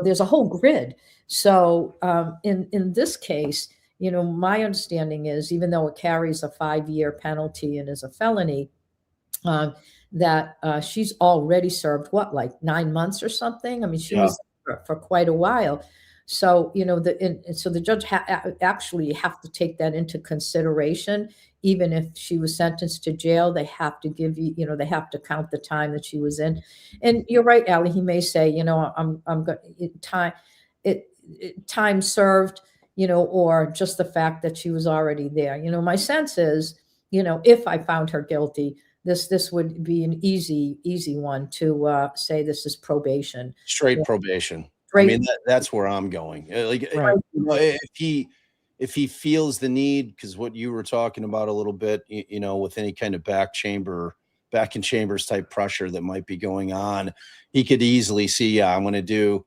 there's a whole grid. So in this case, my understanding is, even though it carries a 5-year penalty and is a felony, that she's already served like 9 months or something. I mean, she was for quite a while. So, so the judge actually have to take that into consideration. Even if she was sentenced to jail, they have to give you, they have to count the time that she was in. And you're right, Allie, he may say, I'm going time served, or just the fact that she was already there. My sense is, if I found her guilty, this would be an easy one to say this is probation. Straight probation. I mean, that's where I'm going. If he feels the need, because what you were talking about a little bit, with any kind of back in chambers type pressure that might be going on, he could easily see, I'm going to do,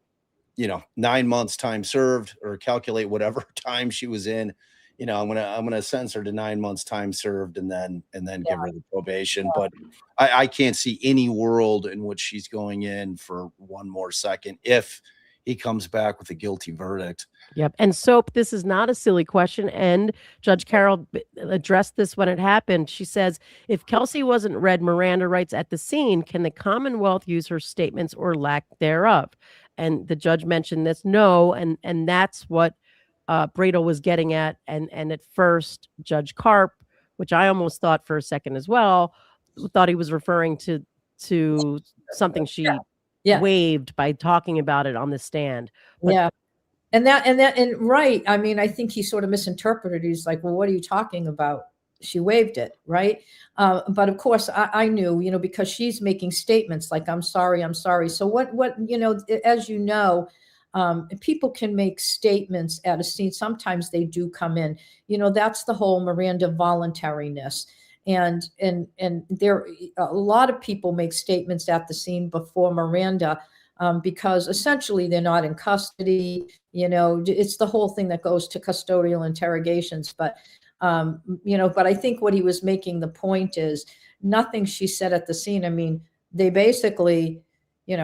9 months time served, or calculate whatever time she was in. I'm gonna sentence her to 9 months time served, and then give her the probation. But I can't see any world in which she's going in for one more second if he comes back with a guilty verdict. Yep. And Soap, this is not a silly question. And Judge Carol addressed this when it happened. She says, if Kelsey wasn't read Miranda rights at the scene, can the Commonwealth use her statements or lack thereof? And the judge mentioned this. No. And that's what Bradl was getting at. And at first, Judge Karp, which I almost thought for a second as well, thought he was referring to something she waived by talking about it on the stand. But right. I mean, I think he sort of misinterpreted. He's like, well, what are you talking about? She waived it, right? But of course, I knew, because she's making statements like, I'm sorry. So what, as people can make statements at a scene. Sometimes they do come in, that's the whole Miranda voluntariness. And there, a lot of people make statements at the scene before Miranda, because essentially they're not in custody. It's the whole thing that goes to custodial interrogations. But I think what he was making the point is nothing she said at the scene. I mean, they basically,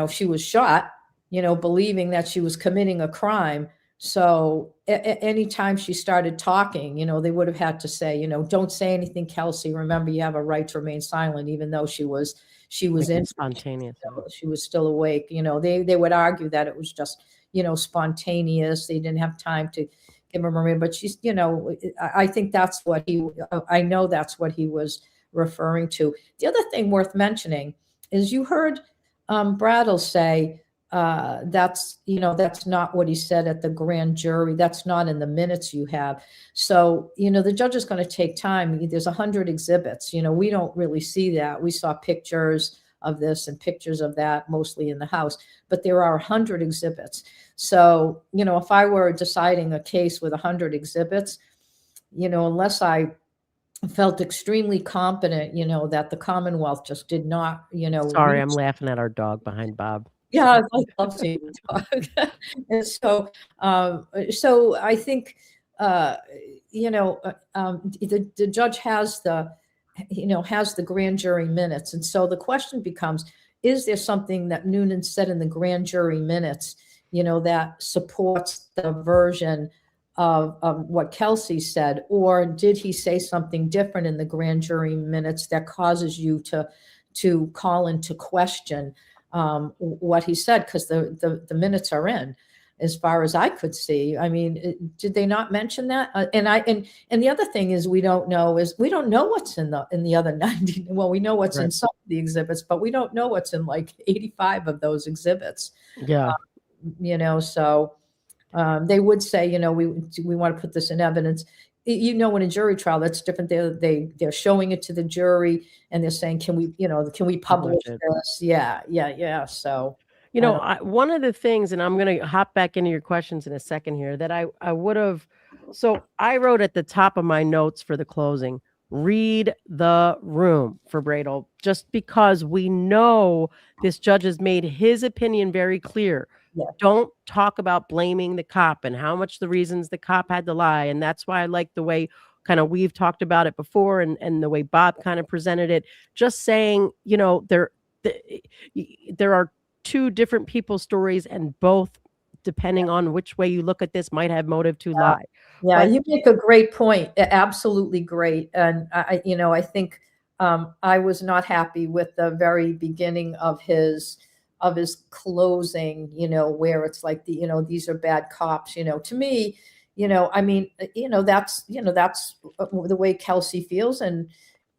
she was shot, believing that she was committing a crime. So anytime she started talking, they would have had to say, don't say anything, Kelsey. Remember, you have a right to remain silent, even though she was in spontaneous. She was still awake. They would argue that it was just, spontaneous. They didn't have time to give him a ring. But she's, I think that's what I know that's what he was referring to. The other thing worth mentioning is you heard Bradl say, that's not what he said at the grand jury. That's not in the minutes you have. So, the judge is going to take time. There's 100 exhibits. We don't really see that. We saw pictures of this and pictures of that, mostly in the house, but there are 100 exhibits. So, if I were deciding a case with 100 exhibits, unless I felt extremely confident, that the Commonwealth just did not, Sorry, I'm laughing at our dog behind Bob. Yeah, I love seeing the dog. And so I think, the judge has the grand jury minutes. And so the question becomes, is there something that Noonan said in the grand jury minutes, that supports the version of what Kelsey said? Or did he say something different in the grand jury minutes that causes you to call into question what he said? Because the minutes are in, as far as I could see. I mean, did they not mention that? And the other thing is we don't know what's in the other 90. Well, we know what's in some of the exhibits, but we don't know what's in like 85 of those exhibits. Yeah. So they would say, we want to put this in evidence. In a jury trial, that's different. They're showing it to the jury and they're saying, can we publish this? Yeah. So, one of the things, and I'm going to hop back into your questions in a second here, that I would have, so I wrote at the top of my notes for the closing, read the room for Bradl, just because we know this judge has made his opinion very clear. Yeah. Don't talk about blaming the cop and how much the reasons the cop had to lie. And that's why I like the way kind of we've talked about it before, and the way Bob kind of presented it, just saying, you know, there are two different people's stories, and both, depending on which way you look at this, might have motive to lie. Yeah, But- you make a great point. Absolutely great. And I think I was not happy with the very beginning of his closing, where it's like these are bad cops, to me, I mean, that's the way Kelsey feels. And,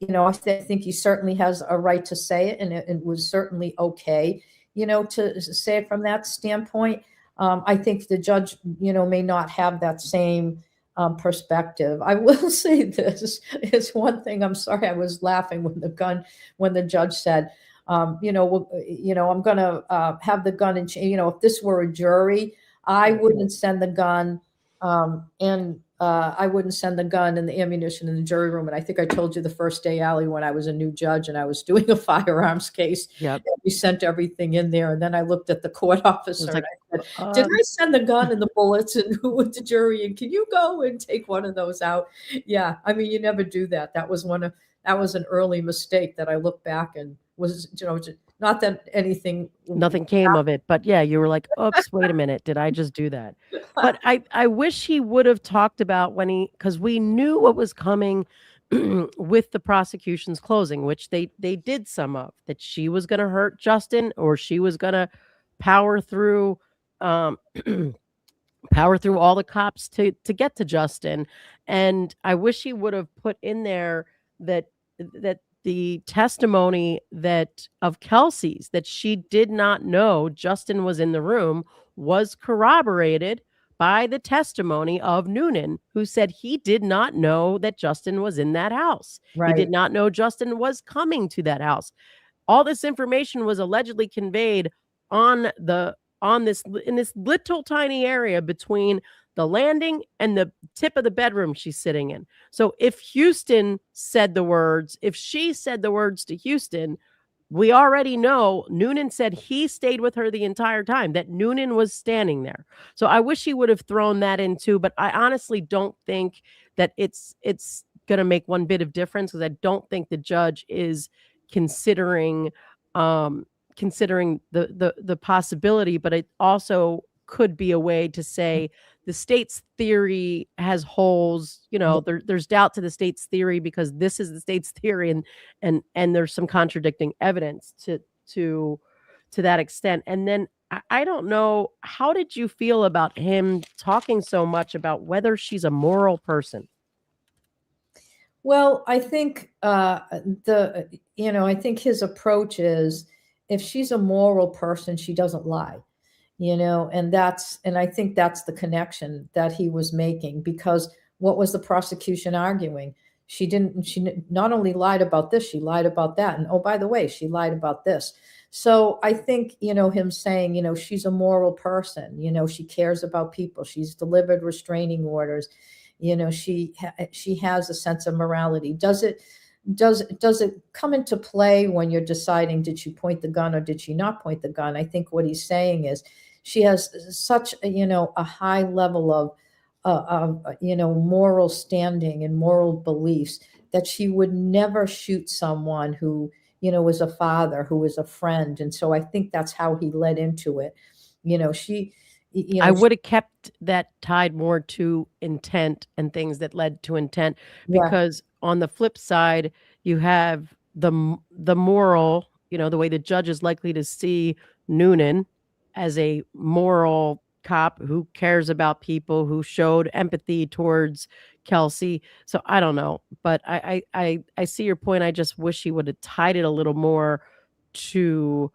I think he certainly has a right to say it, and it was certainly okay, to say it from that standpoint. I think the judge, may not have that same perspective. I will say this is one thing. I'm sorry, I was laughing when the judge said, I'm going to have the gun and if this were a jury, I wouldn't send the gun I wouldn't send the gun and the ammunition in the jury room. And I think I told you the first day, Allie, when I was a new judge and I was doing a firearms case, we sent everything in there. And then I looked at the court officer and I said, did I send the gun and the bullets and who went to jury? And can you go and take one of those out? Yeah. I mean, you never do that. That was an early mistake that I look back and was, not that nothing came of it, but yeah, you were like, oops, wait a minute. Did I just do that? But I wish he would have talked about because we knew what was coming with the prosecution's closing, which they did some of, that she was going to hurt Justin, or she was going to power through all the cops to get to Justin. And I wish he would have put in there that the testimony of Kelsey's, that she did not know Justin was in the room, was corroborated by the testimony of Noonan, who said he did not know that Justin was in that house. Right. He did not know Justin was coming to that house. All this information was allegedly conveyed in this little tiny area between the landing and the tip of the bedroom she's sitting in. So if Houston said the words, if she said the words to Houston, we already know Noonan said he stayed with her the entire time, that Noonan was standing there. So I wish he would have thrown that in too, but I honestly don't think that it's going to make one bit of difference, because I don't think the judge is considering the possibility, but it also could be a way to say the state's theory has holes. There's doubt to the state's theory because this is the state's theory, and there's some contradicting evidence to that extent. And then I don't know, how did you feel about him talking so much about whether she's a moral person? Well, I think I think his approach is, if she's a moral person, she doesn't lie. And I think that's the connection that he was making, because what was the prosecution arguing? She not only lied about this, she lied about that. And oh, by the way, she lied about this. So I think, him saying, she's a moral person, she cares about people. She's delivered restraining orders. She has a sense of morality. Does it come into play when you're deciding, did she point the gun or did she not point the gun? I think what he's saying is, she has such a high level of moral standing and moral beliefs that she would never shoot someone who is a father, who is a friend. And so I think that's how he led into it. I would have kept that tied more to intent and things that led to intent, because on the flip side, you have the moral, the way the judge is likely to see Noonan as a moral cop who cares about people, who showed empathy towards Kelsey. So I don't know, but I see your point. I just wish he would have tied it a little more to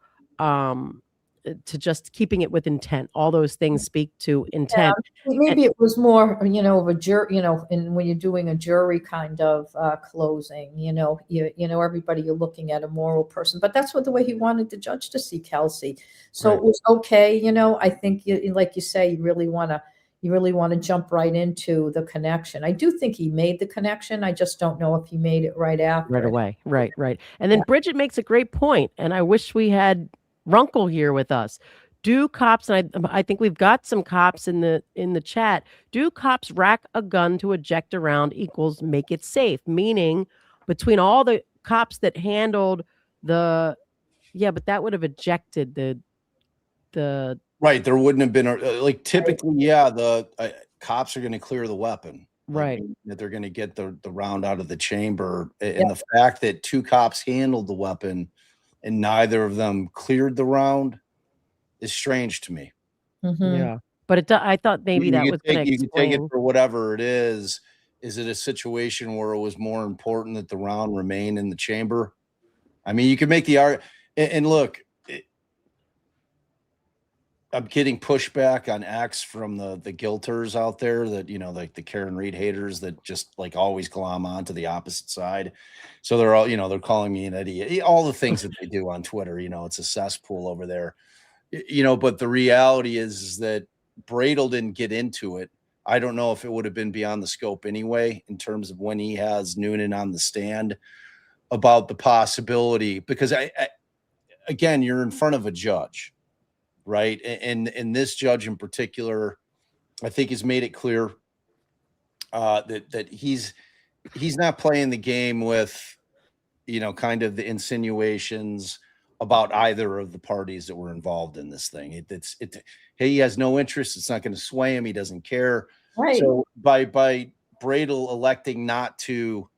just keeping it with intent. All those things speak to intent. Maybe it was more, of a jury, and when you're doing a jury kind of closing, everybody, you're looking at a moral person, but that's the way he wanted the judge to see Kelsey. So It was okay. I think, like you say, you really want to, you really want to jump right into the connection. I do think he made the connection. I just don't know if he made it right after. Right away. Right. And then Bridget makes a great point, and I wish we had Runkle here with us. Do cops, and I think we've got some cops in the chat, do cops rack a gun to eject around equals make it safe? Meaning, between all the cops that handled but that would have ejected the Right. There wouldn't have been like typically, the cops are going to clear the weapon. right. That they're going to get the round out of the chamber. And the fact that 2 cops handled the weapon and neither of them cleared the round is strange to me. Mhm. Yeah. But I thought maybe You that could was going to you could take it explain. for whatever it is. Is it a situation where it was more important that the round remain in the chamber? I mean, you could make the argument. And look, I'm getting pushback on X from the guilters out there that, like the Karen Reed haters that just like always glom onto the opposite side. So they're all, they're calling me an idiot. All the things that they do on Twitter, it's a cesspool over there. But the reality is that Bradl didn't get into it. I don't know if it would have been beyond the scope anyway, in terms of when he has Noonan on the stand about the possibility, because again, you're in front of a judge. Right. And this judge in particular, I think has made it clear that he's not playing the game with, kind of the insinuations about either of the parties that were involved in this thing. He has no interest. It's not going to sway him. He doesn't care. Right. So by Bradl electing not to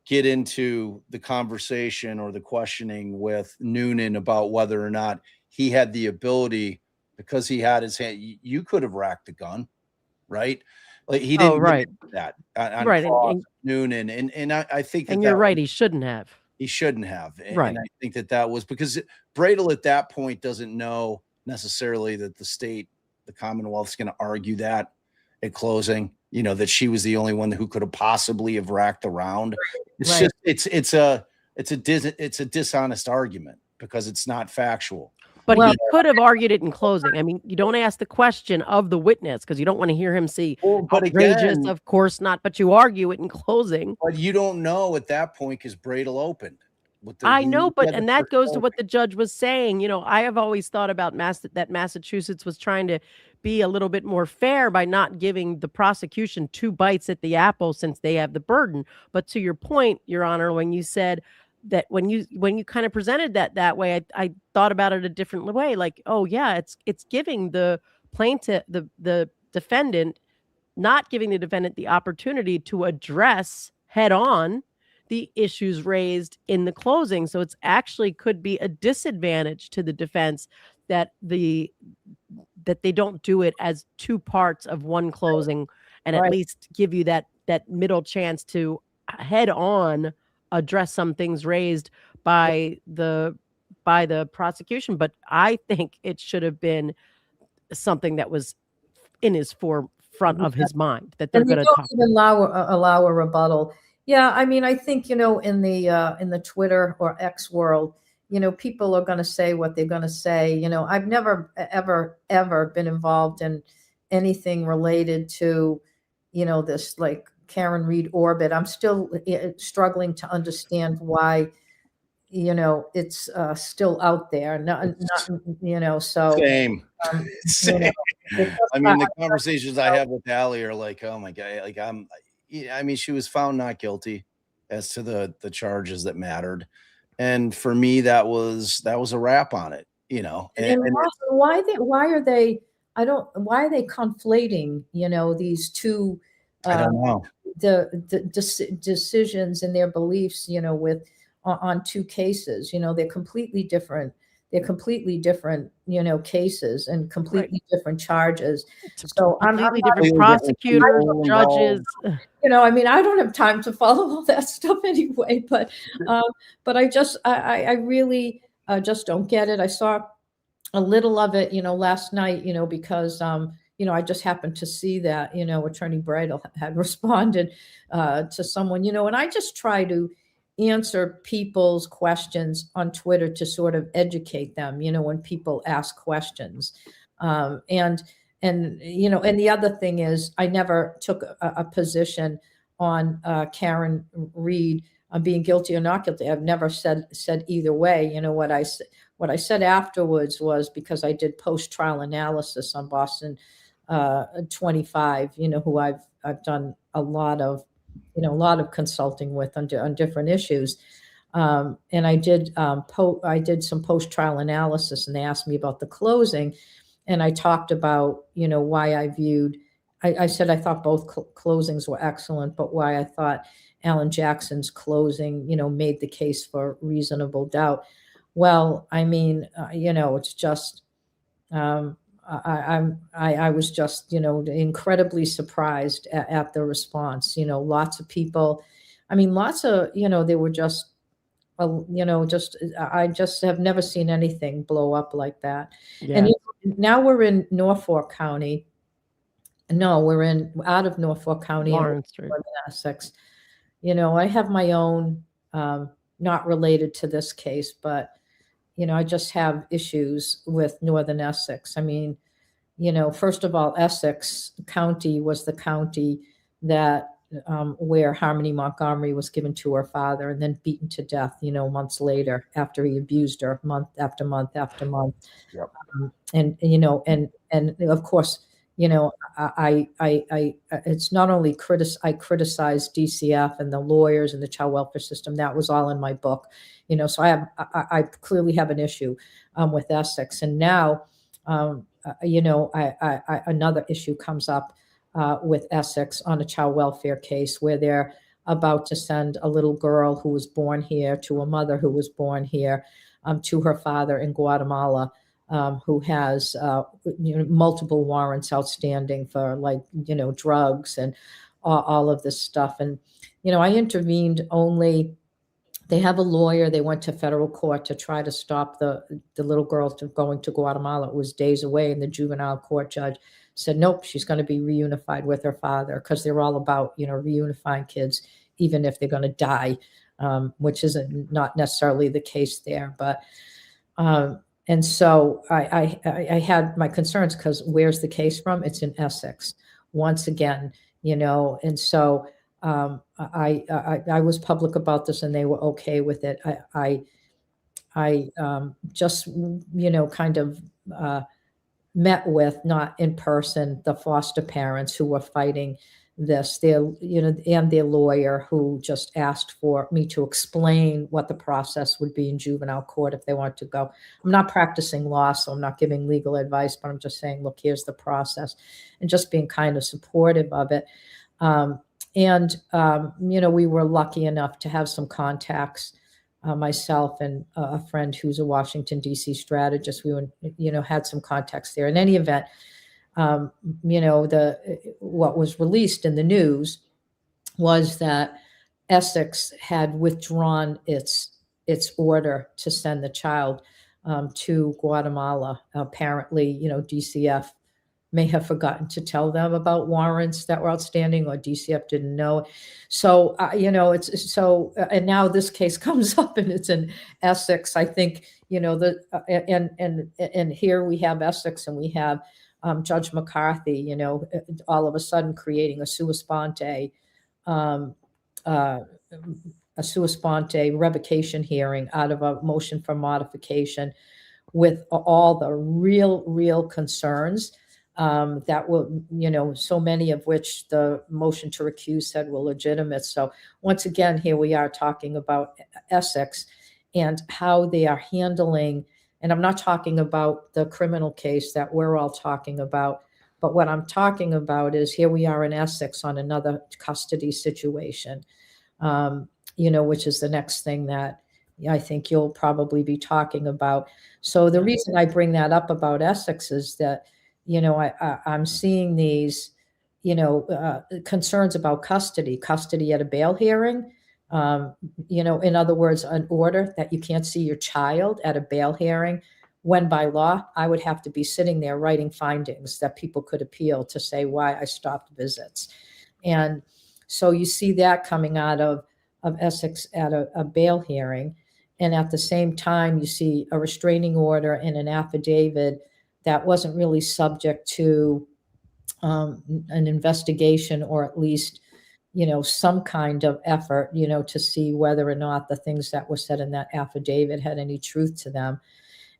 get into the conversation or the questioning with Noonan about whether or not he had the ability, because he had his hand, you could have racked the gun, right? Like he didn't right. do that on Right. Cross, Noonan. And I think that And you're right, he shouldn't have. he shouldn't have. Right. And I think that was because Bradl at that point doesn't know necessarily that the Commonwealth's going to argue that at closing, that she was the only one who could have possibly have racked the round. It's Right. just, it's a dishonest argument because it's not factual. But he could have argued it in closing. I mean, you don't ask the question of the witness because you don't want to hear him say But outrageous. again, Of course not. But you argue it in closing. but you don't know at that point because Bradl opened. I know, and that goes to what the judge was saying. I have always thought about that Massachusetts was trying to be a little bit more fair by not giving the prosecution 2 bites at the apple since they have the burden. But to your point, Your Honor, when you said that when you kind of presented that way, I thought about it a different way. Like, oh yeah, it's giving the plaintiff, the defendant, not giving the defendant the opportunity to address head on the issues raised in the closing. So it's actually could be a disadvantage to the defense that they don't do it as 2 parts of one closing, and at least give you that middle chance to head on address some things raised by the prosecution. But I think it should have been something that was in his forefront of his mind, that they're going to talk. Even allow a rebuttal. Yeah, I mean, I think in the Twitter or X world, people are going to say what they're going to say. I've never ever been involved in anything related to this like Karen Reed orbit. I'm still struggling to understand why it's still out there. So Same. Same. I mean, the conversations I have with Allie are like, oh my God, like I mean, she was found not guilty as to the charges that mattered. And for me, that was a wrap on it, And why are they conflating, these 2 I don't know. the decisions and their beliefs, with on 2 cases. They're completely different. They're completely different, cases and completely different charges. So I'm completely different prosecutors, judges. I mean, I don't have time to follow all that stuff anyway, but I really just don't get it. I saw a little of it, last night, because, I just happened to see that, Attorney Bradl had responded to someone, and I just try to answer people's questions on Twitter to sort of educate them, when people ask questions. And and and the other thing is, I never took a position on Karen Reed being guilty or not guilty. I've never said either way. What I said afterwards was, because I did post-trial analysis on Boston 25, who I've done a lot of consulting with on different issues. And I did some post-trial analysis, and they asked me about the closing, and I talked about why I viewed. I said I thought both closings were excellent, but why I thought Alan Jackson's closing, made the case for reasonable doubt. Well, I mean, it's just. I was just, incredibly surprised at the response. Lots of people. I mean, lots of, they were just. I just have never seen anything blow up like that. Yeah. And now we're in Norfolk County. No, we're out of Norfolk County, Lawrence Street, Essex. I have my own, not related to this case, but I just have issues with Northern Essex. I mean, first of all, Essex County was the county that where Harmony Montgomery was given to her father and then beaten to death, months later after he abused her month after month after month. Yep. And of course, I it's not only I criticized DCF and the lawyers and the child welfare system. That was all in my book, so I clearly have an issue with Essex. And now, another issue comes up with Essex on a child welfare case where they're about to send a little girl who was born here to a mother who was born here to her father in Guatemala, who has multiple warrants outstanding for drugs and all of this stuff. And I intervened only. They have a lawyer. They went to federal court to try to stop the little girl from going to Guatemala. It was days away, and the juvenile court judge said, nope, she's going to be reunified with her father, because they're all about, reunifying kids, even if they're going to die, which is not necessarily the case there. But and so I had my concerns, because where's the case from? It's in Essex once again, and so I was public about this, and they were okay with it. I just, kind of met with, not in person, the foster parents who were fighting this, and their lawyer, who just asked for me to explain what the process would be in juvenile court if they want to go. I'm not practicing law, so I'm not giving legal advice, but I'm just saying, look, here's the process, and just being kind of supportive of it. We were lucky enough to have some contacts, myself and a friend who's a Washington, D.C. strategist. We were, had some contacts there. In any event, what was released in the news was that Essex had withdrawn its order to send the child to Guatemala. Apparently, DCF may have forgotten to tell them about warrants that were outstanding, or DCF didn't know. So, it's so, and now this case comes up, and it's in Essex. I think, and here we have Essex, and we have Judge McCarthy, all of a sudden creating a sua sponte revocation hearing out of a motion for modification, with all the real concerns that will, so many of which the motion to recuse said were legitimate. So once again, here we are talking about Essex and how they are handling, and I'm not talking about the criminal case that we're all talking about, but what I'm talking about is, here we are in Essex on another custody situation, which is the next thing that I think you'll probably be talking about. So the reason I bring that up about Essex is that, I'm seeing these, concerns about custody at a bail hearing. In other words, an order that you can't see your child at a bail hearing, when by law, I would have to be sitting there writing findings that people could appeal to say why I stopped visits. And so you see that coming out of Essex at a bail hearing. And at the same time, you see a restraining order and an affidavit that wasn't really subject to an investigation, or at least, some kind of effort, to see whether or not the things that were said in that affidavit had any truth to them.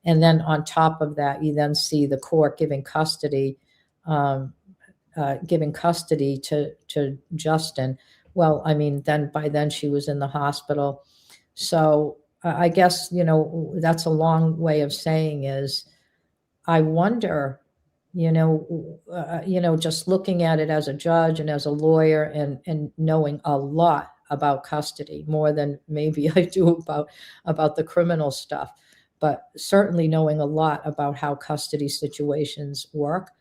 And then on top of that, you then see the court giving custody to Justin. Well, I mean, by then she was in the hospital. So I guess, that's a long way of saying is, I wonder, just looking at it as a judge and as a lawyer, and knowing a lot about custody, more than maybe I do about the criminal stuff, but certainly knowing a lot about how custody situations work.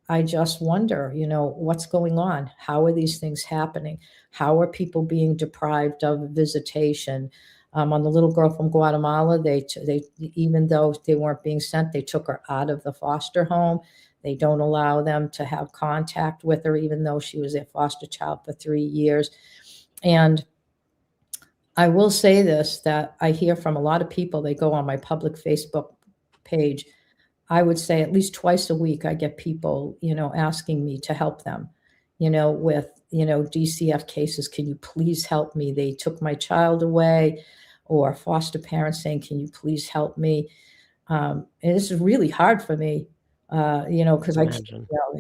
I just wonder, what's going on? How are these things happening? How are people being deprived of visitation? On the little girl from Guatemala, they even though they weren't being sent, they took her out of the foster home. They don't allow them to have contact with her, even though she was their foster child for 3 years. And I will say this, that I hear from a lot of people, they go on my public Facebook page. I would say at least twice a week, I get people, asking me to help them, with, DCF cases. Can you please help me? They took my child away, or foster parents saying, can you please help me? And this is really hard for me, because I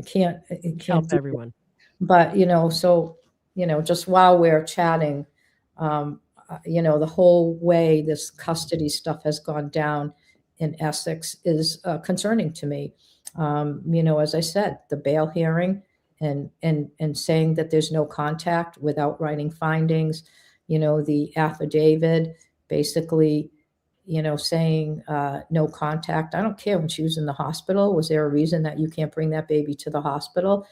can't help everyone. But, so, just while we're chatting, the whole way this custody stuff has gone down in Essex is concerning to me. As I said, the bail hearing and saying that there's no contact without writing findings, the affidavit basically, saying no contact. I don't care when she was in the hospital. Was there a reason that you can't bring that baby to the hospital?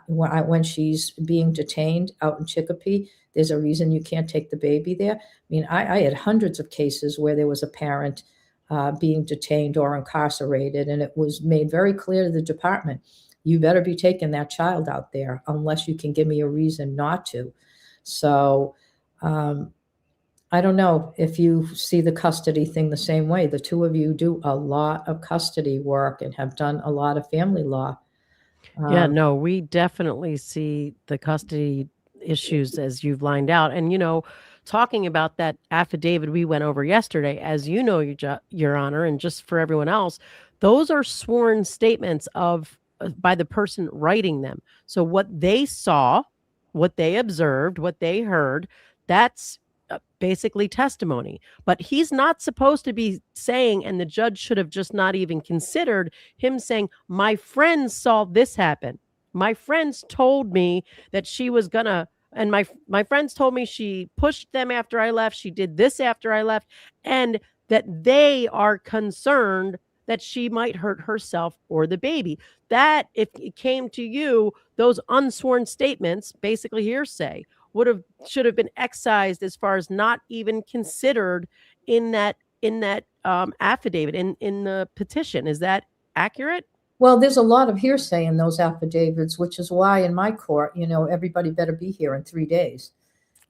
When she's being detained out in Chicopee, there's a reason you can't take the baby there. I mean, I had hundreds of cases where there was a parent being detained or incarcerated, and it was made very clear to the department, you better be taking that child out there unless you can give me a reason not to. So I don't know if you see the custody thing the same way. The two of you do a lot of custody work and have done a lot of family law. Yeah, no, we definitely see the custody issues as you've lined out. And, talking about that affidavit we went over yesterday, as you know, Your Honor, and just for everyone else, those are sworn statements of by the person writing them. So what they saw, what they observed, what they heard, that's basically testimony. But he's not supposed to be saying, and the judge should have just not even considered him saying, my friends saw this happen. My friends told me that she was gonna, and my friends told me she pushed them after I left. She did this after I left, and that they are concerned that she might hurt herself or the baby. That, if it came to you, those unsworn statements, basically hearsay, should have been excised as far as not even considered in that affidavit, in the petition. Is that accurate? Well, there's a lot of hearsay in those affidavits, which is why in my court, everybody better be here in 3 days.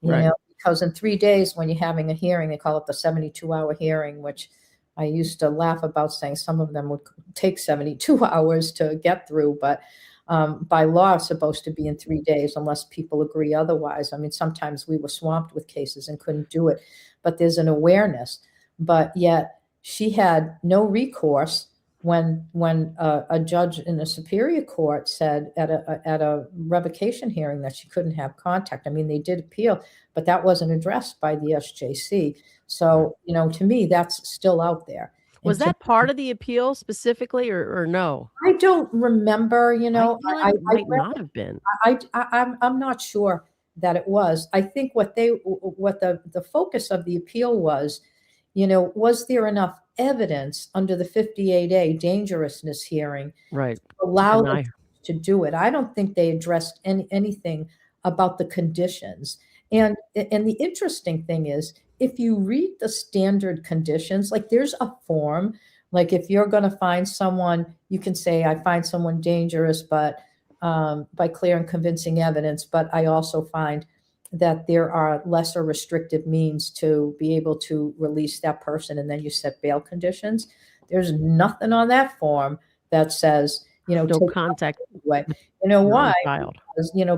Because in 3 days, when you're having a hearing, they call it the 72-hour hearing, which I used to laugh about, saying some of them would take 72 hours to get through, but by law, it's supposed to be in 3 days unless people agree otherwise. I mean, sometimes we were swamped with cases and couldn't do it, but there's an awareness. But yet she had no recourse when a judge in the Superior Court said at a revocation hearing that she couldn't have contact. I mean, they did appeal, but that wasn't addressed by the SJC. So, to me, that's still out there. Was that part of the appeal specifically, or no? I don't remember, I feel like it might not have been. I'm not sure that it was. I think what the focus of the appeal was, was there enough evidence under the 58A dangerousness hearing to allow them to do it? I don't think they addressed anything about the conditions. And the interesting thing is, if you read the standard conditions, like there's a form, like if you're going to find someone, you can say, I find someone dangerous, but by clear and convincing evidence, but I also find that there are lesser restrictive means to be able to release that person. And then you set bail conditions. There's nothing on that form that says, No take contact away. with You know your own why? child.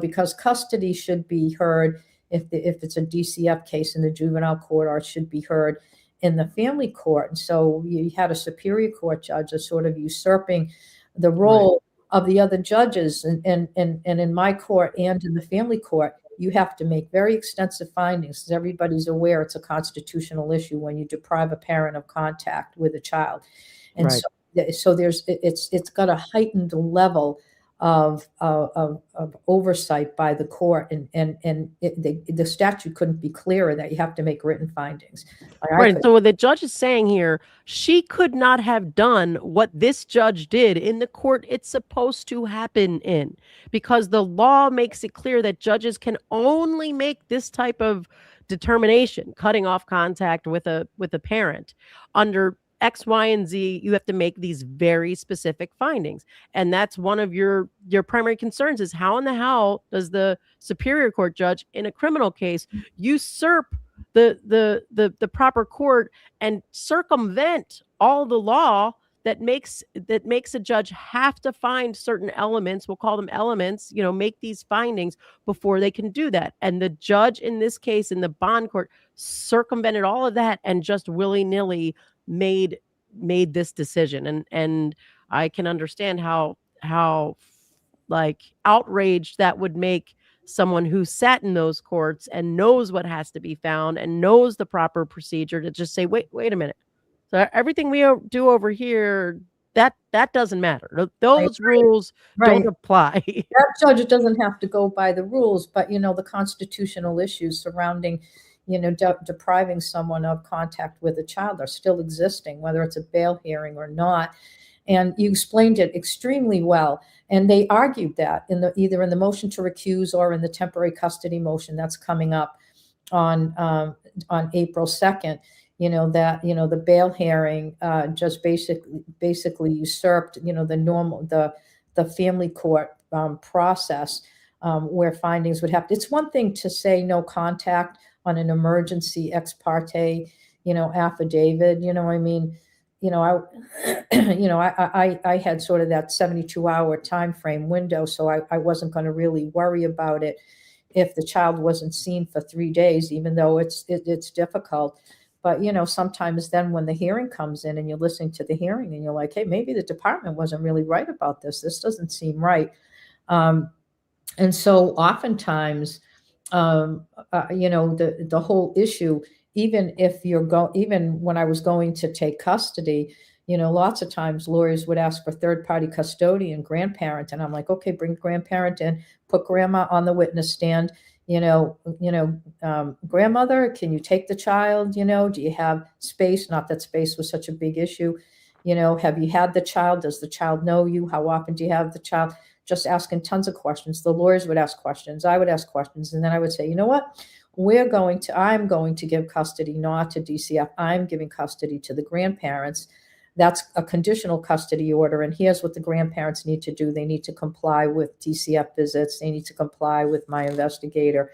Because custody should be heard if it's a DCF case in the juvenile court, or it should be heard in the family court. And so you had a Superior Court judge as sort of usurping the role of the other judges. And in my court and in the family court, you have to make very extensive findings, because everybody's aware it's a constitutional issue when you deprive a parent of contact with a child. And so it's got a heightened level of oversight by the court, and the statute couldn't be clearer that you have to make written findings. Right. So what the judge is saying here, she could not have done what this judge did in the court it's supposed to happen in, because the law makes it clear that judges can only make this type of determination, cutting off contact with a parent under X, Y, and Z. You have to make these very specific findings. And that's one of your primary concerns, is how in the hell does the Superior Court judge in a criminal case usurp the proper court and circumvent all the law that makes a judge have to find certain elements, we'll call them elements, make these findings before they can do that. And the judge in this case in the bond court circumvented all of that and just willy-nilly made this decision. And I can understand how like outraged that would make someone who sat in those courts and knows what has to be found and knows the proper procedure, to just say, wait a minute. So everything we do over here, that doesn't matter. Those rules don't apply. That judge doesn't have to go by the rules, but the constitutional issues surrounding depriving someone of contact with a child are still existing, whether it's a bail hearing or not. And you explained it extremely well. And they argued that either in the motion to recuse or in the temporary custody motion that's coming up on April 2nd, that the bail hearing just basically usurped the family court process, where findings would have to. It's one thing to say no contact on an emergency ex parte, affidavit. I had sort of that 72-hour time frame window, so I wasn't going to really worry about it if the child wasn't seen for 3 days, even though it's difficult. But sometimes then when the hearing comes in and you're listening to the hearing and you're like, hey, maybe the department wasn't really right about this. This doesn't seem right. And so oftentimes, the whole issue, even when I was going to take custody, lots of times lawyers would ask for third-party custodian, grandparent, and I'm like, okay, bring grandparent in, put grandma on the witness stand. Grandmother, can you take the child? Do you have space? Not that space was such a big issue. Have you had the child? Does the child know you? How often do you have the child? Just asking tons of questions. The lawyers would ask questions. I would ask questions. And then I would say, you know what? I'm going to give custody not to DCF. I'm giving custody to the grandparents. That's a conditional custody order. And here's what the grandparents need to do. They need to comply with DCF visits. They need to comply with my investigator.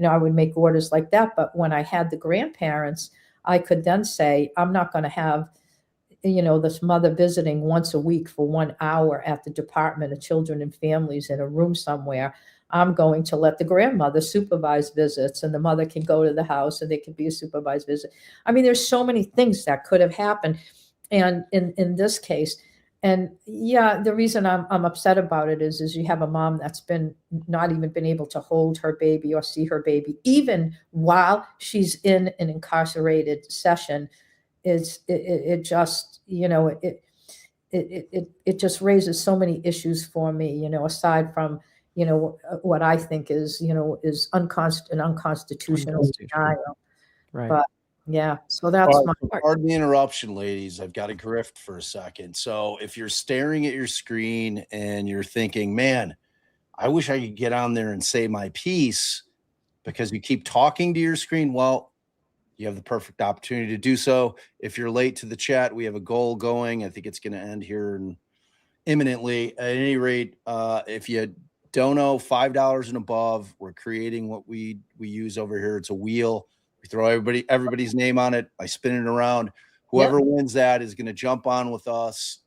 I would make orders like that. But when I had the grandparents, I could then say, I'm not going to have this mother visiting once a week for 1 hour at the Department of Children and Families in a room somewhere. I'm going to let the grandmother supervise visits, and the mother can go to the house and they can be a supervised visit. I mean, there's so many things that could have happened. And in this case, and the reason I'm upset about it is you have a mom that's not even been able to hold her baby or see her baby, even while she's in an incarcerated session. It just raises so many issues for me, aside from, what I think is an unconstitutional denial. Right. But so that's my part. Pardon the interruption, ladies. I've got to grift for a second. So if you're staring at your screen and you're thinking, man, I wish I could get on there and say my piece because you keep talking to your screen, well, you have the perfect opportunity to do so. If you're late to the chat, we have a goal going. I think it's going to end here imminently. At any rate, if you don't know, $5 and above, we're creating what we use over here. It's a wheel. We throw everybody's name on it. I spin it around. Whoever wins that is going to jump on with us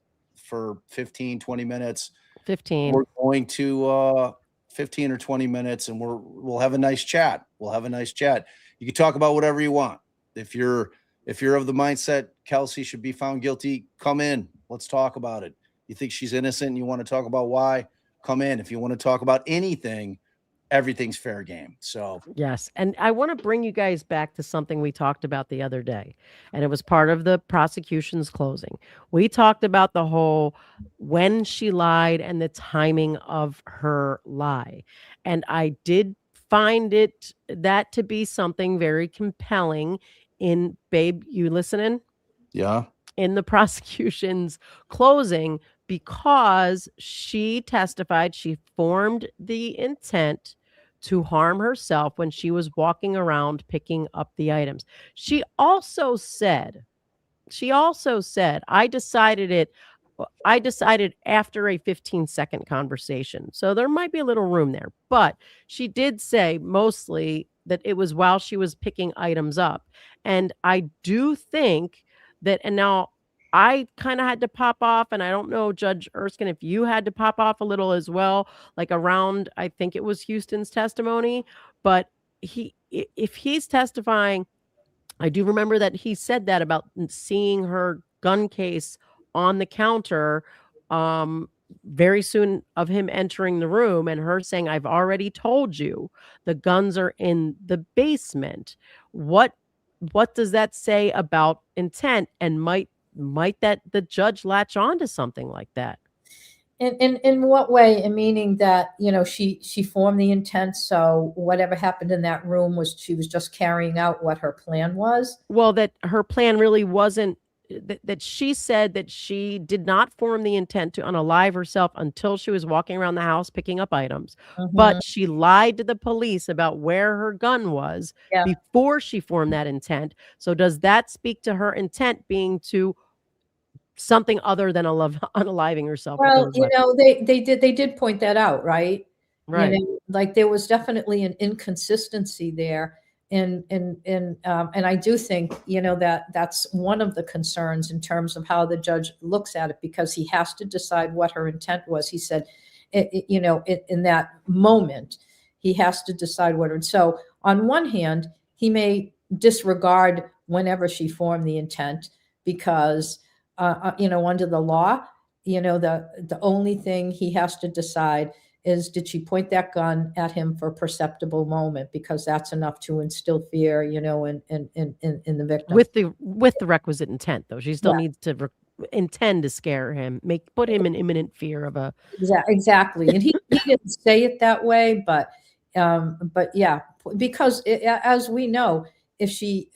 for 15, 20 minutes. 15. We're going to 15 or 20 minutes, and we'll have a nice chat. We'll have a nice chat. You can talk about whatever you want. If you're of the mindset Kelsey should be found guilty, come in. Let's talk about it. You think she's innocent and you want to talk about why, come in. If you want to talk about anything, everything's fair game. So yes. And I want to bring you guys back to something we talked about the other day, and it was part of the prosecution's closing. We talked about the whole when she lied and the timing of her lie. And I did find that to be something very compelling in, babe, you listening? yeah. In the prosecution's closing, because she testified she formed the intent to harm herself when she was walking around picking up the items. She also said, I decided after a 15-second conversation. So there might be a little room there, but she did say mostly that it was while she was picking items up. And I do think that, and now I kind of had to pop off, and I don't know, Judge Erskine, if you had to pop off a little as well, like around, I think it was Houston's testimony, but if he's testifying, I do remember that he said that about seeing her gun case on the counter very soon of him entering the room, and her saying, I've already told you the guns are in the basement. What does that say about intent? And might that the judge latch on to something like that? In what way? In meaning that, she formed the intent, so whatever happened in that room she was just carrying out what her plan was? Well, that her plan really wasn't, that she said that she did not form the intent to unalive herself until she was walking around the house picking up items. But she lied to the police about where her gun was before she formed that intent. So does that speak to her intent being to something other than unaliving herself? Well, they did point that out, right? Right. Like there was definitely an inconsistency there. And I do think, that's one of the concerns in terms of how the judge looks at it, because he has to decide what her intent was. He said, in that moment, he has to decide so on one hand, he may disregard whenever she formed the intent because, under the law, the only thing he has to decide is, did she point that gun at him for a perceptible moment? Because that's enough to instill fear, in the victim. With the requisite intent, though. She still needs to intend to scare him, put him in imminent fear of a... Exactly. And he didn't say it that way, but yeah, because as we know, if she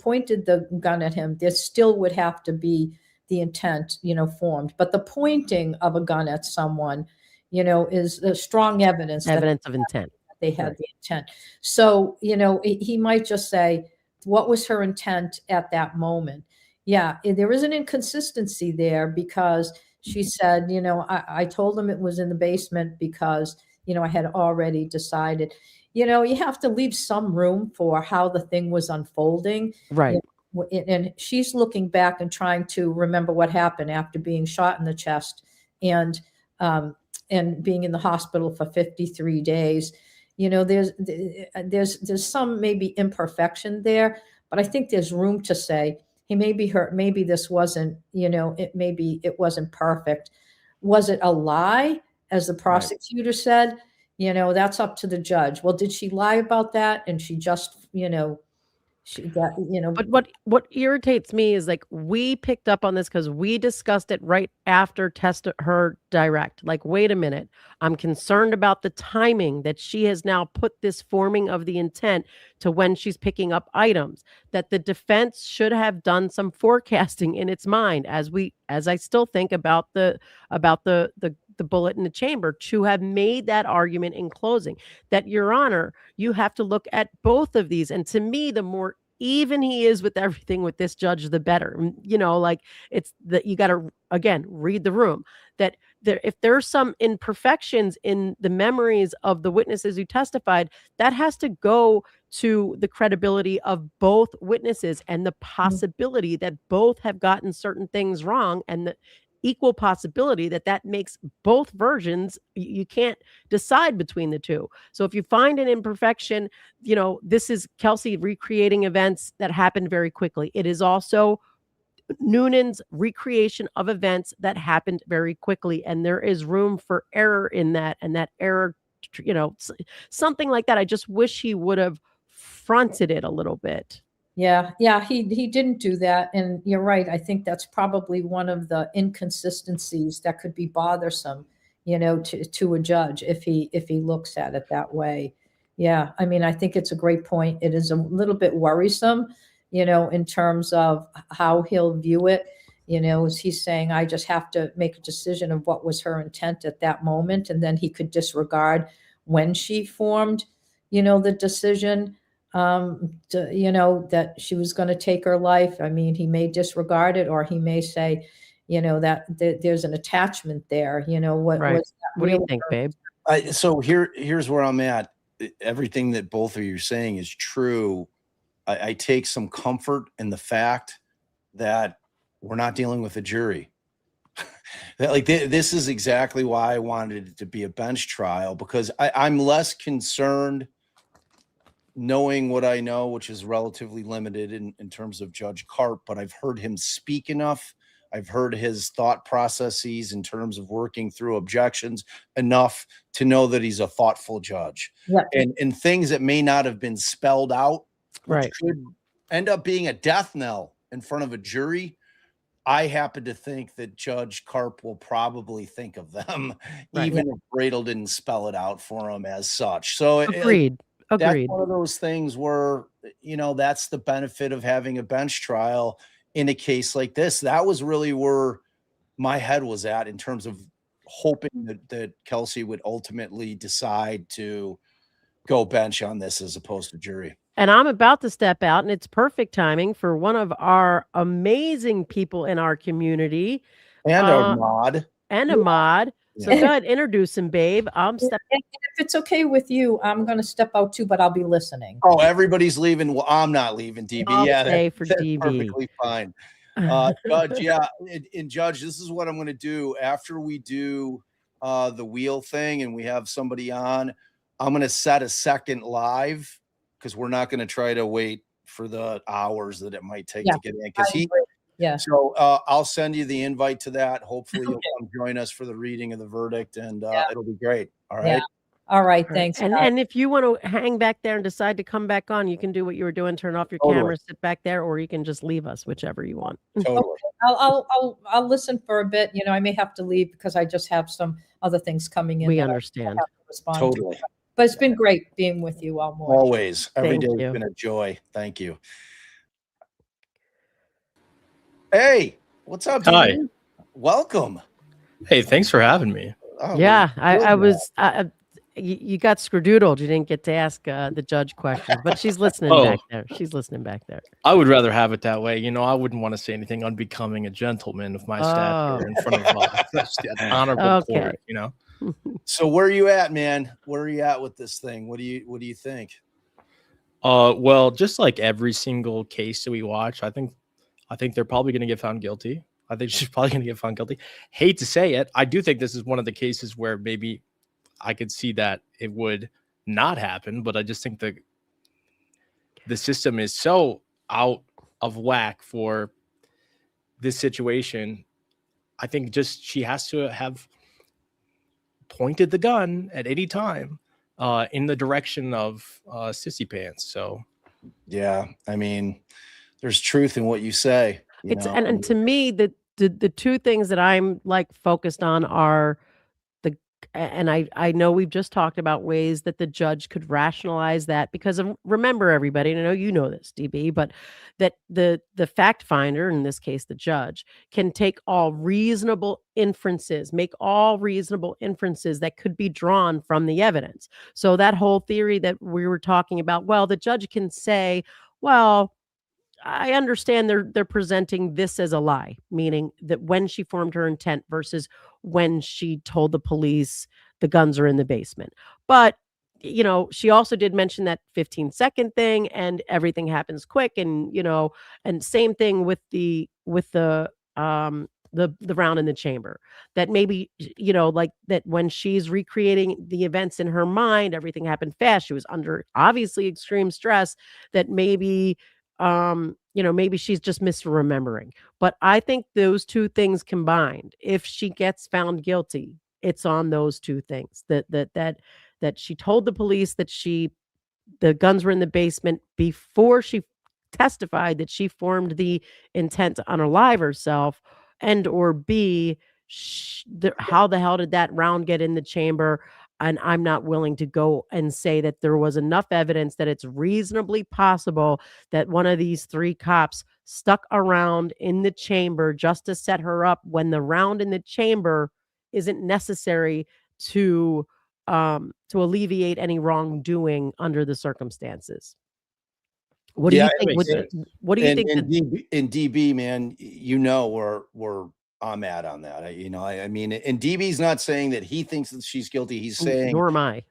pointed the gun at him, there still would have to be the intent, formed. But the pointing of a gun at someone, is a strong evidence of intent. They had the intent. So, he might just say, what was her intent at that moment? Yeah, there is an inconsistency there because she said, I told him it was in the basement because, I had already decided. You have to leave some room for how the thing was unfolding. Right. And she's looking back and trying to remember what happened after being shot in the chest and being in the hospital for 53 days. There's some maybe imperfection there, but I think there's room to say, hey, maybe this wasn't, maybe it wasn't perfect. Was it a lie, as the prosecutor said? That's up to the judge. Well, did she lie about that? And she just, But what irritates me is, like, we picked up on this because we discussed it right after her direct. Like, wait a minute, I'm concerned about the timing that she has now put this forming of the intent to when she's picking up items, that the defense should have done some forecasting in its mind, as I still think about the bullet in the chamber, to have made that argument in closing, that, Your Honor, you have to look at both of these. And to me, the more even he is with everything with this judge, the better. Like, it's that you got to, again, read the room, that if there's some imperfections in the memories of the witnesses who testified, that has to go to the credibility of both witnesses and the possibility that both have gotten certain things wrong, and equal possibility that makes both versions. You can't decide between the two. So if you find an imperfection, this is Kelsey recreating events that happened very quickly. It is also Noonan's recreation of events that happened very quickly, and there is room for error in that, and that error, something like that. I just wish he would have fronted it a little bit. Yeah, he didn't do that, and you're right. I think that's probably one of the inconsistencies that could be bothersome, to a judge if he looks at it that way. Yeah, I mean, I think it's a great point. It is a little bit worrisome, in terms of how he'll view it. As he's saying, I just have to make a decision of what was her intent at that moment, and then he could disregard when she formed, the decision. That she was going to take her life. I mean, he may disregard it, or he may say, that there's an attachment there. What Right. was What do you think, babe? So here's where I'm at. Everything that both of you are saying is true. I take some comfort in the fact that we're not dealing with a jury. This is exactly why I wanted it to be a bench trial, because I'm less concerned knowing what I know, which is relatively limited in terms of Judge Karp, but I've heard him speak enough. I've heard his thought processes in terms of working through objections enough to know that he's a thoughtful judge. Yeah. And things that may not have been spelled out, which Right. could end up being a death knell in front of a jury, I happen to think that Judge Karp will probably think of them, Right. even if Bradl didn't spell it out for him as such. So Agreed. that's one of those things where, that's the benefit of having a bench trial in a case like this. That was really where my head was at in terms of hoping that Kelsey would ultimately decide to go bench on this as opposed to jury. And I'm about to step out, and it's perfect timing for one of our amazing people in our community. And a mod. And a mod. So go ahead, introduce him, babe. I'm stepping. And if it's okay with you, I'm going to step out too, but I'll be listening. Oh, everybody's leaving. Well, I'm not leaving, DB. I'll Yeah, stay for that's DB. perfectly fine. Judge, and Judge, this is what I'm going to do after we do the wheel thing and we have somebody on. I'm going to set a second live, because we're not going to try to wait for the hours that it might take to get in. So I'll send you the invite to that. Hopefully you'll come join us for the reading of the verdict, and it'll be great. All right. Yeah. All right. Thanks. And if you want to hang back there and decide to come back on, you can do what you were doing, turn off your camera, sit back there, or you can just leave us, whichever you want. Totally. I'll listen for a bit. I may have to leave because I just have some other things coming in. We that understand. I have to respond Totally. to. But it's been great being with you all morning. Always. Every Thank day you. has been a joy. Thank you. Hey, what's up, dude? Hi. Welcome. Hey, thanks for having me. Oh, Yeah, we're I good, was. You got scredoodled. You didn't get to ask the judge questions, but she's listening back there. She's listening back there. I would rather have it that way. I wouldn't want to say anything unbecoming a gentleman of my stature in front of an honorable court. So where are you at, man? Where are you at with this thing? What do you think? Well, just like every single case that we watch, I think they're probably going to get found guilty. I think she's probably going to get found guilty. Hate to say it, I do think this is one of the cases where maybe I could see that it would not happen, but I just think the system is so out of whack for this situation. I think just she has to have pointed the gun at any time in the direction of Sissy Pants. So, yeah, I mean, there's truth in what you say. And to me, the two things that I'm focused on are and I know we've just talked about ways that the judge could rationalize that, because remember, everybody, and I know you know this, DB, but that the fact finder, in this case the judge, can take all reasonable inferences, make all reasonable inferences that could be drawn from the evidence. So that whole theory that we were talking about, well, the judge can say, well, I understand they're presenting this as a lie, meaning that when she formed her intent versus when she told the police the guns are in the basement. But, she also did mention that 15-second thing, and everything happens quick. And, and same thing with the the round in the chamber, that maybe, you know, like that when she's recreating the events in her mind, everything happened fast. She was under obviously extreme stress, that maybe, you know, maybe she's just misremembering. But I think those two things combined, if she gets found guilty, it's on those two things, that she told the police that the guns were in the basement before she testified that she formed the intent to unalive herself, and or B, how the hell did that round get in the chamber? And I'm not willing to go and say that there was enough evidence that it's reasonably possible that one of these three cops stuck around in the chamber just to set her up when the round in the chamber isn't necessary to alleviate any wrongdoing under the circumstances. What do Yeah, you that think? makes sense. What do you And think? in DB, man, you know where I'm at on that. I mean, and DB's not saying that he thinks that she's guilty. He's saying Nor am I.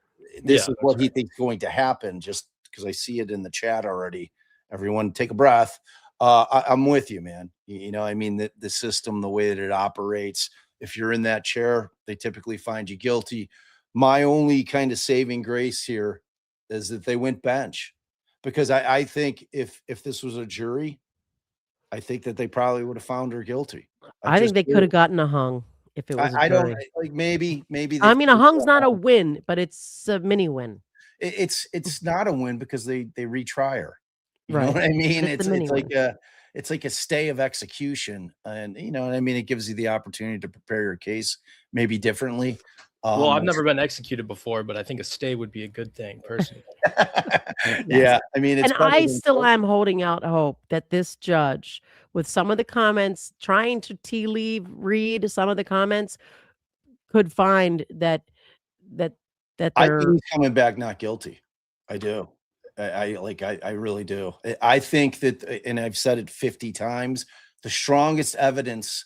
this Yeah, is what he thinks going to happen, just because I see it in the chat already. Everyone take a breath. I'm with you, man. You know, I mean, the system, the way that it operates, if you're in that chair, they typically find you guilty. My only kind of saving grace here is that they went bench, because I think if this was a jury, I think that they probably would have found her guilty. I think just they do. could have gotten a hung if it was a I don't jury. like, maybe I they mean, a think hung's that, not a win, but it's a mini win. it's not a win because they retry her. You know Right. what I mean? It's a It's mini like win. it's like a stay of execution, and you know what I mean. It gives you the opportunity to prepare your case maybe differently. Well, I've never been executed before, but I think a stay would be a good thing, personally. Yeah, I mean, it's And better I than still am holding out hope that this judge, with some of the comments, trying to read some of the comments, could find that that I think they're he's coming back not guilty. I do. I really do. I think that, and I've said it 50 times, the strongest evidence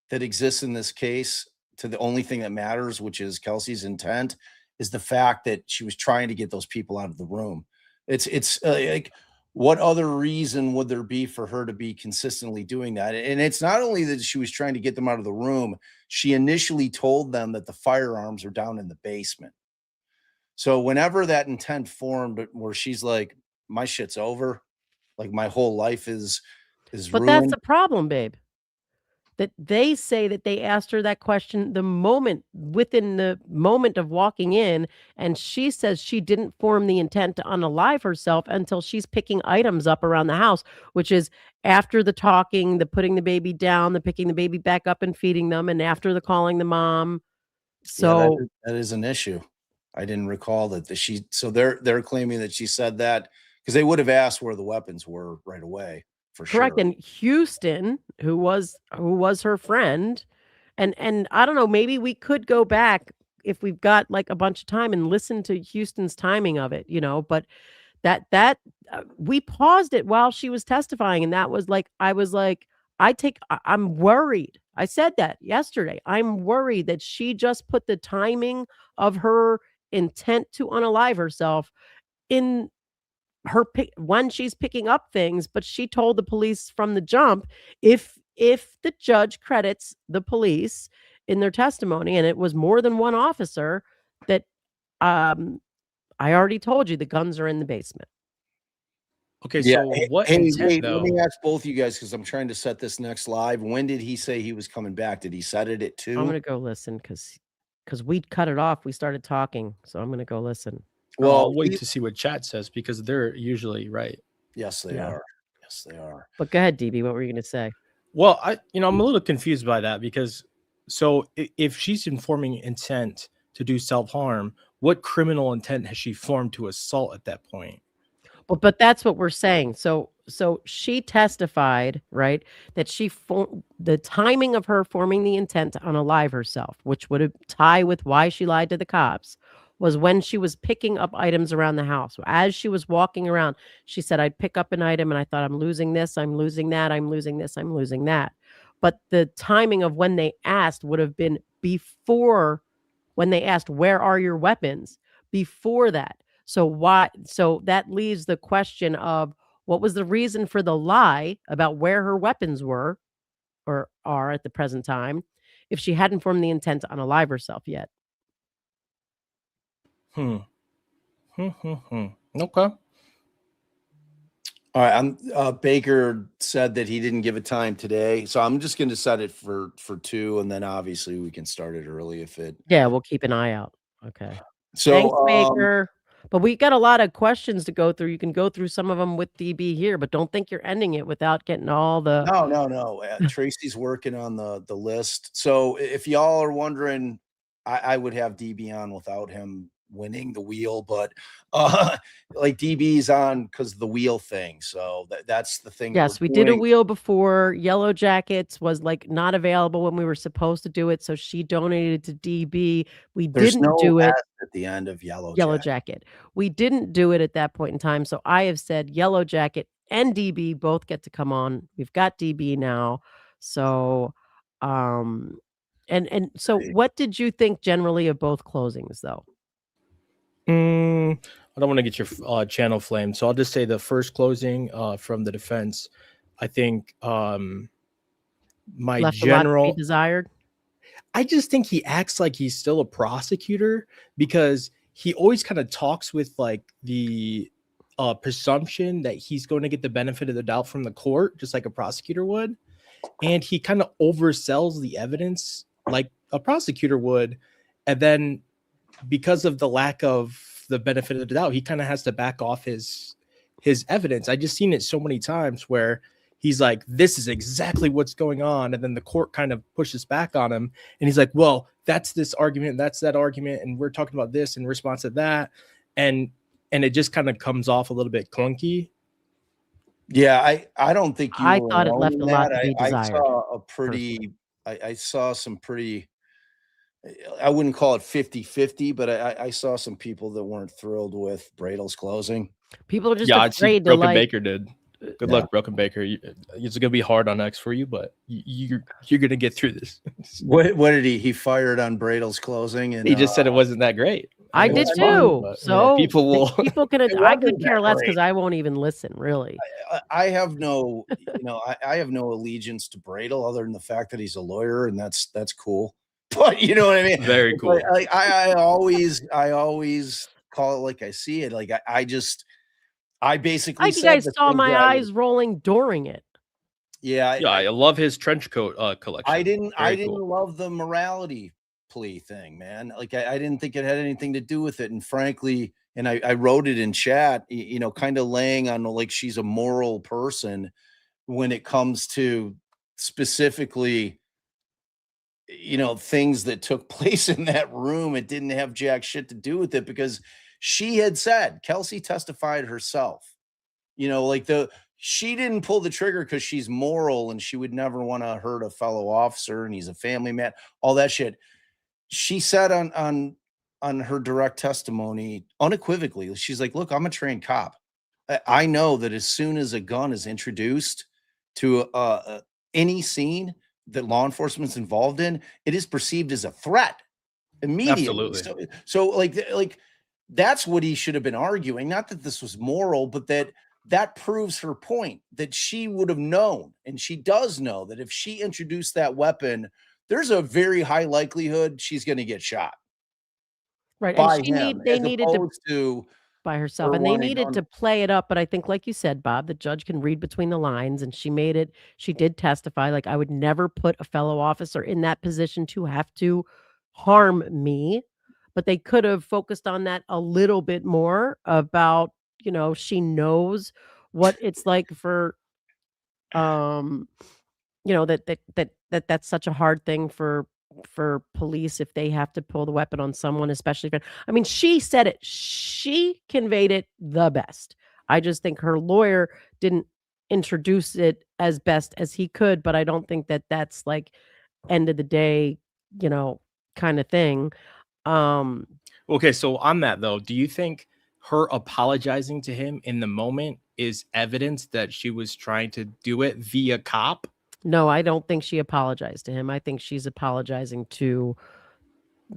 that exists in this case to the only thing that matters, which is Kelsey's intent, is the fact that she was trying to get those people out of the room. It's like, what other reason would there be for her to be consistently doing that? And it's not only that she was trying to get them out of the room, she initially told them that the firearms are down in the basement. So whenever that intent formed where she's like, my shit's over, like my whole life is But that's ruined. the problem, babe. That they say that they asked her that question within the moment of walking in, and she says she didn't form the intent to unalive herself until she's picking items up around the house, which is after the talking, the putting the baby down, the picking the baby back up and feeding them, and after the calling the mom. Yeah, So that is an issue. I didn't recall that so they're claiming that she said that because they would have asked where the weapons were right away for correct. sure. And Houston, who was her friend, and I don't know, maybe we could go back if we've got like a bunch of time and listen to Houston's timing of it, you know, but we paused it while she was testifying, and that was like, I was like, I'm worried. I said that yesterday. I'm worried that she just put the timing of her intent to unalive herself in her when she's picking up things, but she told the police from the jump, if the judge credits the police in their testimony, and it was more than one officer, that I already told you the guns are in the basement. Okay, Yeah. so what Hey, intent, wait, though? let me ask both you guys because I'm trying to set this next live. When did he say he was coming back? Did he set it at 2? I'm gonna go listen because we cut it off. We started talking, so I'm gonna go listen. Well, Well, I'll wait to see what chat says because they're usually right. yes, they Yeah. are. Yes, they are. But go ahead, DB. What were you gonna say? Well, I'm a little confused by that because so if she's informing intent to do self-harm, what criminal intent has she formed to assault at that point? But that's what we're saying. So she testified, right, that the timing of her forming the intent to unalive herself, which would tie with why she lied to the cops, was when she was picking up items around the house. As she was walking around, she said, I'd pick up an item and I thought, I'm losing this, I'm losing that, I'm losing this, I'm losing that. But the timing of when they asked would have been before, when they asked, where are your weapons? Before that. So that leaves the question of what was the reason for the lie about where her weapons were or are at the present time if she hadn't formed the intent to unalive herself yet. Okay. All right, Baker said that he didn't give a time today, so I'm just going to set it for 2, and then obviously we can start it early if it. Yeah, we'll keep an eye out. Okay. So Thanks, Baker. But we got a lot of questions to go through. You can go through some of them with DB here, but don't think you're ending it without getting all the. No. Tracy's working on the list. So if y'all are wondering, I would have DB on without him winning the wheel, but like DB's on because of the wheel thing. So that's the thing. Yes, we did a wheel before. Yellow Jackets was like not available when we were supposed to do it, so she donated to DB. There's didn't no do it at the end of Yellow Jacket. We didn't do it at that point in time, so I have said Yellow Jacket and DB both get to come on. We've got DB now, so and so what did you think generally of both closings though? I don't want to get your channel flamed, so I'll just say the first closing from the defense. I think my Left general a lot to be desired. I just think he acts like he's still a prosecutor because he always kind of talks with like the presumption that he's going to get the benefit of the doubt from the court, just like a prosecutor would, and he kind of oversells the evidence like a prosecutor would, and then because of the lack of the benefit of the doubt, he kind of has to back off his evidence. I just seen it so many times where he's like, this is exactly what's going on. And then the court kind of pushes back on him. And he's like, well, that's this argument. That's that argument. And we're talking about this in response to that. And it just kind of comes off a little bit clunky. Yeah, I don't think you I were thought it alone left in a lot that. to be desired, I saw some pretty, I wouldn't call it 50-50, but I saw some people that weren't thrilled with Bradl's closing. People are just I'd see afraid to Broken like. Baker did. Good luck, Broken Baker. It's gonna be hard on X for you, but you're gonna get through this. What did he fired on Bradl's closing? And He just said it wasn't that great. I mean, did it's fun, too. but, So people will. people can. It I could wasn't care that less great. because I won't even listen. Really. I have no, I have no allegiance to Bradl other than the fact that he's a lawyer, and that's cool. But you know what I mean? Very cool. Like, I always call it like I see it. Like I basically Like you said guys the saw things my that I would- eyes rolling during it. Yeah, I love his trench coat collection. I didn't cool. love the morality plea thing, man. Like I didn't think it had anything to do with it. And frankly, and I wrote it in chat, kind of laying on like she's a moral person when it comes to specifically, things that took place in that room. It didn't have jack shit to do with it because she had said, Kelsey testified herself, she didn't pull the trigger because she's moral and she would never want to hurt a fellow officer and he's a family man, all that shit. She said on her direct testimony unequivocally, she's like, look, I'm a trained cop. I know that as soon as a gun is introduced to any scene that law enforcement's involved in, it is perceived as a threat immediately. Absolutely. So like that's what he should have been arguing. Not that this was moral, but that proves her point that she would have known, and she does know that if she introduced that weapon, there's a very high likelihood she's going to get shot. Right. By And him, they as needed to by herself. her And they wanting needed on- to play it up. But I think, like you said, Bob, the judge can read between the lines, and she did testify. Like, I would never put a fellow officer in that position to have to harm me. But they could have focused on that a little bit more about, she knows what it's like for, that's such a hard thing for police if they have to pull the weapon on someone, especially if she said it, she conveyed it the best. I just think her lawyer didn't introduce it as best as he could, but I don't think that that's like end of the day, kind of thing. Okay, so on that though, do you think her apologizing to him in the moment is evidence that she was trying to do it via cop? No, I don't think she apologized to him. I think she's apologizing to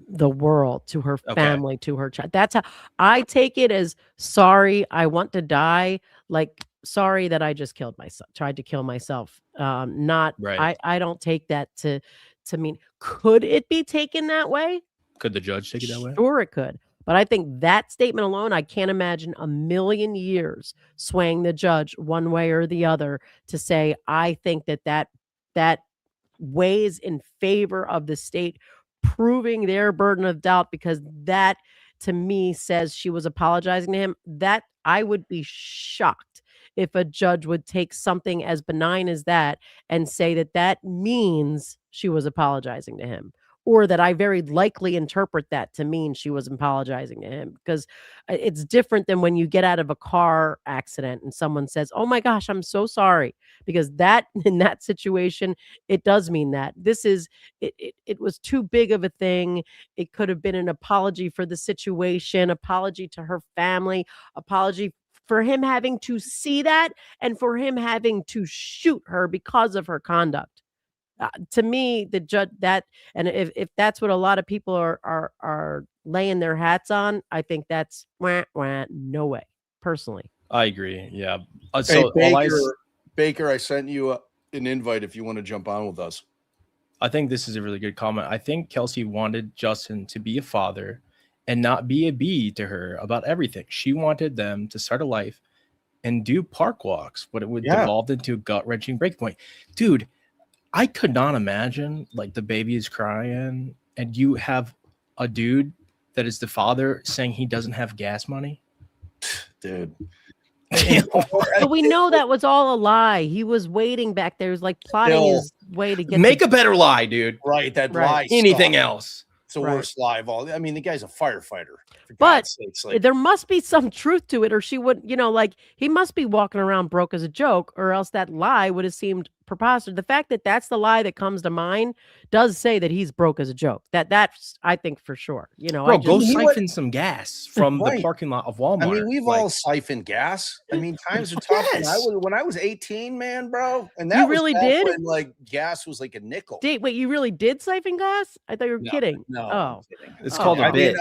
the world, to her family, to her child. That's how I take it, as sorry, I want to die. Like, sorry that I just killed myself, tried to kill myself. Not, Right. I don't take that to mean, could it be taken that way? Could the judge take it that way? Sure, it could. But I think that statement alone, I can't imagine a million years swaying the judge one way or the other to say, I think that weighs in favor of the state proving their burden of doubt, because that to me says she was apologizing to him. That I would be shocked if a judge would take something as benign as that and say that that means she was apologizing to him, or that I very likely interpret that to mean she was apologizing to him, because it's different than when you get out of a car accident and someone says, "Oh my gosh, I'm so sorry," because that in that situation, it does mean that. This is it was too big of a thing. It could have been an apology for the situation, apology to her family, apology for him having to see that, and for him having to shoot her because of her conduct. To me, the judge that, and if that's what a lot of people are laying their hats on, I think that's wah, wah, no way. Personally, I agree. Yeah. Hey, So Baker, I sent you an invite if you want to jump on with us. I think this is a really good comment. I think Kelsey wanted Justin to be a father and not be a bee to her about everything. She wanted them to start a life and do park walks, but it would devolve into a gut-wrenching breaking point. Dude, I could not imagine like the baby is crying and you have a dude that is the father saying he doesn't have gas money. Dude. but we know that was all a lie. He was waiting back there. He was like plotting his way to get Make a better lie, dude. Right. That lie. Anything else. It's the worst lie of all. I mean, the guy's a firefighter. For But God's sakes, like, there must be some truth to it, or she would, like he must be walking around broke as a joke, or else that lie would have seemed preposterous. The fact that that's the lie that comes to mind does say that he's broke as a joke. That's I think for sure. Bro, go siphon some gas from the parking lot of Walmart. I mean, we've all siphoned gas. I mean, times are tough. When I was 18, man, bro, and that You was really back did? when, like, gas was like a nickel. Wait, you really did siphon gas? I thought you were kidding. No, Oh, I'm kidding. It's called a bit.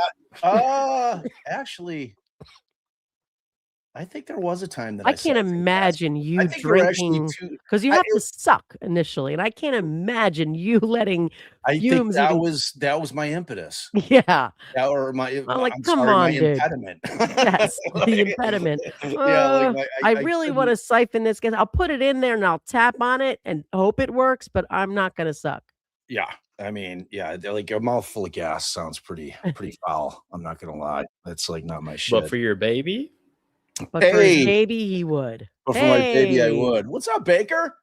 Actually, I think there was a time that I can't imagine you I think there were actually drinking, two- because you have to suck initially, and I can't imagine you letting I think fumes that even- was my impetus. Yeah. Or my I'm like, I'm come sorry, on, my dude. impediment. Yes, the impediment. Yeah, like I really want to siphon this gas. I'll put it in there and I'll tap on it and hope it works, but I'm not gonna suck. Yeah, I mean, yeah, like a mouthful of gas sounds pretty foul. I'm not gonna lie. That's like not my shit. But for your baby? But for his baby, he would. But for my baby, I would. What's up, Baker?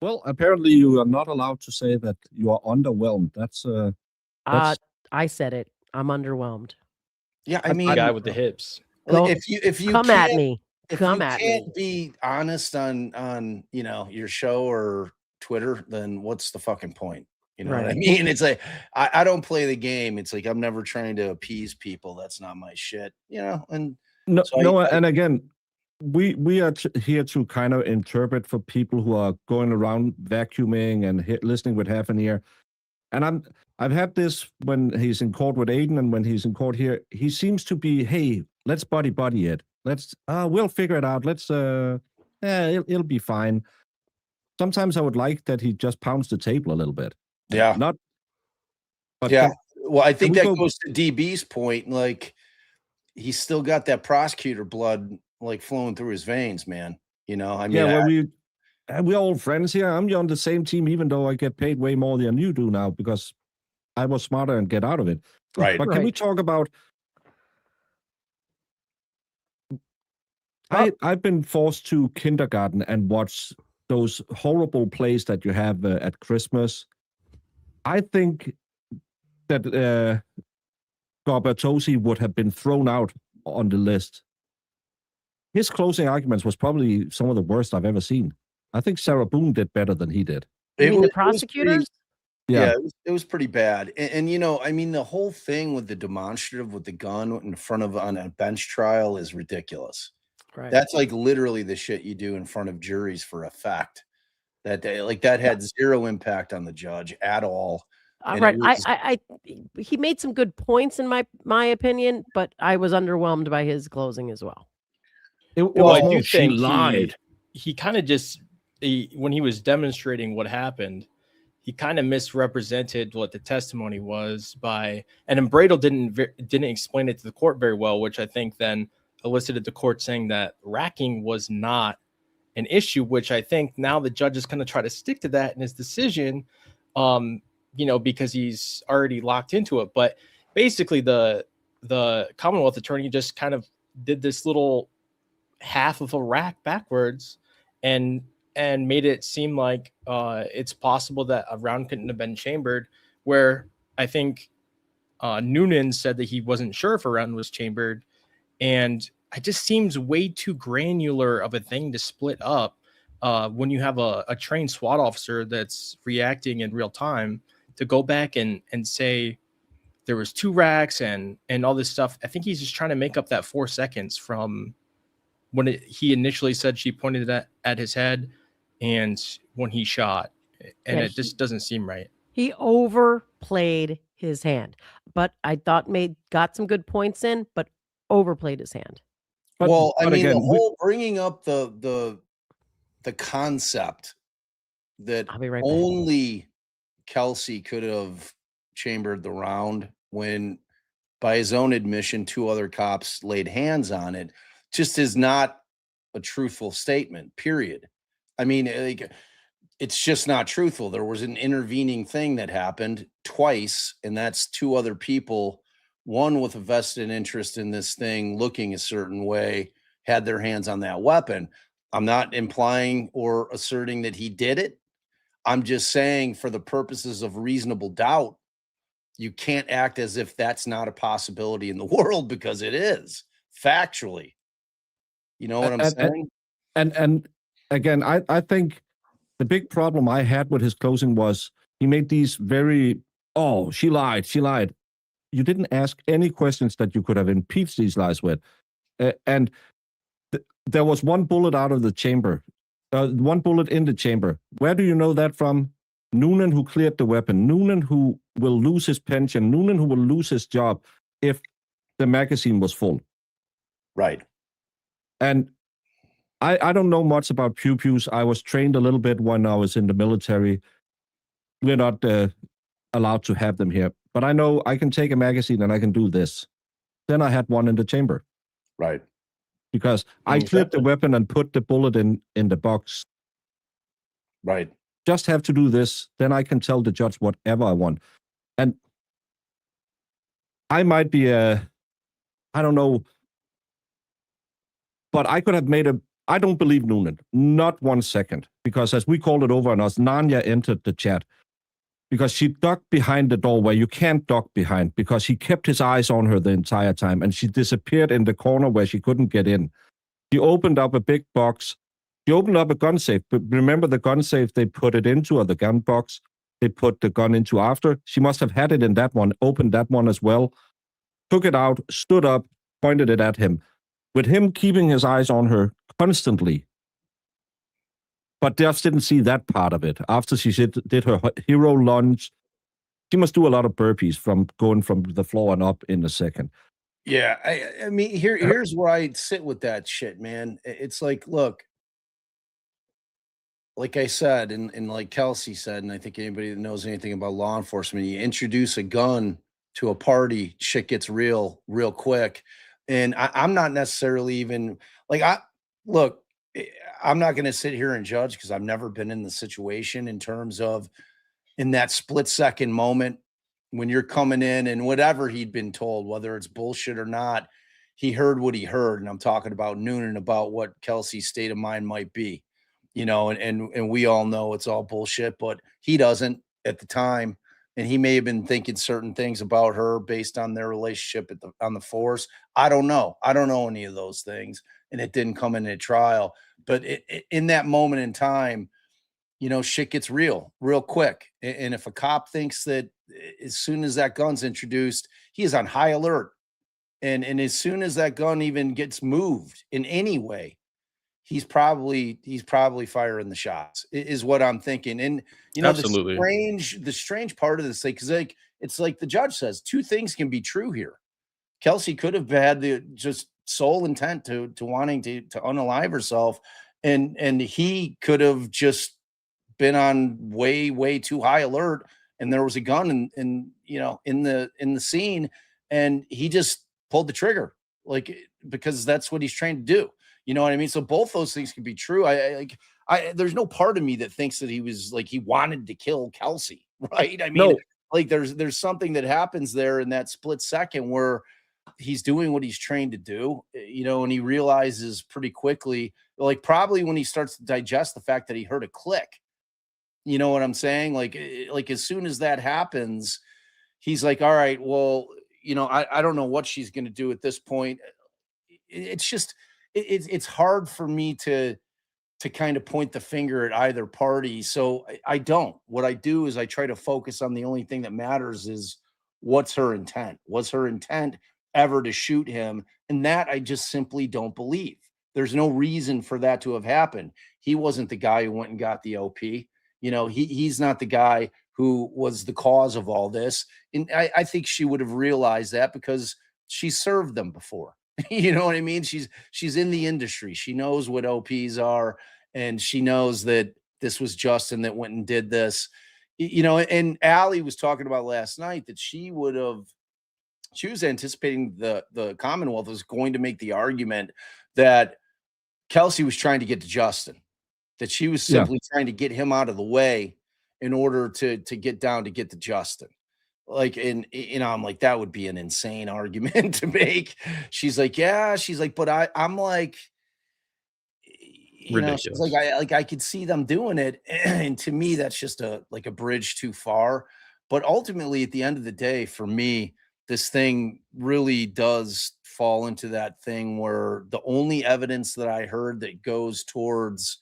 Well, apparently you are not allowed to say that you are underwhelmed. That's I said it. I'm underwhelmed. Yeah, I mean, the guy with the hips. Go- if you come at can't- me. if Come you at can't me. be honest on your show or Twitter, then what's the fucking point? You know what I Right. mean? It's like I don't play the game. It's like I'm never trying to appease people. That's not my shit. And no, so no, and again, we are here to kind of interpret for people who are going around vacuuming and listening with half an ear. And I've had this when he's in court with Aiden, and when he's in court here, he seems to be, hey, let's buddy it. Let's we'll figure it out. Let's it'll be fine. Sometimes I would like that he just pounds the table a little bit. Yeah. But yeah. Well, I think that go- goes to DB's point. Like, he's still got that prosecutor blood like flowing through his veins, man. I mean, yeah, well, we're all friends here. I'm on the same team, even though I get paid way more than you do now because I was smarter and get out of it. Right. But can we talk about? I've been forced to kindergarten and watch those horrible plays that you have at Christmas. I think that Gubitose would have been thrown out on the list. His closing arguments was probably some of the worst I've ever seen. I think Sarah Boone did better than he did. You mean the was pretty- prosecutors? Yeah, it was pretty bad. And I mean, the whole thing with the demonstrative with the gun in front of on a bench trial is ridiculous. Right. That's like literally the shit you do in front of juries for effect. That had zero impact on the judge at all. And Right. it was- He made some good points in my opinion, but I was underwhelmed by his closing as well. It Well, was I more, do she think lied. he kind of just when he was demonstrating what happened, he kind of misrepresented what the testimony was and then Bradl didn't explain it to the court very well, which I think then elicited the court saying that racking was not an issue, which I think now the judge is going to try to stick to that in his decision, because he's already locked into it. But basically the Commonwealth attorney just kind of did this little half of a rack backwards and made it seem like it's possible that a round couldn't have been chambered, where I think Noonan said that he wasn't sure if a round was chambered. And it just seems way too granular of a thing to split up when you have a trained SWAT officer that's reacting in real time to go back and say there was 2 racks and all this stuff. I think he's just trying to make up that 4 seconds from when he initially said she pointed at his head and when he shot. And Yeah, it just doesn't seem right. He overplayed his hand, but I thought got some good points in, but overplayed his hand. But, well, I but mean, again, the whole bringing up the concept that I'll be right back. only Kelsey could have chambered the round when, by his own admission, 2 other cops laid hands on it, just is not a truthful statement, period. I mean, it's just not truthful. There was an intervening thing that happened twice, and that's 2 other people, one with a vested interest in this thing looking a certain way, had their hands on that weapon. I'm not implying or asserting that he did it. I'm just saying, for the purposes of reasonable doubt, you can't act as if that's not a possibility in the world, because it is factually. You know what I'm saying? And again, I think the big problem I had with his closing was he made these very, oh, she lied. You didn't ask any questions that you could have impeached these lies with. And there was 1 bullet out of the chamber, 1 bullet in the chamber. Where do you know that from? Noonan, who cleared the weapon. Noonan, who will lose his pension. Noonan, who will lose his job if the magazine was full. Right. And I don't know much about pew-pews. I was trained a little bit when I was in the military. We're not allowed to have them here. But I know I can take a magazine and I can do this. Then I had 1 in the chamber. Right. Because I cleared the weapon and put the bullet in the box. Right. Just have to do this. Then I can tell the judge whatever I want. And I might be I don't know. But I could have made I don't believe Noonan. Not 1 second. Because as we called it over on us, Nanya entered the chat. Because she ducked behind the door where you can't duck behind, because he kept his eyes on her the entire time, and she disappeared in the corner where she couldn't get in. He opened up a big box. He opened up a gun safe. But remember the gun safe they put it into, or the gun box they put the gun into after? She must have had it in that one, opened that one as well, took it out, stood up, pointed it at him. With him keeping his eyes on her constantly. But just didn't see that part of it. After she did her hero lunge, she must do a lot of burpees from going from the floor and up in a second. Yeah, I mean, here's where I sit with that shit, man. It's like, look, like I said, and like Kelsey said, and I think anybody that knows anything about law enforcement, you introduce a gun to a party, shit gets real quick. And I'm not necessarily even like, I'm not going to sit here and judge, because I've never been in the situation, in terms of in that split second moment when you're coming in and whatever he'd been told, whether it's bullshit or not, he heard what he heard. And I'm talking about Noonan, about what Kelsey's state of mind might be, and we all know it's all bullshit, but he doesn't at the time. And he may have been thinking certain things about her based on their relationship on the force. I don't know. I don't know any of those things. And it didn't come in a trial. But in that moment in time, shit gets real quick. And if a cop thinks that as soon as that gun's introduced, he is on high alert. And as soon as that gun even gets moved in any way, he's probably firing the shots, is what I'm thinking. And Absolutely. the strange part of this thing, because it's like the judge says, 2 things can be true here. Kelsey could have had just sole intent to wanting to unalive herself, and he could have just been on way too high alert, and there was a gun in the scene, and he just pulled the trigger, like, because that's what he's trained to do. You know what I mean? So both those things can be true. There's no part of me that thinks that he was like, he wanted to kill Kelsey, right? I mean, No. like there's something that happens there in that split second where he's doing what he's trained to do, and he realizes pretty quickly, like probably when he starts to digest the fact that he heard a click, you know what I'm saying? Like as soon as that happens, he's like, all right, well, I don't know what she's going to do at this point. It's just, it's hard for me to kind of point the finger at either party. So I don't. What I do is I try to focus on the only thing that matters is what's her intent. Was her intent ever to shoot him? And that I just simply don't believe. There's no reason for that to have happened. He wasn't the guy who went and got the OP. He's not the guy who was the cause of all this. And I think she would have realized that because she served them before. You know what I mean? She's in the industry. She knows what OPs are, and she knows that this was Justin that went and did this. And Allie was talking about last night that she was anticipating the Commonwealth was going to make the argument that Kelsey was trying to get to Justin, that she was simply trying to get him out of the way in order to get to Justin. Like, and I'm like, that would be an insane argument to make. She's like, yeah, but I'm like, Ridiculous. She's like, I could see them doing it. And to me, that's just a bridge too far. But ultimately, at the end of the day, for me, this thing really does fall into that thing where the only evidence that I heard that goes towards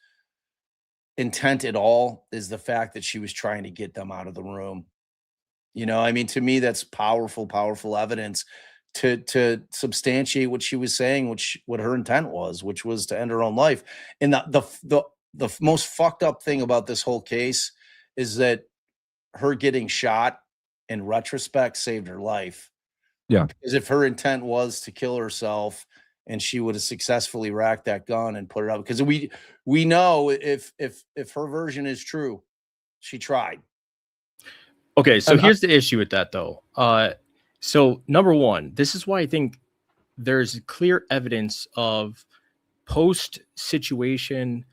intent at all is the fact that she was trying to get them out of the room. To me, that's powerful evidence to substantiate what she was saying, what her intent was, which was to end her own life. And the most fucked up thing about this whole case is that her getting shot in retrospect saved her life. Yeah. Because if her intent was to kill herself and she would have successfully racked that gun and put it up, because we know if her version is true, she tried. Okay, so here's the issue with that, though. So number one, this is why I think there's clear evidence of post-situation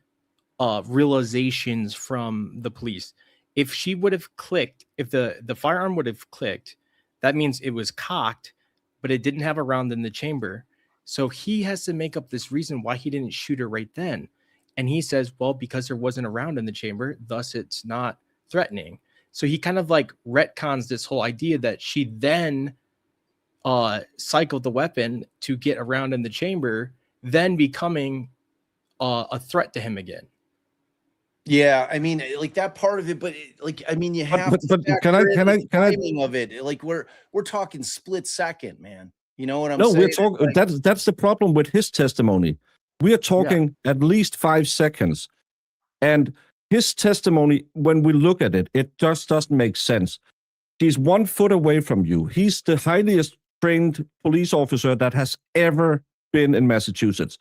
realizations from the police. If she would have clicked, if the firearm would have clicked, that means it was cocked, but it didn't have a round in the chamber. So he has to make up this reason why he didn't shoot her right then. And he says, well, because there wasn't a round in the chamber, thus it's not threatening. So he kind of like retcons this whole idea that she then cycled the weapon to get around in the chamber, then becoming a threat to him again. Yeah, I mean, like that part of it, but you have but can I timing of it? Like we're talking split second, man. You know what I'm saying? No, we're talking. That's the problem with his testimony. We are talking at least 5 seconds, and his testimony, when we look at it, it just doesn't make sense. He's 1 foot away from you. He's the highest trained police officer that has ever been in Massachusetts.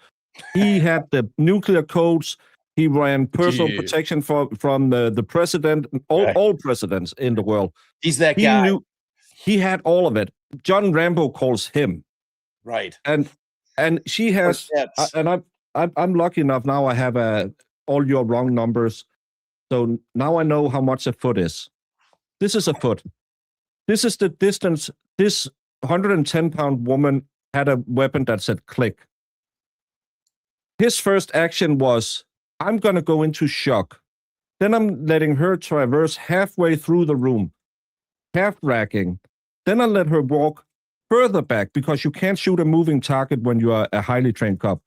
He had the nuclear codes. He ran personal protection from the president, all presidents in the world. He's that guy. He had all of it. John Rambo calls him. Right. And she has, and I'm lucky enough now. I have all your wrong numbers. So now I know how much a foot is. This is a foot. This is the distance. This 110-pound woman had a weapon that said click. His first action was, I'm going to go into shock. Then I'm letting her traverse halfway through the room, half racking. Then I let her walk further back because you can't shoot a moving target when you are a highly trained cop.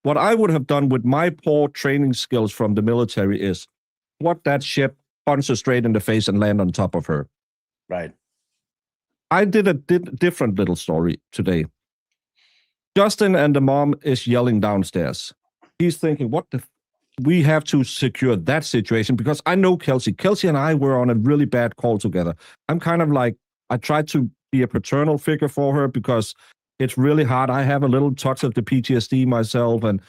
What I would have done with my poor training skills from the military is what that ship, punch her straight in the face and land on top of her. Right. I did a different little story today. Justin and the mom is yelling downstairs. He's thinking, we have to secure that situation because I know Kelsey. Kelsey and I were on a really bad call together. I'm kind of like, I tried to be a paternal figure for her because It's really hard. I have a little touch of the PTSD myself. And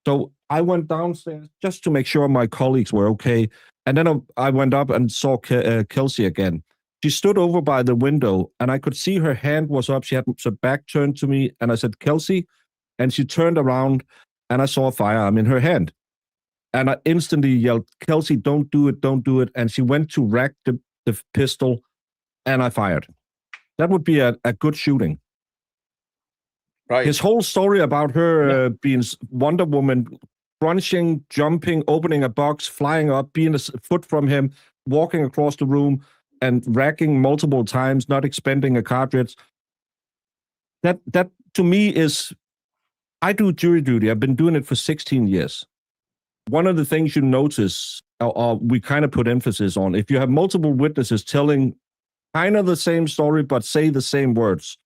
so I went downstairs just to make sure my colleagues were okay. And then I went up and saw Kelsey again. She stood over by the window, and I could see her hand was up. She had her back turned to me, and I said, "Kelsey," and she turned around, and I saw a firearm in her hand. And I instantly yelled, "Kelsey, don't do it, don't do it." And she went to rack the pistol, and I fired. That would be a good shooting. Right. His whole story about her being Wonder Woman, crunching, jumping, opening a box, flying up, being a foot from him, walking across the room, and racking multiple times, not expending a cartridge. That to me is, I do jury duty. I've been doing it for 16 years. One of the things you notice, or we kind of put emphasis on, if you have multiple witnesses telling kind of the same story but say the same words,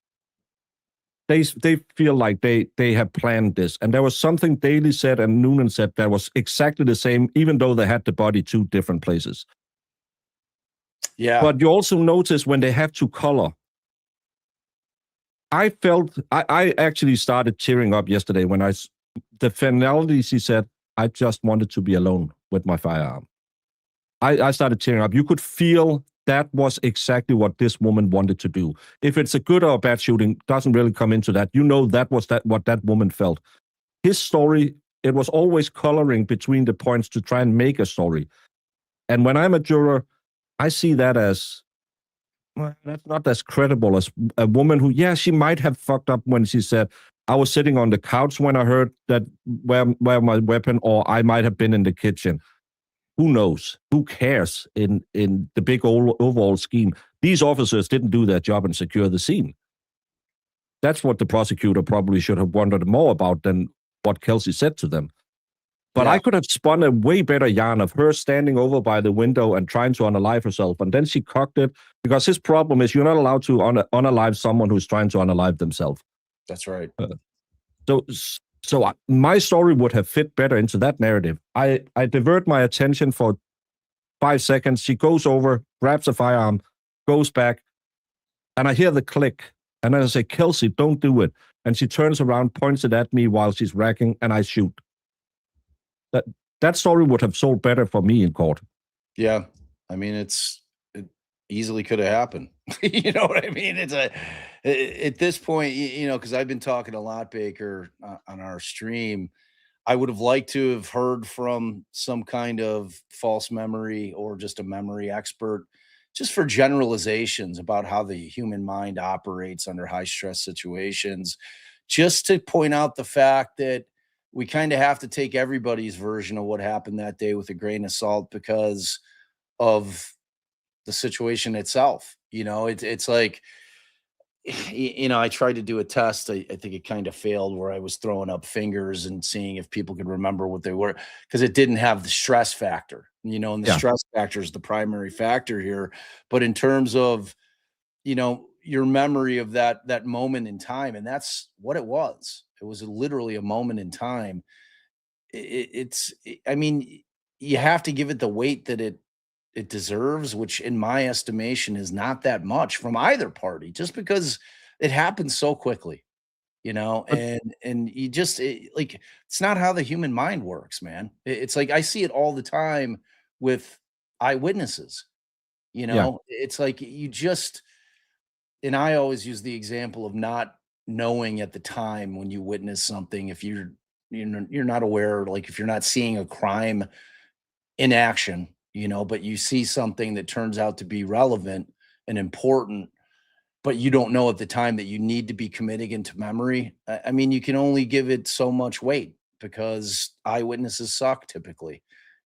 they feel like they have planned this. And there was something Daly said and Noonan said that was exactly the same, even though they had the body two different places. Yeah. But you also notice when they have to color. I actually started tearing up yesterday when the finality, she said, "I just wanted to be alone with my firearm." I started tearing up. You could feel that was exactly what this woman wanted to do. If it's a good or a bad shooting, doesn't really come into that. You know that was what that woman felt. His story, it was always coloring between the points to try and make a story. And when I'm a juror, I see that as, well, that's not as credible as a woman who, she might have fucked up when she said, "I was sitting on the couch when I heard that where my weapon," or "I might have been in the kitchen." Who knows? Who cares in the big overall scheme? These officers didn't do their job and secure the scene. That's what the prosecutor probably should have wondered more about than what Kelsey said to them. But I could have spun a way better yarn of her standing over by the window and trying to unalive herself. And then she cocked it, because his problem is you're not allowed to unalive someone who's trying to unalive themselves. That's right. So my story would have fit better into that narrative. I divert my attention for 5 seconds. She goes over, grabs a firearm, goes back, and I hear the click. And then I say, "Kelsey, don't do it." And she turns around, points it at me while she's racking, and I shoot. That story would have sold better for me in court. Yeah. I mean, it easily could have happened. You know what I mean? It's at this point, because I've been talking a lot, Baker, on our stream. I would have liked to have heard from some kind of false memory or just a memory expert, just for generalizations about how the human mind operates under high stress situations, just to point out the fact that we kind of have to take everybody's version of what happened that day with a grain of salt because of the situation itself. It's like, I tried to do a test. I think it kind of failed, where I was throwing up fingers and seeing if people could remember what they were, because it didn't have the stress factor, and the stress factor is the primary factor here. But in terms of, your memory of that moment in time, and that's what it was. It was literally a moment in time. I mean, you have to give it the weight that it deserves, which in my estimation is not that much from either party, just because it happens so quickly, and you just, it's not how the human mind works, man. It's like, I see it all the time with eyewitnesses, it's like and I always use the example of not knowing at the time when you witness something, if you're not aware, like if you're not seeing a crime in action, but you see something that turns out to be relevant and important, but you don't know at the time that you need to be committing into memory. I mean, you can only give it so much weight, because eyewitnesses suck typically,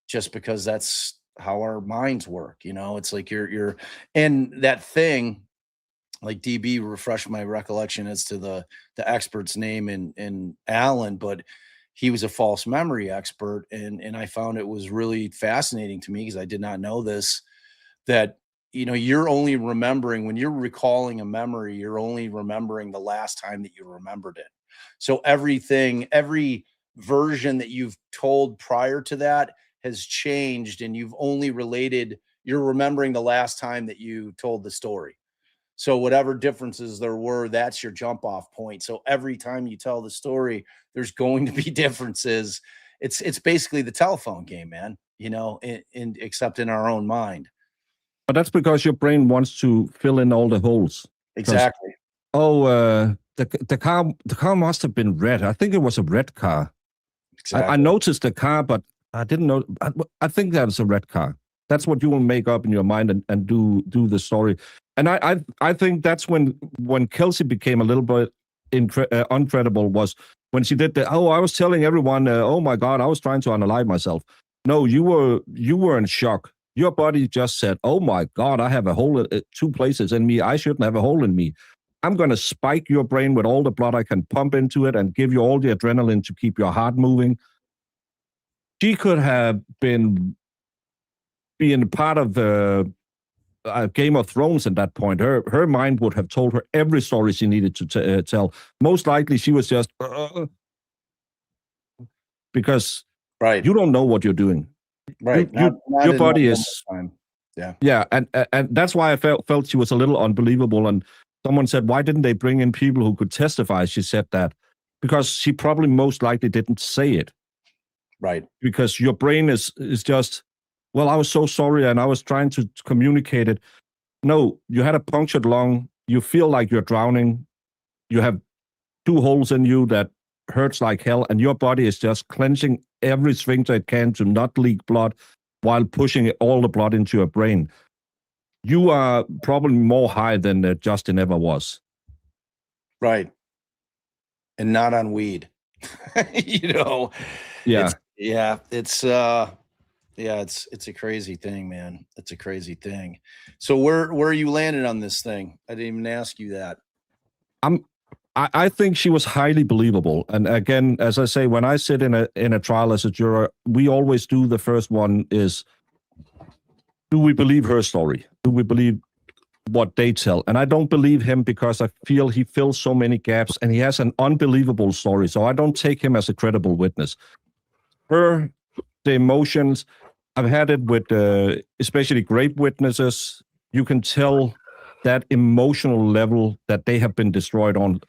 just because that's how our minds work. It's like you're and that thing, like DB refreshed my recollection as to the expert's name in Allen, but he was a false memory expert. And I found it was really fascinating to me, because I did not know this, that, you're only remembering, when you're recalling a memory, you're only remembering the last time that you remembered it. So every version that you've told prior to that has changed, and you're remembering the last time that you told the story. So whatever differences there were, that's your jump off point. So every time you tell the story, there's going to be differences. It's basically the telephone game, man, you know, except in our own mind. But that's because your brain wants to fill in all the holes. Exactly. The car must have been red. I think it was a red car. Exactly. I noticed the car, but I didn't know. I think that was a red car. That's what you will make up in your mind and do the story. And I think that's when Kelsey became a little bit uncredible, was when she did I was telling everyone, oh my God, I was trying to unalive myself. No, you were in shock. Your body just said, oh my God, I have a hole, 2 places in me. I shouldn't have a hole in me. I'm going to spike your brain with all the blood I can pump into it and give you all the adrenaline to keep your heart moving. She could have been being part of the Game of Thrones at that point. Her mind would have told her every story she needed to tell. Most likely she was just because right. You don't know what you're doing. Right. Your body is time. Yeah, and that's why I felt she was a little unbelievable. And someone said, why didn't they bring in people who could testify? She said that because she probably most likely didn't say it. Right. Because your brain is just, well, I was so sorry and I was trying to communicate it. No, you had a punctured lung. You feel like you're drowning. You have 2 holes in you that hurts like hell, and your body is just clenching every sphincter it can to not leak blood while pushing all the blood into your brain. You are probably more high than Justin ever was. Right. And not on weed. You know. Yeah. It's a crazy thing, man. It's a crazy thing. So where are you landing on this thing? I didn't even ask you that. I think she was highly believable. And again, as I say, when I sit in a trial as a juror, we always do the first one is, do we believe her story? Do we believe what they tell? And I don't believe him because I feel he fills so many gaps and he has an unbelievable story. So I don't take him as a credible witness. The emotions, I've had it with especially great witnesses. You can tell that emotional level that they have been destroyed on.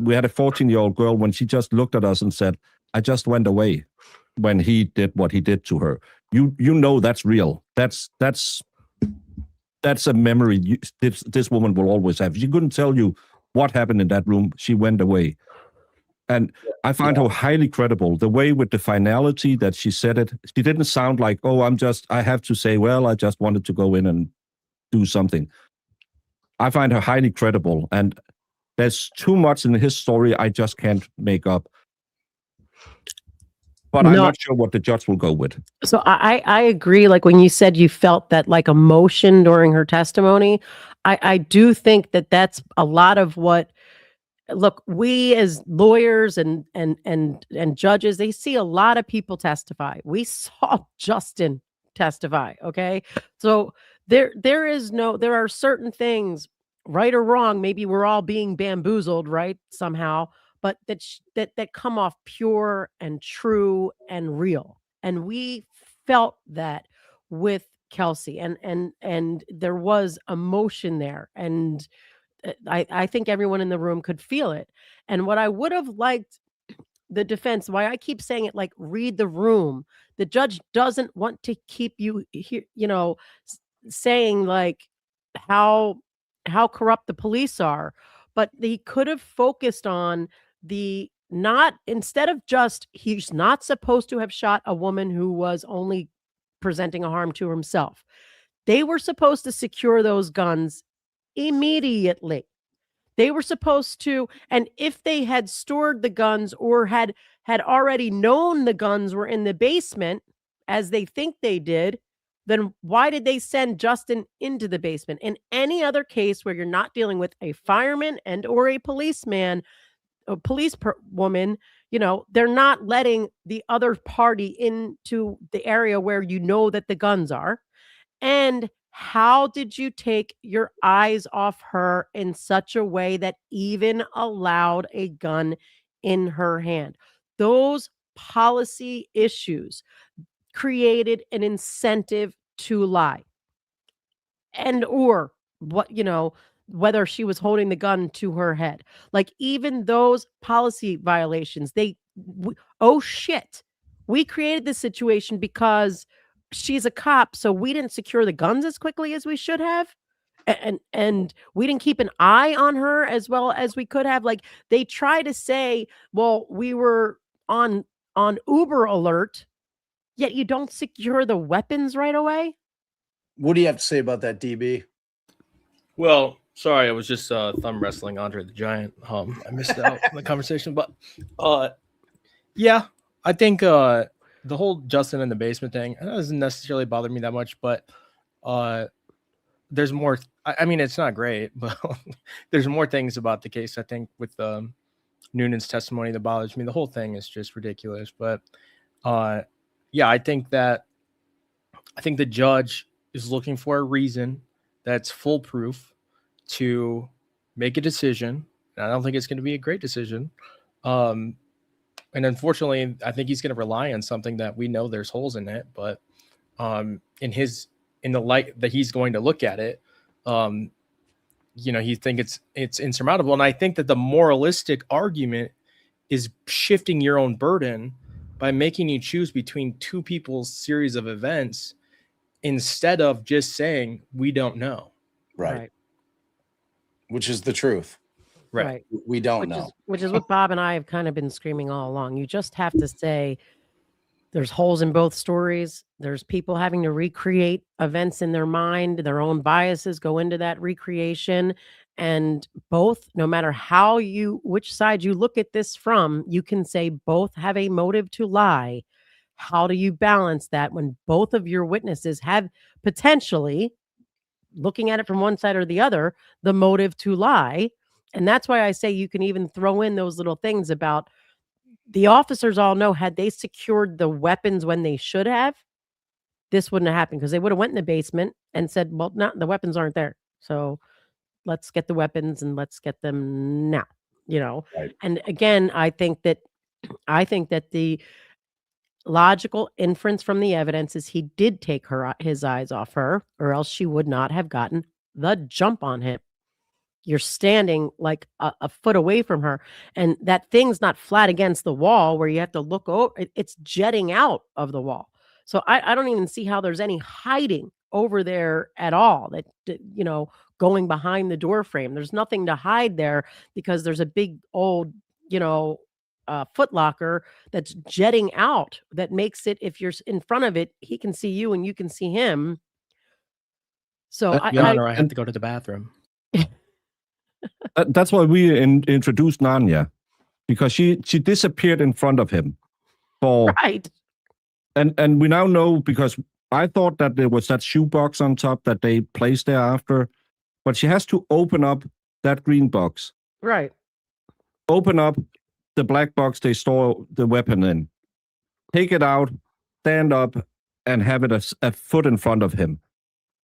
We had a 14-year-old girl when she just looked at us and said, I just went away when he did what he did to her. You know that's real. That's a memory this woman will always have. She couldn't tell you what happened in that room. She went away. And I find her highly credible. The way with the finality that she said it, she didn't sound like, oh, I have to say, well, I just wanted to go in and do something. I find her highly credible, and there's too much in his story I just can't make up. But I'm not sure what the judge will go with. So I agree. Like when you said you felt that like emotion during her testimony, I do think that that's a lot of what. Look, we as lawyers and judges, they see a lot of people testify. We saw Justin testify. Okay, so there are certain things, right or wrong. Maybe we're all being bamboozled, right, somehow, but that come off pure and true and real. And we felt that with Kelsey, and there was emotion there, and I think everyone in the room could feel it. And what I would have liked the defense, why I keep saying it, like, read the room. The judge doesn't want to keep you here, saying like how corrupt the police are, but he could have focused on instead of just, he's not supposed to have shot a woman who was only presenting a harm to himself. They were supposed to secure those guns immediately. They were supposed to, and if they had stored the guns or had already known the guns were in the basement, as they think they did, then why did they send Justin into the basement? In any other case where you're not dealing with a fireman and or a policeman, a woman, they're not letting the other party into the area where you know that the guns are. And how did you take your eyes off her in such a way that even allowed a gun in her hand? Those policy issues created an incentive to lie. And or what, whether she was holding the gun to her head. Like, even those policy violations, oh shit, we created this situation because she's a cop, so we didn't secure the guns as quickly as we should have. And we didn't keep an eye on her as well as we could have. Like, they try to say, well, we were on Uber alert, yet you don't secure the weapons right away. What do you have to say about that, DB? Well, sorry, I was just thumb wrestling Andre the Giant. I missed out in the conversation, but yeah, I think the whole Justin in the basement thing, that doesn't necessarily bother me that much, but there's more. I mean, it's not great, but there's more things about the case, I think, with Noonan's testimony that bothers me. The whole thing is just ridiculous. But yeah, I think the judge is looking for a reason that's foolproof to make a decision. And I don't think it's going to be a great decision. And unfortunately, I think he's going to rely on something that we know there's holes in it. But in the light that he's going to look at it, he think it's insurmountable. And I think that the moralistic argument is shifting your own burden by making you choose between two people's series of events instead of just saying, we don't know. Right. Which is the truth. Right. We don't know. Which is what Bob and I have kind of been screaming all along. You just have to say there's holes in both stories. There's people having to recreate events in their mind. Their own biases go into that recreation. And both, no matter which side you look at this from, you can say both have a motive to lie. How do you balance that when both of your witnesses have potentially, looking at it from one side or the other, the motive to lie? And that's why I say you can even throw in those little things about the officers all know, had they secured the weapons when they should have, this wouldn't have happened, because they would have went in the basement and said, well, the weapons aren't there. So let's get the weapons and let's get them now, Right. And again, I think that the logical inference from the evidence is he did take his eyes off her, or else she would not have gotten the jump on him. You're standing like a foot away from her, and that thing's not flat against the wall where you have to look over. It's jetting out of the wall. So I don't even see how there's any hiding over there at all, that, going behind the door frame. There's nothing to hide there because there's a big old, foot locker that's jetting out that makes it, if you're in front of it, he can see you and you can see him. So I have to go to the bathroom. That's why we introduced Nanya, because she disappeared in front of him. Right. And we now know, because I thought that there was that shoebox on top that they placed there after, but she has to open up that green box. Right. Open up the black box they store the weapon in. Take it out, stand up, and have it a foot in front of him.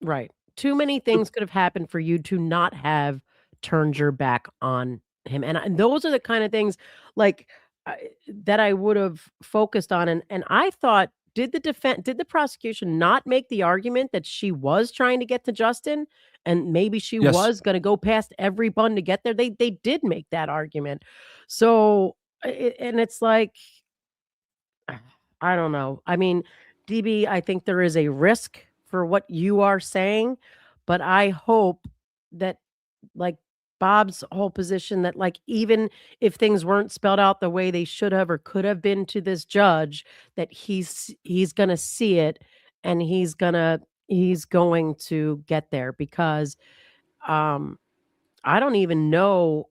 Right. Too many things could have happened for you to not have turned your back on him. And those are the kind of things that I would have focused on. And I thought, did the prosecution not make the argument that she was trying to get to Justin, and maybe she was going to go past every bun to get there? They did make that argument. So, and it's like, I don't know. I mean, DB, I think there is a risk for what you are saying, but I hope that, like Bob's whole position, that even if things weren't spelled out the way they should have or could have been to this judge, that he's going to see it, and he's going to get there, because I don't even know.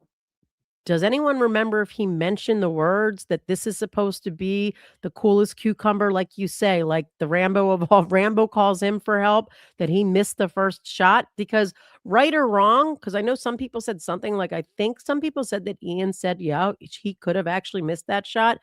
Does anyone remember if he mentioned the words that this is supposed to be the coolest cucumber, like you say, like the Rambo of all? Rambo calls him for help, that he missed the first shot? Because right or wrong, because I know some people said something like, I think some people said that Ian said, yeah, he could have actually missed that shot.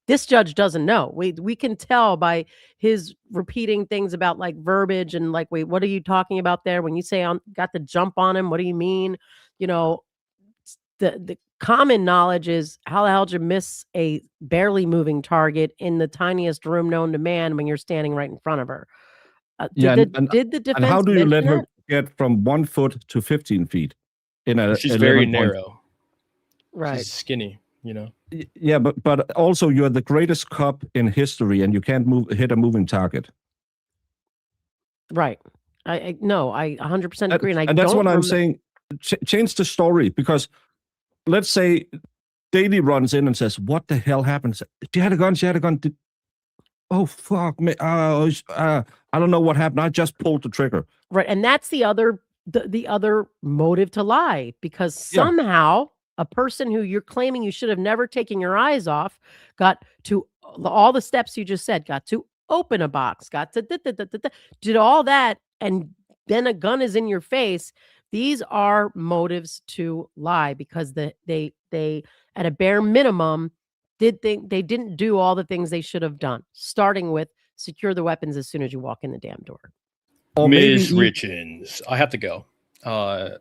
This judge doesn't know. We can tell by his repeating things about verbiage and wait, what are you talking about there? When you say got the jump on him, what do you mean? The common knowledge is, how the hell did you miss a barely moving target in the tiniest room known to man when you're standing right in front of her? Did the defense? And how do you let her that? get from 1 foot to 15 feet? in a She's very 11 point. narrow. Right. She's skinny, you know. Yeah, but also you're the greatest cop in history, and you can't hit a moving target. Right. I 100% agree, and I And that's don't what I'm saying. Change the story, because let's say Daly runs in and says, "What the hell happened?" She had a gun. She had a gun. Oh fuck me! I don't know what happened. I just pulled the trigger. Right, and that's the other motive to lie, because somehow a person who you're claiming you should have never taken your eyes off got to all the steps you just said, got to open a box, got to did all that, and then a gun is in your face. These are motives to lie, because they at a bare minimum they didn't do all the things they should have done, starting with secure the weapons as soon as you walk in the damn door. Or Ms. maybe Richins, I have to go. But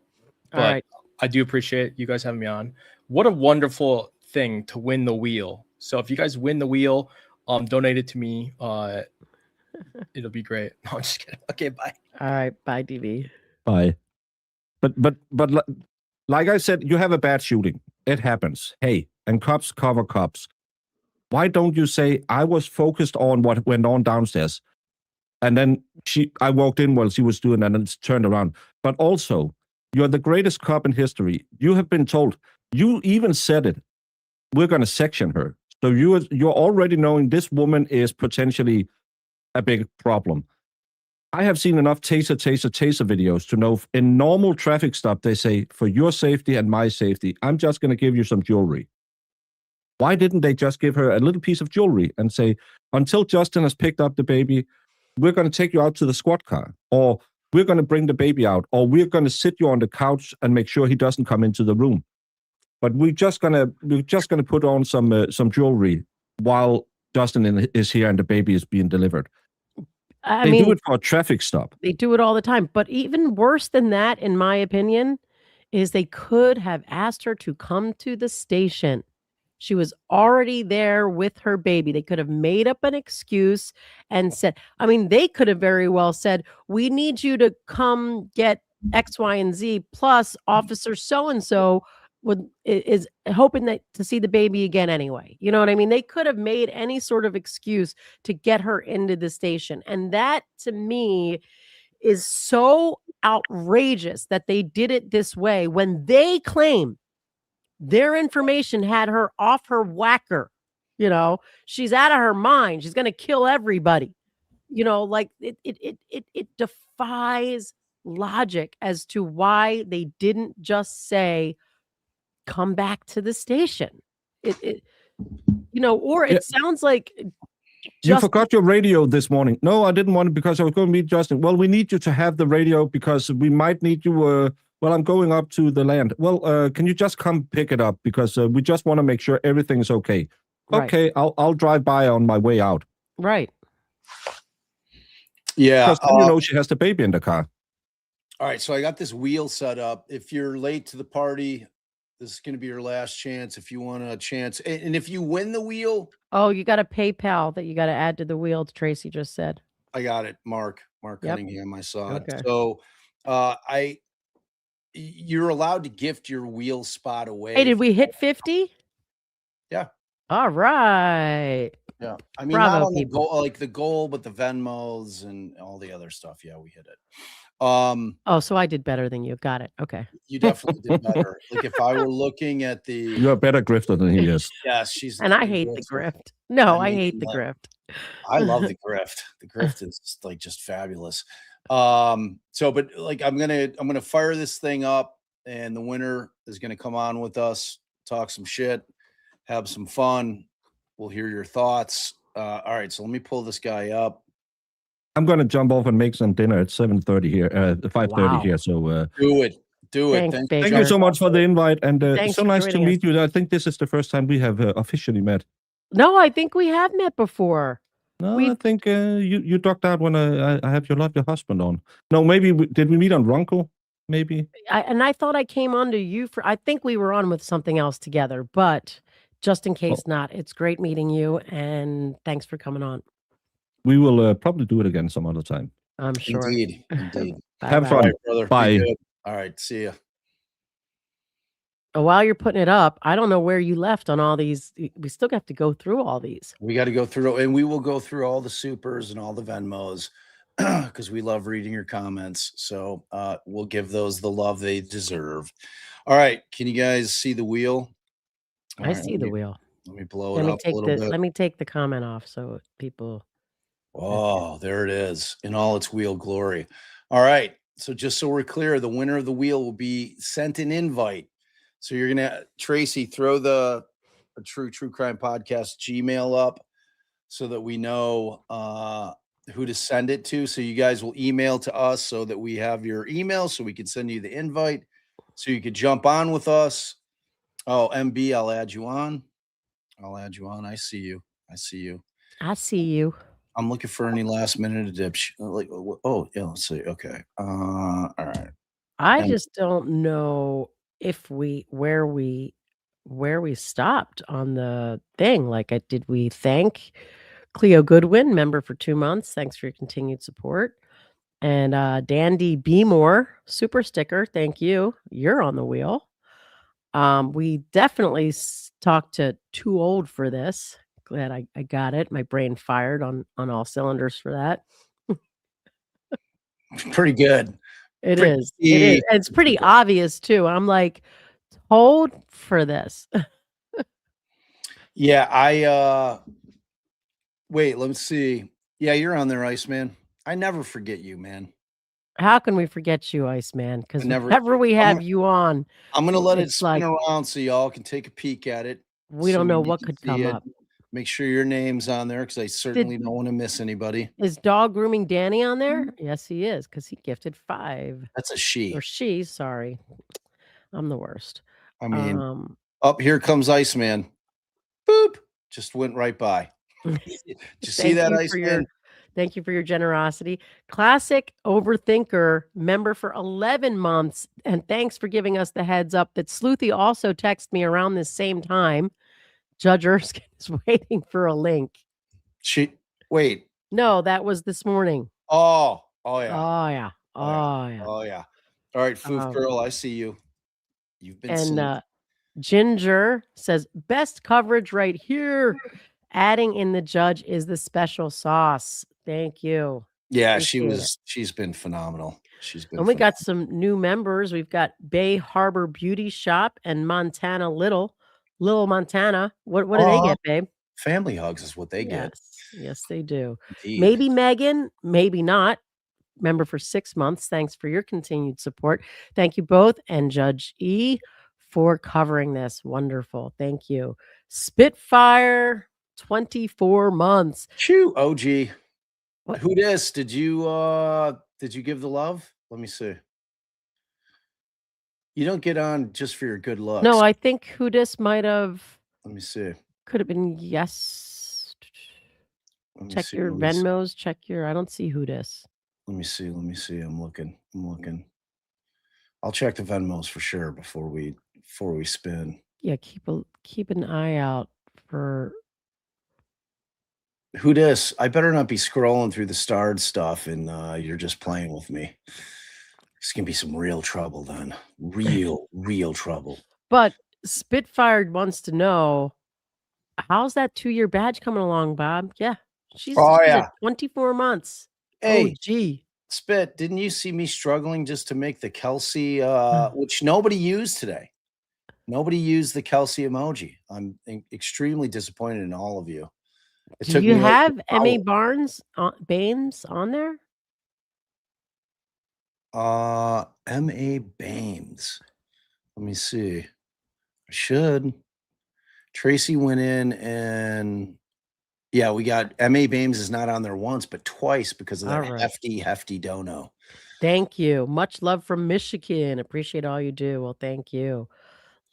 right. I do appreciate you guys having me on. What a wonderful thing to win the wheel. So if you guys win the wheel, donate it to me. It'll be great. No, I'm just kidding. Okay, bye. All right, bye, DB. Bye. But like I said, you have a bad shooting. It happens. Hey, and cops cover cops. Why don't you say, I was focused on what went on downstairs, and then I walked in while she was doing that and turned around. But also, you're the greatest cop in history. You have been told. You even said it. We're going to section her. So you're already knowing this woman is potentially a big problem. I have seen enough taser videos to know in normal traffic stop, they say, for your safety and my safety, I'm just going to give you some jewelry. Why didn't they just give her a little piece of jewelry and say, until Justin has picked up the baby, we're going to take you out to the squad car, or we're going to bring the baby out, or we're going to sit you on the couch and make sure he doesn't come into the room. But we're just gonna put on some jewelry while Justin is here and the baby is being delivered. I They mean, do it for a traffic stop. They do it all the time. But even worse than that, in my opinion, is they could have asked her to come to the station. She was already there with her baby. They could have made up an excuse and said, I mean, they could have very well said, we need you to come get X, Y, and Z, plus Officer so-and-so is hoping to see the baby again anyway. You know what I mean? They could have made any sort of excuse to get her into the station. And that, to me, is so outrageous that they did it this way when they claim their information had her off her whacker. You know, she's out of her mind. She's going to kill everybody. You know, like it defies logic as to why they didn't just say, come back to the station. It sounds like you forgot your radio this morning. No, I didn't want it because I was going to meet Justin. Well, we need you to have the radio because we might need you. Well, I'm going up to the land. Well, can you just come pick it up because we just want to make sure everything is okay. Right. Okay, I'll drive by on my way out. Right. Yeah. Because she has the baby in the car. All right, so I got this wheel set up. If you're late to the party, this is going to be your last chance. If you want a chance, and if you win the wheel, you got a PayPal that you got to add to the wheel. Tracy just said. I got it, Mark Yep. Cunningham. I saw Okay. it. So, you're allowed to gift your wheel spot away. Hey, did we hit 50? Yeah. All right. Yeah. I mean, Bravo, not on the people. goal, like the goal, but the Venmos and all the other stuff. Yeah, we hit it. So I did better than you. Got it. Okay. You definitely did better. Like if I were looking at the, You're a better grifter than he is. yes, she's, And I hate the grift. No, I hate the grift. I love the grift. The grift is just fabulous. But like I'm gonna fire this thing up, and the winner is gonna come on with us, talk some shit, have some fun. We'll hear your thoughts. All right, so let me pull this guy up. I'm gonna jump off and make some dinner at 7:30 here, 5:30 Wow. here. So do it. Thanks, thank Baker. you so much for the invite, and Thanks so for nice to joining meet you. I think this is the first time we have officially met. No, I think we have met before. No, I think you ducked out when I have your husband on. No, maybe did we meet on Runkle? Maybe. I thought I came on to you I think we were on with something else together, but just in case not, it's great meeting you, and thanks for coming on. We will probably do it again some other time. I'm sure. Indeed. Have Bye-bye. fun. All right, brother. Be Bye. good. All right, see ya. While you're putting it up, I don't know where you left on all these. We still have to go through all these. We got to go through, and we will go through all the supers and all the Venmos because we love reading your comments. So we'll give those the love they deserve. All right. Can you guys see the wheel? All I right, see the wheel. Let me blow Let it me up a take little bit. let me take the comment off so people. Oh, there it is in all its wheel glory. All right. So just so we're clear, the winner of the wheel will be sent an invite. So you're gonna, Tracy, throw the True Crime Podcast Gmail up so that we know who to send it to. So you guys will email to us so that we have your email so we can send you the invite so you could jump on with us. Oh, MB, I'll add you on. I see you. I see you. I'm looking for any last minute dips. Oh, yeah, let's see. Okay. All right. I just don't know if where we stopped on the thing. Like, did we thank Cleo Goodwin, member for 2 months? Thanks for your continued support. And Dandy Beemore, super sticker. Thank you. You're on the wheel. We definitely talked to Too Old for This. Glad I got it. My brain fired on all cylinders for that. Pretty good. It is. It's pretty obvious too. I'm like, told for this. Yeah, wait, let me see. Yeah, you're on there, Iceman. I never forget you, man. How can we forget you, Iceman? Because Never- whenever we have you on, I'm gonna let it it's spin like around so y'all can take a peek at it. we don't know assuming you what can could see come it. up. Make sure your name's on there because I certainly don't want to miss anybody. Is Dog Grooming Danny on there? Yes, he is, because he gifted 5. That's a she. Or she, sorry. I'm the worst. I mean, up here comes Iceman. Boop. Just went right by. Did you see that, Iceman? Thank you for your generosity. Classic Overthinker, member for 11 months. And thanks for giving us the heads up that Sleuthy also texted me around this same time. Judge Erskine is waiting for a link. Wait. No, that was this morning. Oh yeah. Oh yeah. Oh yeah. All right, Foof Girl, I see you. You've been seen. Ginger says, best coverage right here. Adding in the judge is the special sauce. Thank you. Yeah, she's been phenomenal. And we got some new members. We've got Bay Harbor Beauty Shop and Montana Little Montana. What do they get, babe? Family hugs is what they get. Yes, they do. Indeed. Maybe Megan, maybe not. Member for 6 months. Thanks for your continued support. Thank you both. And Judge E for covering this. Wonderful. Thank you. Spitfire, 24 months. Chew, OG. Who dis? Did you give the love? Let me see. You don't get on just for your good looks. No, I think who dis might have. Let me see. Could have been yes. Check your Venmos. Check your. I don't see who dis. Let me see. I'm looking. I'll check the Venmos for sure before we spin. Yeah, keep an eye out for who dis. I better not be scrolling through the starred stuff and you're just playing with me. It's gonna be some real trouble then. Real trouble. But Spitfire wants to know, how's that 2-year badge coming along, Bob? Yeah, she's at 24 months. Hey, gee, Spit, didn't you see me struggling just to make the Kelsey, which nobody used today? Nobody used the Kelsey emoji. I'm extremely disappointed in all of you. Do you have M.A. Baines on there? M.A. Baines. Let me see. I should. Tracy went in and yeah, we got M.A. Baines is not on there once, but twice because of that hefty dono. Thank you. Much love from Michigan. Appreciate all you do. Well, thank you.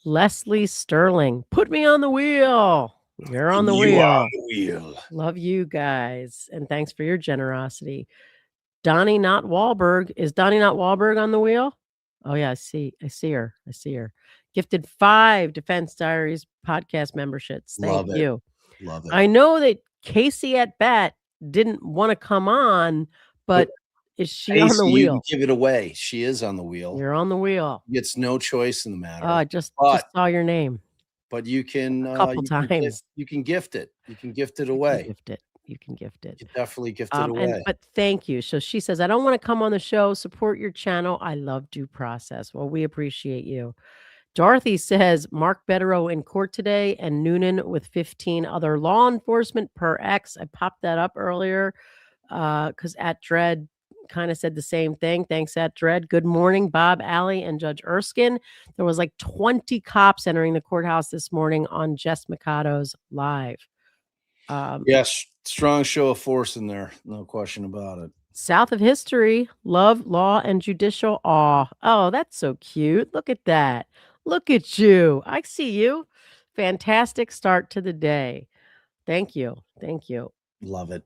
Leslie Sterling, put me on the wheel. You're on the wheel. Love you guys. And thanks for your generosity. Donnie Not Wahlberg. Is Donnie Not Wahlberg on the wheel? Oh, yeah, I see her. Gifted 5 Defense Diaries podcast memberships. Thank you. Love it. I know that Casey at Bat didn't want to come on, but Is she on the Casey, you can wheel? give it away. She is on the wheel. You're on the wheel. Gets no choice in the matter. Oh, I just but saw your name you can a couple times. you can gift it. You can gift it You can away. gift it. You can gift it. You definitely gift it away. But thank you. So she says, I don't want to come on the show. Support your channel. I love due process. Well, we appreciate you. Dorothy says, Mark Betterow in court today and Noonan with 15 other law enforcement per X. I popped that up earlier because at Dread kind of said the same thing. Thanks, at Dread. Good morning, Bob, Allie, and Judge Erskine. There was like 20 cops entering the courthouse this morning on Jess Mikado's live. Yes, strong show of force in there. No question about it. South of history, love, law, and judicial awe. Oh, that's so cute. Look at that. Look at you. I see you. Fantastic start to the day. Thank you. Thank you. Love it.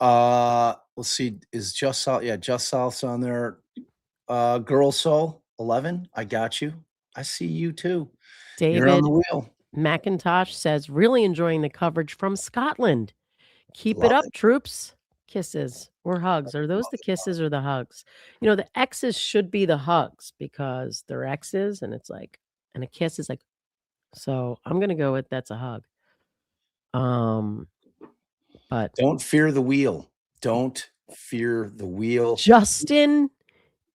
Let's see. Is Just South? Yeah, Just South's on there. Girl Soul 11. I got you. I see you too. You're on David the wheel. McIntosh says, really enjoying the coverage from Scotland. Keep Love it up, it. troops. Kisses or hugs. Are those the kisses or the hugs? You know, the X's should be the hugs because they're X's and it's like, and a kiss is like, so I'm going to go with that's a hug. But Don't fear the wheel. Don't fear the wheel. Justin,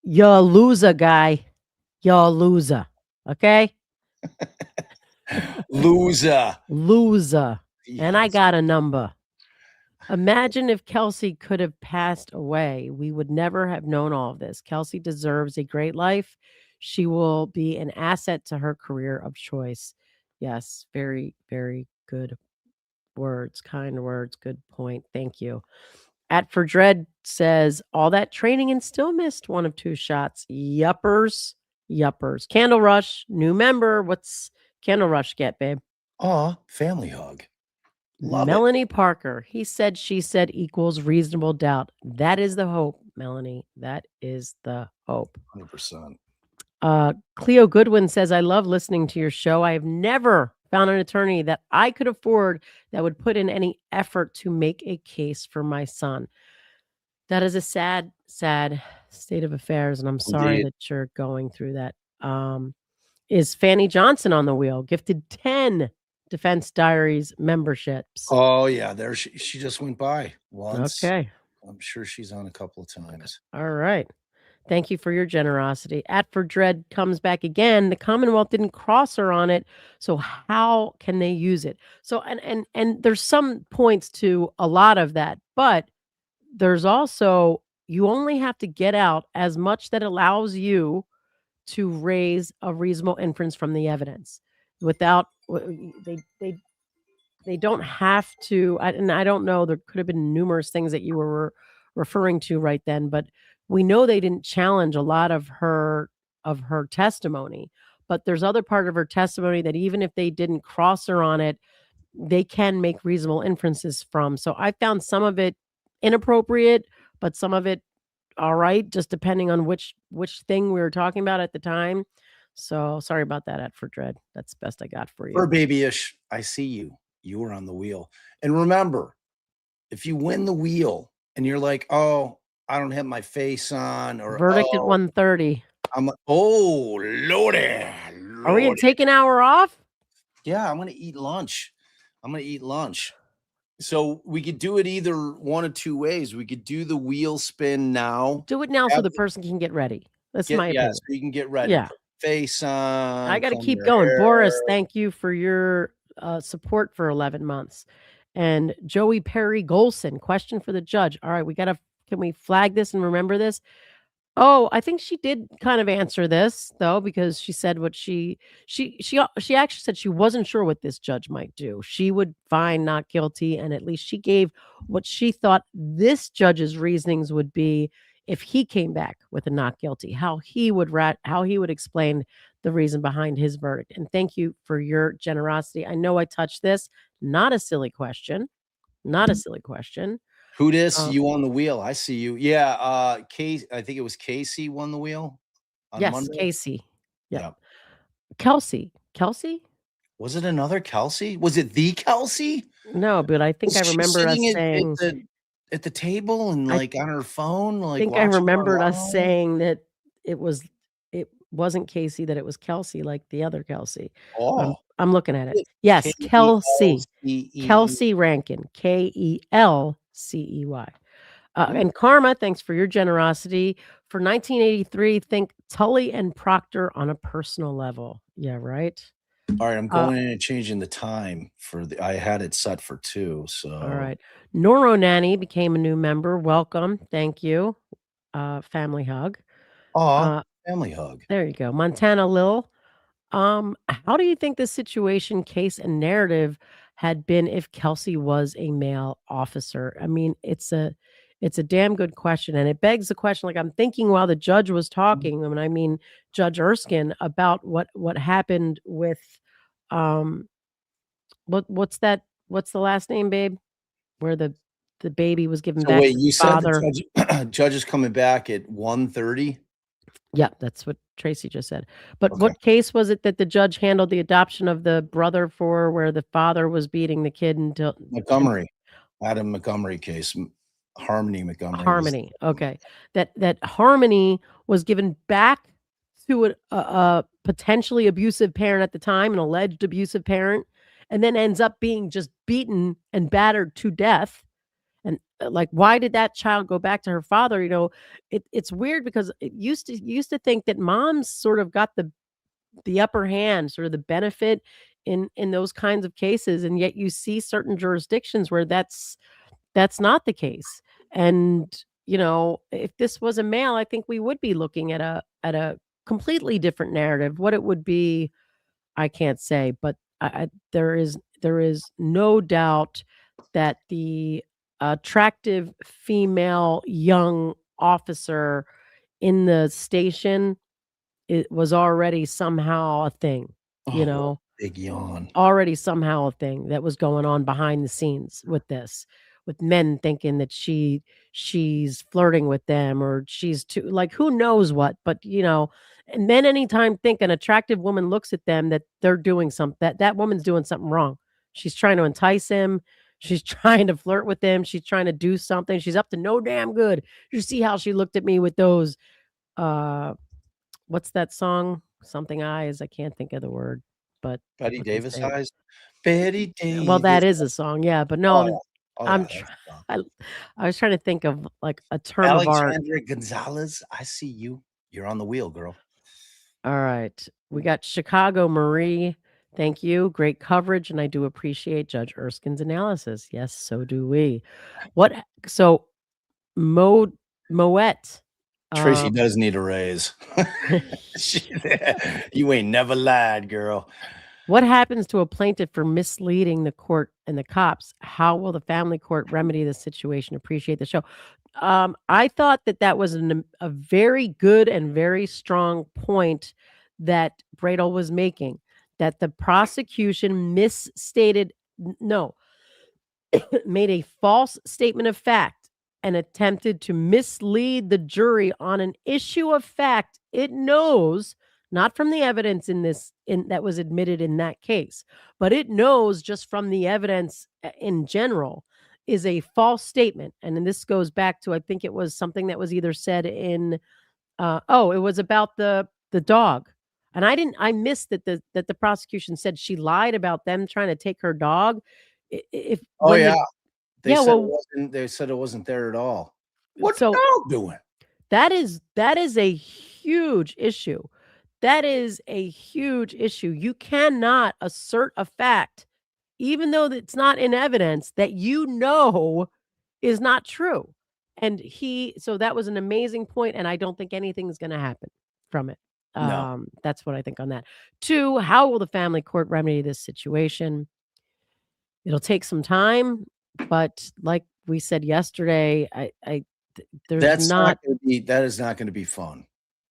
you're a loser, guy. You're a loser. Okay? Loser. Loser. And I Yes. got a number. Imagine if Kelsey could have passed away. We would never have known all of this. Kelsey deserves a great life. She will be an asset to her career of choice. Yes, very, very good words, kind words, good point. Thank you. At For Dread says, all that training and still missed one of two shots. Yuppers. Yuppers. Candle Rush, new member. What's Candle Rush get, babe? Aw, family hug. Love it. Melanie Parker. He said, she said equals reasonable doubt. That is the hope, Melanie. That is the hope. 100%. Cleo Goodwin says, I love listening to your show. I have never found an attorney that I could afford that would put in any effort to make a case for my son. That is a sad, sad state of affairs, and I'm sorry Indeed. that you're going through that. Is Fanny Johnson on the wheel? Gifted 10 Defense Diaries memberships. Oh, yeah. There she just went by once. Okay. I'm sure she's on a couple of times. All right. Thank you for your generosity. At For Dread comes back again. The Commonwealth didn't cross her on it. So how can they use it? So and there's some points to a lot of that, but there's also you only have to get out as much that allows you to raise a reasonable inference from the evidence without they don't have to. And I don't know, there could have been numerous things that you were referring to right then, but we know they didn't challenge a lot of her testimony, but there's other part of her testimony that even if they didn't cross her on it, they can make reasonable inferences from. So I found some of it inappropriate, but some of it all right, just depending on which thing we were talking about at the time. So sorry about that, at For Dread. That's the best I got for you. Or babyish, I see you. You were on the wheel. And remember, if you win the wheel and you're like, oh, I don't have my face on, or Verdict at 1:30. I'm like, oh, Lordy. Are we gonna take an hour off? Yeah, I'm gonna eat lunch. So we could do it either one of two ways. We could do the wheel spin now. Do it now so the person can get ready. That's my opinion. So you can get ready. Yeah. Put your face on. I got to comb keep your going. hair. Boris, thank you for your support for 11 months. And Joey Perry Golson, question for the judge. All right, can we flag this and remember this? Oh, I think she did kind of answer this though, because she said what she actually said she wasn't sure what this judge might do. She would find not guilty, and at least she gave what she thought this judge's reasonings would be if he came back with a not guilty, how he would explain the reason behind his verdict. And thank you for your generosity. I know I touched this, not a silly question. Who dis? You on the wheel? I see you. Yeah. Casey, I think it was Casey won the wheel. On Yes, Monday. Casey. Yeah. Kelsey. Was it another Kelsey? Was it the Kelsey? No, but I think I Was she remember us sitting saying at the table and I like on her phone, like think I watching remembered us online? saying that it wasn't Casey, that it was Kelsey, like the other Kelsey. Oh, I'm looking at it. it's Yes, Kelsey. Kelcee. Kelsey Rankin, Kelcey. And Karma, thanks for your generosity. For 1983, think Tully and Proctor on a personal level. Yeah, right. All right, I'm going in and changing the time for the. I had it set for 2, so. All right. Noro Nanny became a new member. Welcome. Thank you. Family hug. Aw, family hug. There you go. Montana Lil. How do you think the situation, case, and narrative had been if Kelsey was a male officer? I mean, it's a damn good question, and it begs the question. Like I'm thinking while the judge was talking, I mean Judge Erskine, about what happened with, what's that? What's the last name, babe? Where the baby was given So back wait, to you the said father. the judge is coming back at 1:30? Yeah, that's what Tracy just said. But Okay. what case was it that the judge handled the adoption of the brother for, where the father was beating the kid until Montgomery. Adam Montgomery case. Harmony Montgomery. Harmony? Okay. That Harmony was given back to a potentially abusive parent at the time, an alleged abusive parent, and then ends up being just beaten and battered to death. And like, why did that child go back to her father? You know, it's weird because it used to think that moms sort of got the upper hand, sort of the benefit in those kinds of cases, and yet you see certain jurisdictions where that's not the case. And you know, if this was a male, I think we would be looking at a completely different narrative. What it would be, I can't say, but there is no doubt that the attractive female young officer in the station, it was already somehow a thing, you Oh, know, big yawn. already somehow a thing that was going on behind the scenes with this, with men thinking that she's flirting with them, or she's too, like, who knows what, but you know, and men anytime think an attractive woman looks at them, that they're doing something, that woman's doing something wrong. She's trying to entice him. She's trying to flirt with him. She's trying to do something. She's up to no damn good. You see how she looked at me with those, uh, what's that song? Something eyes. I can't think of the word, but Betty what they Davis say. eyes? Betty Davis. Well, that is a song, yeah, but no, Oh, yeah. Oh, I'm yeah, tr that's a song. I was trying to think of like a term of art. Alexandra Gonzalez, I see you. You're on the wheel, girl. All right. We got Chicago Marie. Thank you. Great coverage, and I do appreciate Judge Erskine's analysis. Yes, so do we. So Moet. Tracy does need a raise. You ain't never lied, girl. What happens to a plaintiff for misleading the court and the cops? How will the family court remedy the situation? Appreciate the show. I thought that was a very good and very strong point that Bradl was making, that the prosecution made a false statement of fact and attempted to mislead the jury on an issue of fact it knows, not from the evidence that was admitted in that case, but it knows just from the evidence in general is a false statement. And then this goes back to, I think it was something that was either said in, it was about the dog. And I missed that the prosecution said she lied about them trying to take her dog. They said it wasn't there at all. What's the So dog doing? that is a huge issue. That is a huge issue. You cannot assert a fact, even though it's not in evidence, that you know is not true. And so that was an amazing point, and I don't think anything's going to happen from it. No. That's what I think on that. 2, how will the family court remedy this situation? It'll take some time, but like we said yesterday, that is not going to be fun.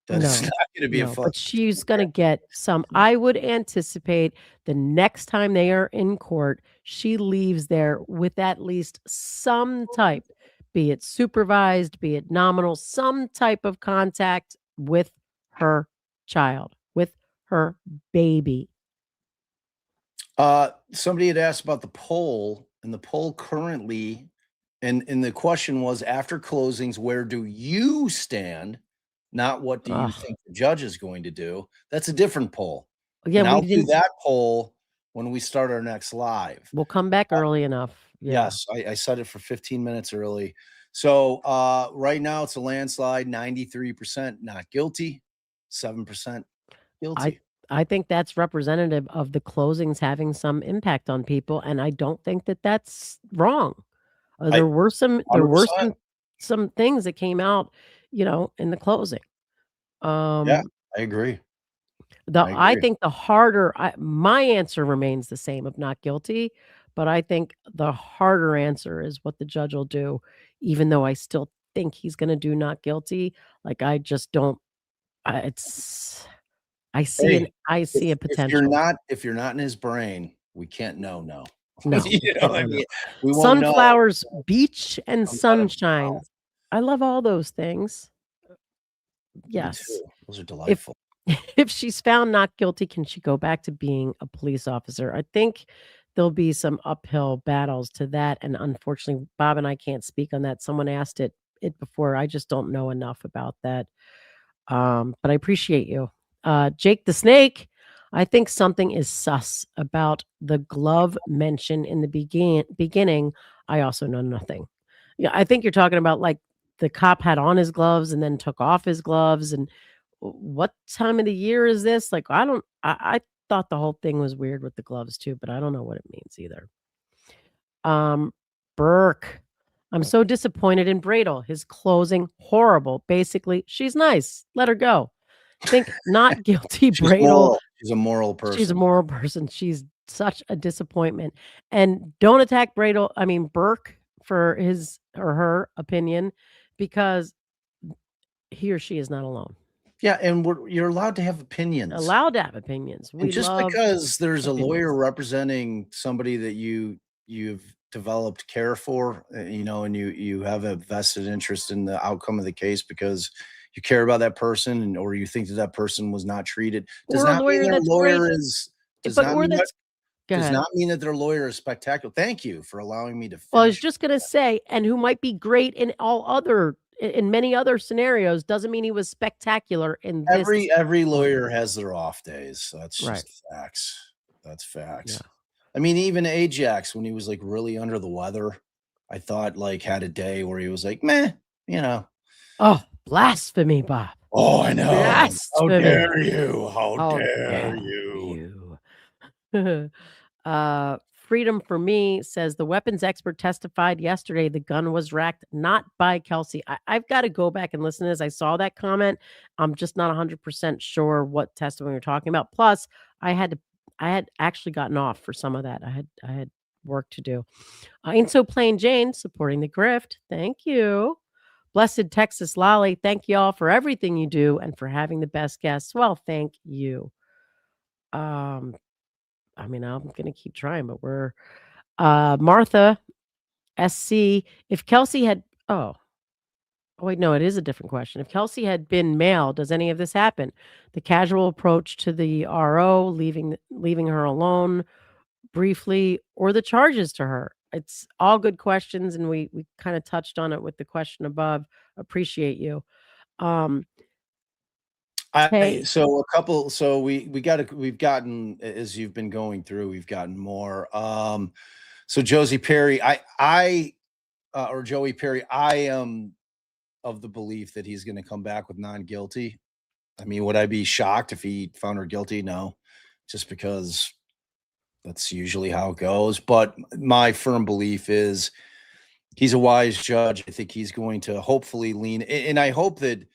That is not going to be a fun. But she's going to get some. I would anticipate the next time they are in court, she leaves there with at least some type, be it supervised, be it nominal, some type of contact with her child, with her baby. Somebody had asked about the poll, and the poll currently And the question was, after closings, where do you stand? Not what do you Ugh. think the judge is going to do? That's a different poll. Yeah, And we I'll do didn't. that poll when we start our next live. We'll come back early enough. Yeah. Yes, I set it for 15 minutes early. So right now it's a landslide, 93% not guilty, 7% guilty. I think that's representative of the closings having some impact on people, and I don't think that that's wrong. There were some 100%. things that came out, in the closing. Yeah, I agree. I think the harder my answer remains the same of not guilty, but I think the harder answer is what the judge will do, even though I still think he's going to do not guilty. Like I just don't. I see a potential. If you're not in his brain, we can't know. No. No, You know what I mean? We won't know. Sunflowers, beach, and I'm sunshine. I love all those things. Yes. Me too. Those are delightful. If she's found not guilty, can she go back to being a police officer? I think there'll be some uphill battles to that. And unfortunately, Bob and I can't speak on that. Someone asked it before. I just don't know enough about that. But I appreciate you. Jake the Snake, I think something is sus about the glove mention in the beginning. I also know nothing. Yeah, I think you're talking about like the cop had on his gloves and then took off his gloves. And what time of the year is this? Like, I thought the whole thing was weird with the gloves too, but I don't know what it means either. Burke, I'm so disappointed in Bradl. His closing, horrible. Basically, she's nice. Let her go. Think not guilty, Bradl. She's a moral person. She's a moral person. She's such a disappointment. And don't attack Burke for his or her opinion, because he or she is not alone. Yeah, and you're allowed to have opinions. Allowed to have opinions. Because there's a lawyer representing somebody that you've developed care for, and you have a vested interest in the outcome of the case because you care about that person, or you think that person was not treated, does not mean their lawyer is. Does not mean that their lawyer is spectacular. Thank you for allowing me to finish. Well, I was just gonna say, and who might be great in many other scenarios, doesn't mean he was spectacular in this. Every lawyer has their off days. That's just facts. That's facts. Yeah. I mean, even Ajax, when he was like really under the weather, I thought like had a day where he was like, meh, Oh, blasphemy, Bob. Oh, I know. Blasphemy. How dare you? How dare you? Freedom for Me says the weapons expert testified yesterday the gun was racked not by Kelsey. I've got to go back and listen to this. I saw that comment. I'm just not 100% sure what testimony we're talking about. Plus, I had actually gotten off for some of that. I had work to do. Ain't So Plain Jane supporting the grift. Thank you. Blessed Texas Lolly, thank you all for everything you do and for having the best guests. Well, thank you. I'm going to keep trying, but we're Martha SC. If Kelsey had, wait, no, it is a different question. If Kelsey had been male, does any of this happen? The casual approach to the RO, leaving her alone briefly, or the charges to her? It's all good questions, and we kind of touched on it with the question above. Appreciate you. We've gotten, as you've been going through, we've gotten more. So Josie Perry, Joey Perry, I am of the belief that he's going to come back with non-guilty. I mean, would I be shocked if he found her guilty? No, just because that's usually how it goes. But my firm belief is he's a wise judge. I think he's going to hopefully lean, and I hope that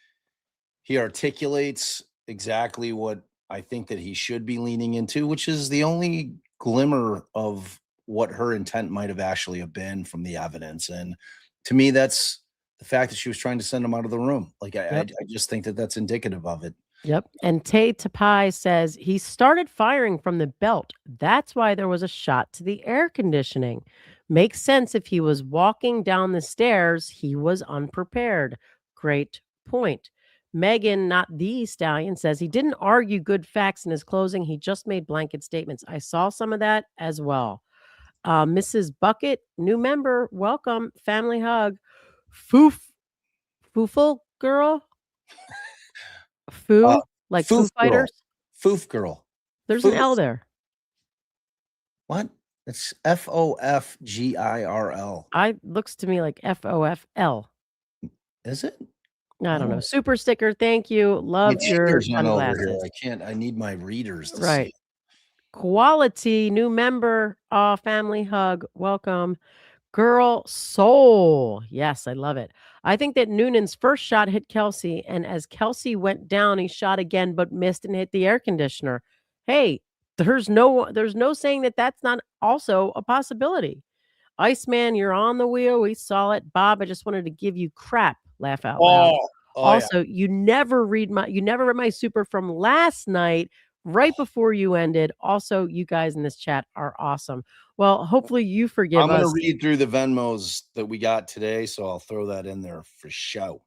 he articulates exactly what I think that he should be leaning into, which is the only glimmer of what her intent might have actually have been from the evidence. And to me, that's the fact that she was trying to send him out of the room. Like, I just think that that's indicative of it. Yep. And Tay Tapai says he started firing from the belt. That's why there was a shot to the air conditioning. Makes sense. If he was walking down the stairs, he was unprepared. Great point. Megan, not the Stallion, says he didn't argue good facts in his closing. He just made blanket statements. I saw some of that as well. Mrs. Bucket, new member, welcome. Family hug. Foofle girl. Foo, like Foo Foof girl. Fighters. Foof girl. There's an Foof. L there. What? It's FOFGIRL. Looks to me like FOFL. Is it? I don't know. Oh. Super sticker. Thank you. Love It's your fingers on over sunglasses. here. I can't. I need my readers to Right. see. Quality new member. Family hug. Welcome. Girl soul. Yes, I love it. I think that Noonan's first shot hit Kelsey, and as Kelsey went down, he shot again but missed and hit the air conditioner. Hey, there's no saying that that's not also a possibility. Iceman, you're on the wheel. We saw it. Bob, I just wanted to give you crap. Laugh out loud. Also, you never read my super from last night right before you ended. Also, you guys in this chat are awesome. Well, hopefully you forgive I'm us. going to read through the Venmos that we got today, so I'll throw that in there for show.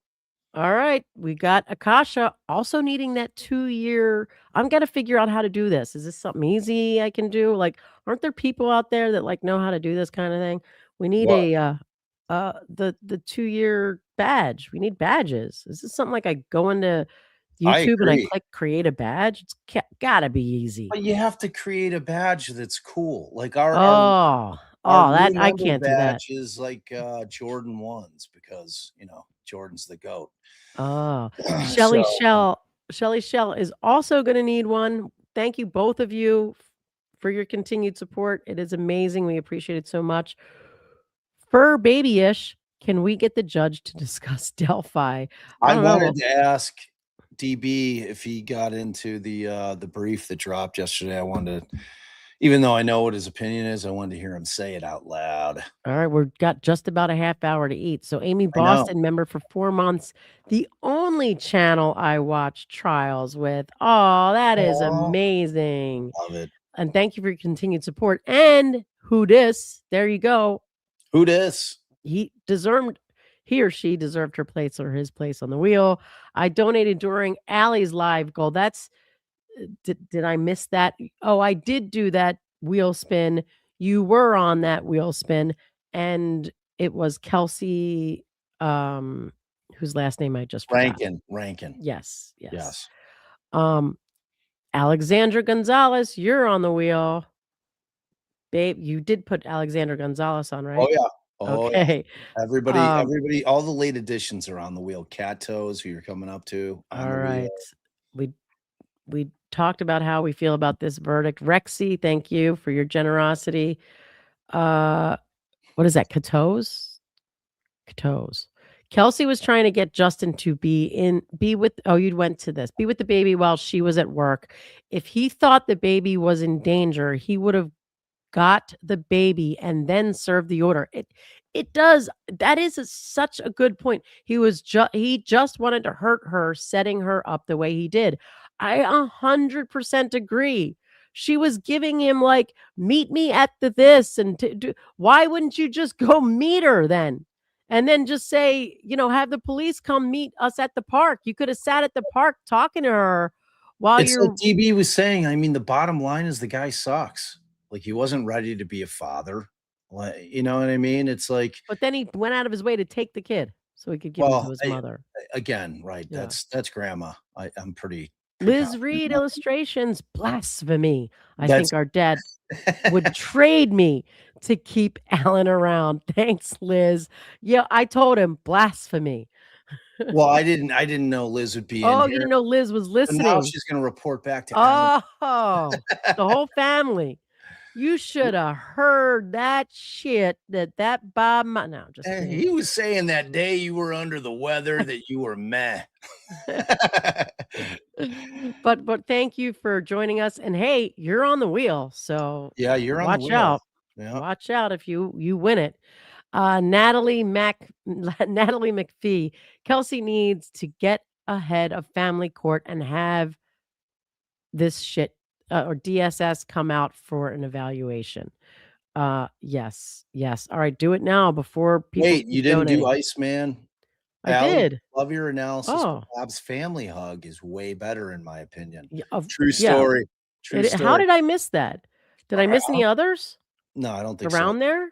All right. We got Akasha also needing that 2-year. I'm going to figure out how to do this. Is this something easy I can do? Like, aren't there people out there that like know how to do this kind of thing? We need the 2-year badge. We need badges. Is this something like I go into YouTube and I click create a badge? It's gotta be easy. But you have to create a badge that's cool. Like our that I new can't do that. badge is like Jordan 1s because Jordan's the GOAT. Shelly Shell is also going to need one. Thank you both of you for your continued support. It is amazing. We appreciate it so much. Fur babyish. Can we get the judge to discuss Delphi? I wanted to ask DB if he got into the brief that dropped yesterday. I wanted to, even though I know what his opinion is, I wanted to hear him say it out loud. All right, we've got just about a half hour to eat. So Amy Boston, member for 4 months, the only channel I watch trials with. Oh, that is amazing. Love it. And thank you for your continued support. And who dis? There you go. Who dis? He or she deserved her place or his place on the wheel. I donated during Allie's live goal. That's did I miss that? Oh, I did do that wheel spin. You were on that wheel spin, and it was Kelsey, whose last name I just forgot. Rankin. Yes. Alexandra Gonzalez, you're on the wheel. Babe, you did put Alexandra Gonzalez on, right? Oh, yeah. Okay. Yeah. Everybody, all the late additions are on the wheel. Cat Toes, who you're coming up to. All right. We talked about how we feel about this verdict. Rexy, thank you for your generosity. What is that? Katoes. Kelsey was trying to get Justin to be with the baby while she was at work. If he thought the baby was in danger, he would have got the baby and then served the order. It does. That is such a good point. He just wanted to hurt her, setting her up the way he did. I 100% agree. She was giving him like, meet me at this, and why wouldn't you just go meet her then? And then just say, have the police come meet us at the park. You could have sat at the park talking to her while it's like DB was saying. I mean, the bottom line is the guy sucks. Like, he wasn't ready to be a father. You know what I mean? It's like, but then he went out of his way to take the kid so he could give him to his mother. Again, right? Yeah. That's grandma. I'm pretty. Liz Reed illustrations, blasphemy. I think our dad would trade me to keep Alan around. Thanks, Liz. Yeah, I told him blasphemy. Well, I didn't know Liz would be. Oh, you didn't know Liz was listening. And now she's going to report back to Alan. Oh, the whole family. You should have heard that shit that Bob. No, just he was saying that day you were under the weather that you were meh. But thank you for joining us. And hey, you're on the wheel, so yeah, you're on the wheel. Watch out. Yeah. Watch out if you win it. Natalie McPhee. Kelsey needs to get ahead of family court and have this shit or DSS come out for an evaluation. Yes. All right, do it now before people. Wait, you didn't do Iceman? I did. Love your analysis. Oh. Bob's family hug is way better, in my opinion. Yeah, True story. True story. How did I miss that? Did I miss any others? No, I don't think Around so. there?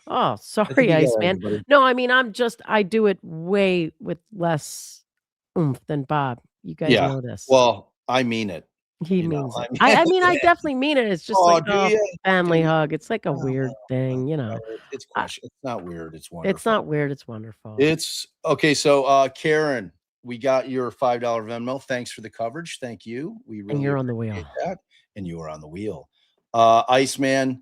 Oh, I think sorry, you got Iceman. everybody. No, I mean, I do it way with less oomph than Bob. You guys Yeah. know this. Well, I mean it. He You know, means it. I I mean, mean, I definitely mean it. It's just oh, like do a you? family Do you? hug. It's like a Oh, weird thing, you know. it's I, question. It's not weird. It's it's wonderful. not weird. It's wonderful. It's okay. So, Karen, we got your $5 Venmo. Thanks for the coverage. Thank you. We really And you're on the appreciate wheel. that. And you are on the wheel. Iceman,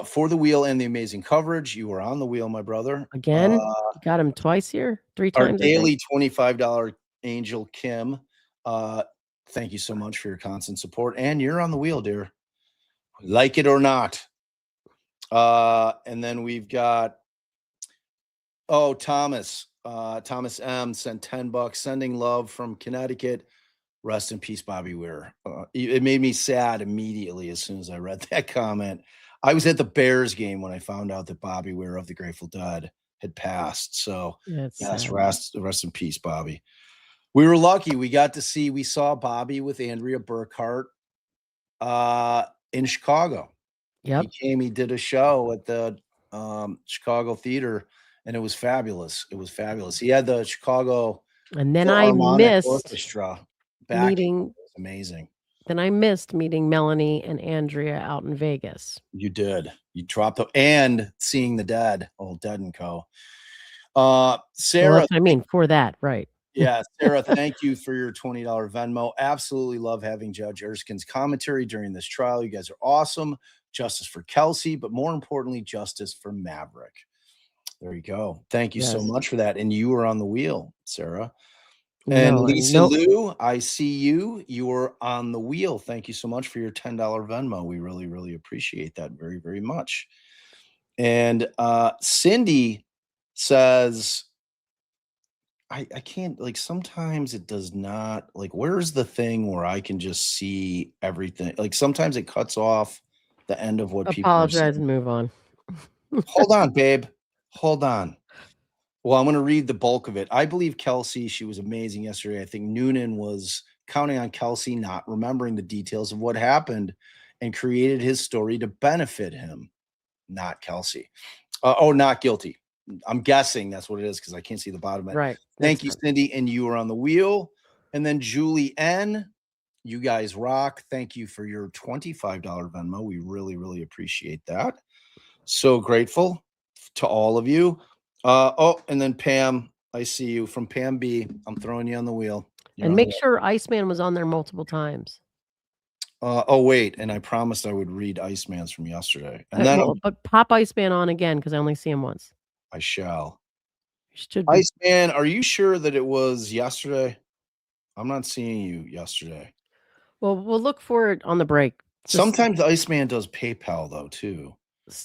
for the wheel and the amazing coverage. You are on the wheel, my brother. Again, you got him twice here, 3 Our times. daily $25 Angel Kim. Thank you so much for your constant support. And you're on the wheel, dear. Like it or not. And then we've got Thomas. Thomas M sent $10. Sending love from Connecticut. Rest in peace, Bobby Weir. It made me sad immediately as soon as I read that comment. I was at the Bears game when I found out that Bobby Weir of the Grateful Dead had passed. So yes, rest in peace, Bobby. We were lucky. We saw Bobby with Andrea Burkhart in Chicago. Yep. He did a show at the Chicago Theater, and it was fabulous. It was fabulous. He had the Chicago and then I Philharmonic missed Orchestra meeting. It was amazing. Then I missed meeting Melanie and Andrea out in Vegas. You did. You dropped and seeing the Dead, old Dead and Co. Sarah, well, that's what I mean for that, right? Yeah, Sarah, thank you for your $20 Venmo. Absolutely love having Judge Erskine's commentary during this trial. You guys are awesome. Justice for Kelsey, but more importantly, justice for Maverick. There you go. Thank you so much for that. And you were on the wheel, Sarah. And Lisa Lou, I see you. You were on the wheel. Thank you so much for your $10 Venmo. We really, really appreciate that very, very much. And Cindy says, I can't, like, sometimes it does not, like, where's the thing where I can just see everything? Like, sometimes it cuts off the end of what people are saying. Apologize and move on. Hold on, babe. Hold on. Well, I'm going to read the bulk of it. I believe Kelsey, she was amazing yesterday. I think Noonan was counting on Kelsey not remembering the details of what happened and created his story to benefit him, not Kelsey. Not guilty. I'm guessing that's what it is because I can't see the bottom of it. Right. Thank you, Cindy. And you were on the wheel. And then Julie N., you guys rock. Thank you for your $25 Venmo. We really, really appreciate that. So grateful to all of you. And then Pam, I see you from Pam B. I'm throwing you on the wheel. And make sure Iceman was on there multiple times. Wait. And I promised I would read Iceman's from yesterday. And then but pop Iceman on again because I only see him once. I shall. Should Iceman, are you sure that it was yesterday? I'm not seeing you yesterday. Well, we'll look for it on the break. Sometimes Iceman does PayPal though too.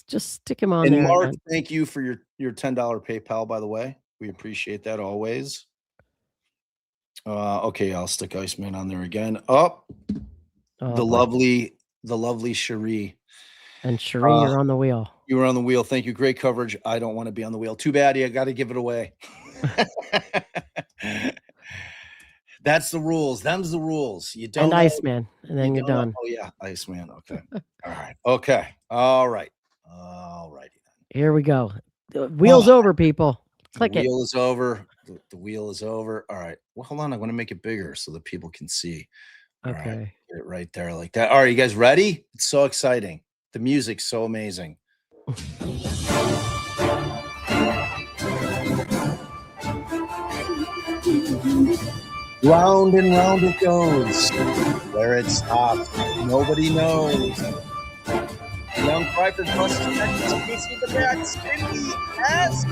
Just stick him on and there. And Mark, thank you for your $10 PayPal, by the way. We appreciate that always. Okay, I'll stick Iceman on there again. The lovely Cherie. And Cherie, you're on the wheel. You were on the wheel. Thank you. Great coverage. I don't want to be on the wheel. Too bad. You got to give it away. That's the rules. Them's the rules. You don't. And Iceman, and then you're done. Oh yeah, Iceman. Okay. All right. Okay. All right. All righty then. Here we go. The wheel's over, people. Click it. The wheel is over. The wheel is over. All right. Well, hold on. I want to make it bigger so that people can see. All okay. Right. Get it right there like that. All right. You guys ready? It's so exciting. The music's so amazing. Round and round it goes. Where it stops, nobody knows. Young Cryford busts Texas Casey the Bat, Cindy S.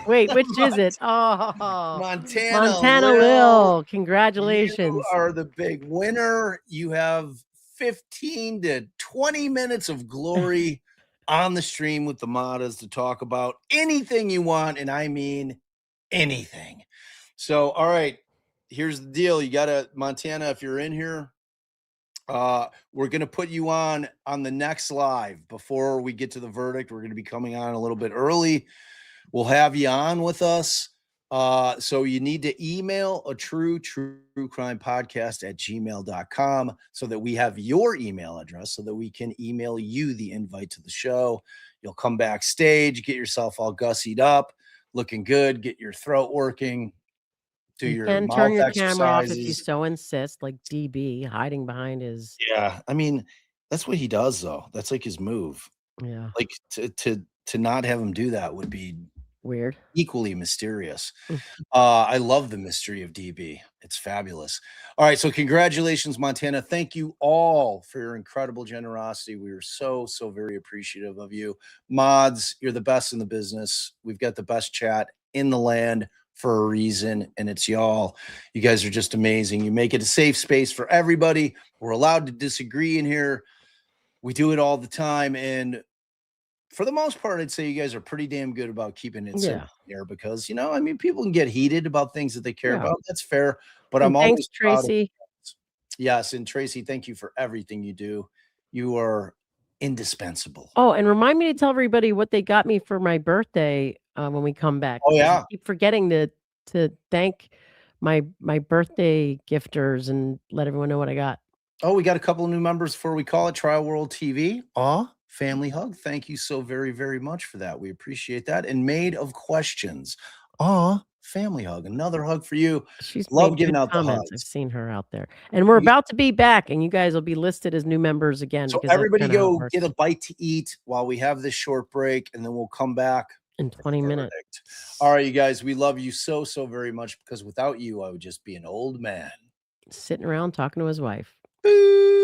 Wait, which is it? Oh, Montana Lil. Congratulations. You are the big winner. You have 15 to 20 minutes of glory on the stream with the Matas to talk about anything you want, and I mean anything. So, all right, here's the deal. You got to, Montana, if you're in here, we're going to put you on the next live before we get to the verdict. We're going to be coming on a little bit early. We'll have you on with us. So you need to email a true crime podcast at gmail.com so that we have your email address so that we can email you the invite to the show. You'll come backstage, get yourself all gussied up, looking good, get your throat working, do You your can mouth turn your exercises. camera off if you so insist, like DB hiding behind his. Yeah, I mean, that's what he does, though. That's like his move. Yeah. Like to not have him do that would be Weird. equally mysterious. I love the mystery of DB. It's fabulous. All right, so congratulations, Montana. Thank you all for your incredible generosity. We are so very appreciative of you. Mods, you're the best in the business. We've got the best chat in the land for a reason, and it's y'all. You guys are just amazing. You make it a safe space for everybody. We're allowed to disagree in here. We do it all the time, and for the most part, I'd say you guys are pretty damn good about keeping it simple here because, you know, I mean, people can get heated about things that they care about. That's fair, but I'm thanks, always proud of Tracy. Yes, and Tracy, thank you for everything you do. You are indispensable. Oh, and remind me to tell everybody what they got me for my birthday when we come back. Oh, yeah. I keep forgetting to thank my birthday gifters and let everyone know what I got. Oh, we got a couple of new members before we call it Trial World TV. Family hug. Thank you so very much for that. We appreciate that. And Made of Questions. Family hug. Another hug for you. She's Love made giving good out the comments. hugs. I've seen her out there. And we're about to be back, and you guys will be listed as new members again. So because that's everybody kinda how it go works. get a bite to eat while we have this short break, and then we'll come back in 20 minutes. All right, you guys, we love you so very much because without you, I would just be an old man. Sitting around talking to his wife. Boo!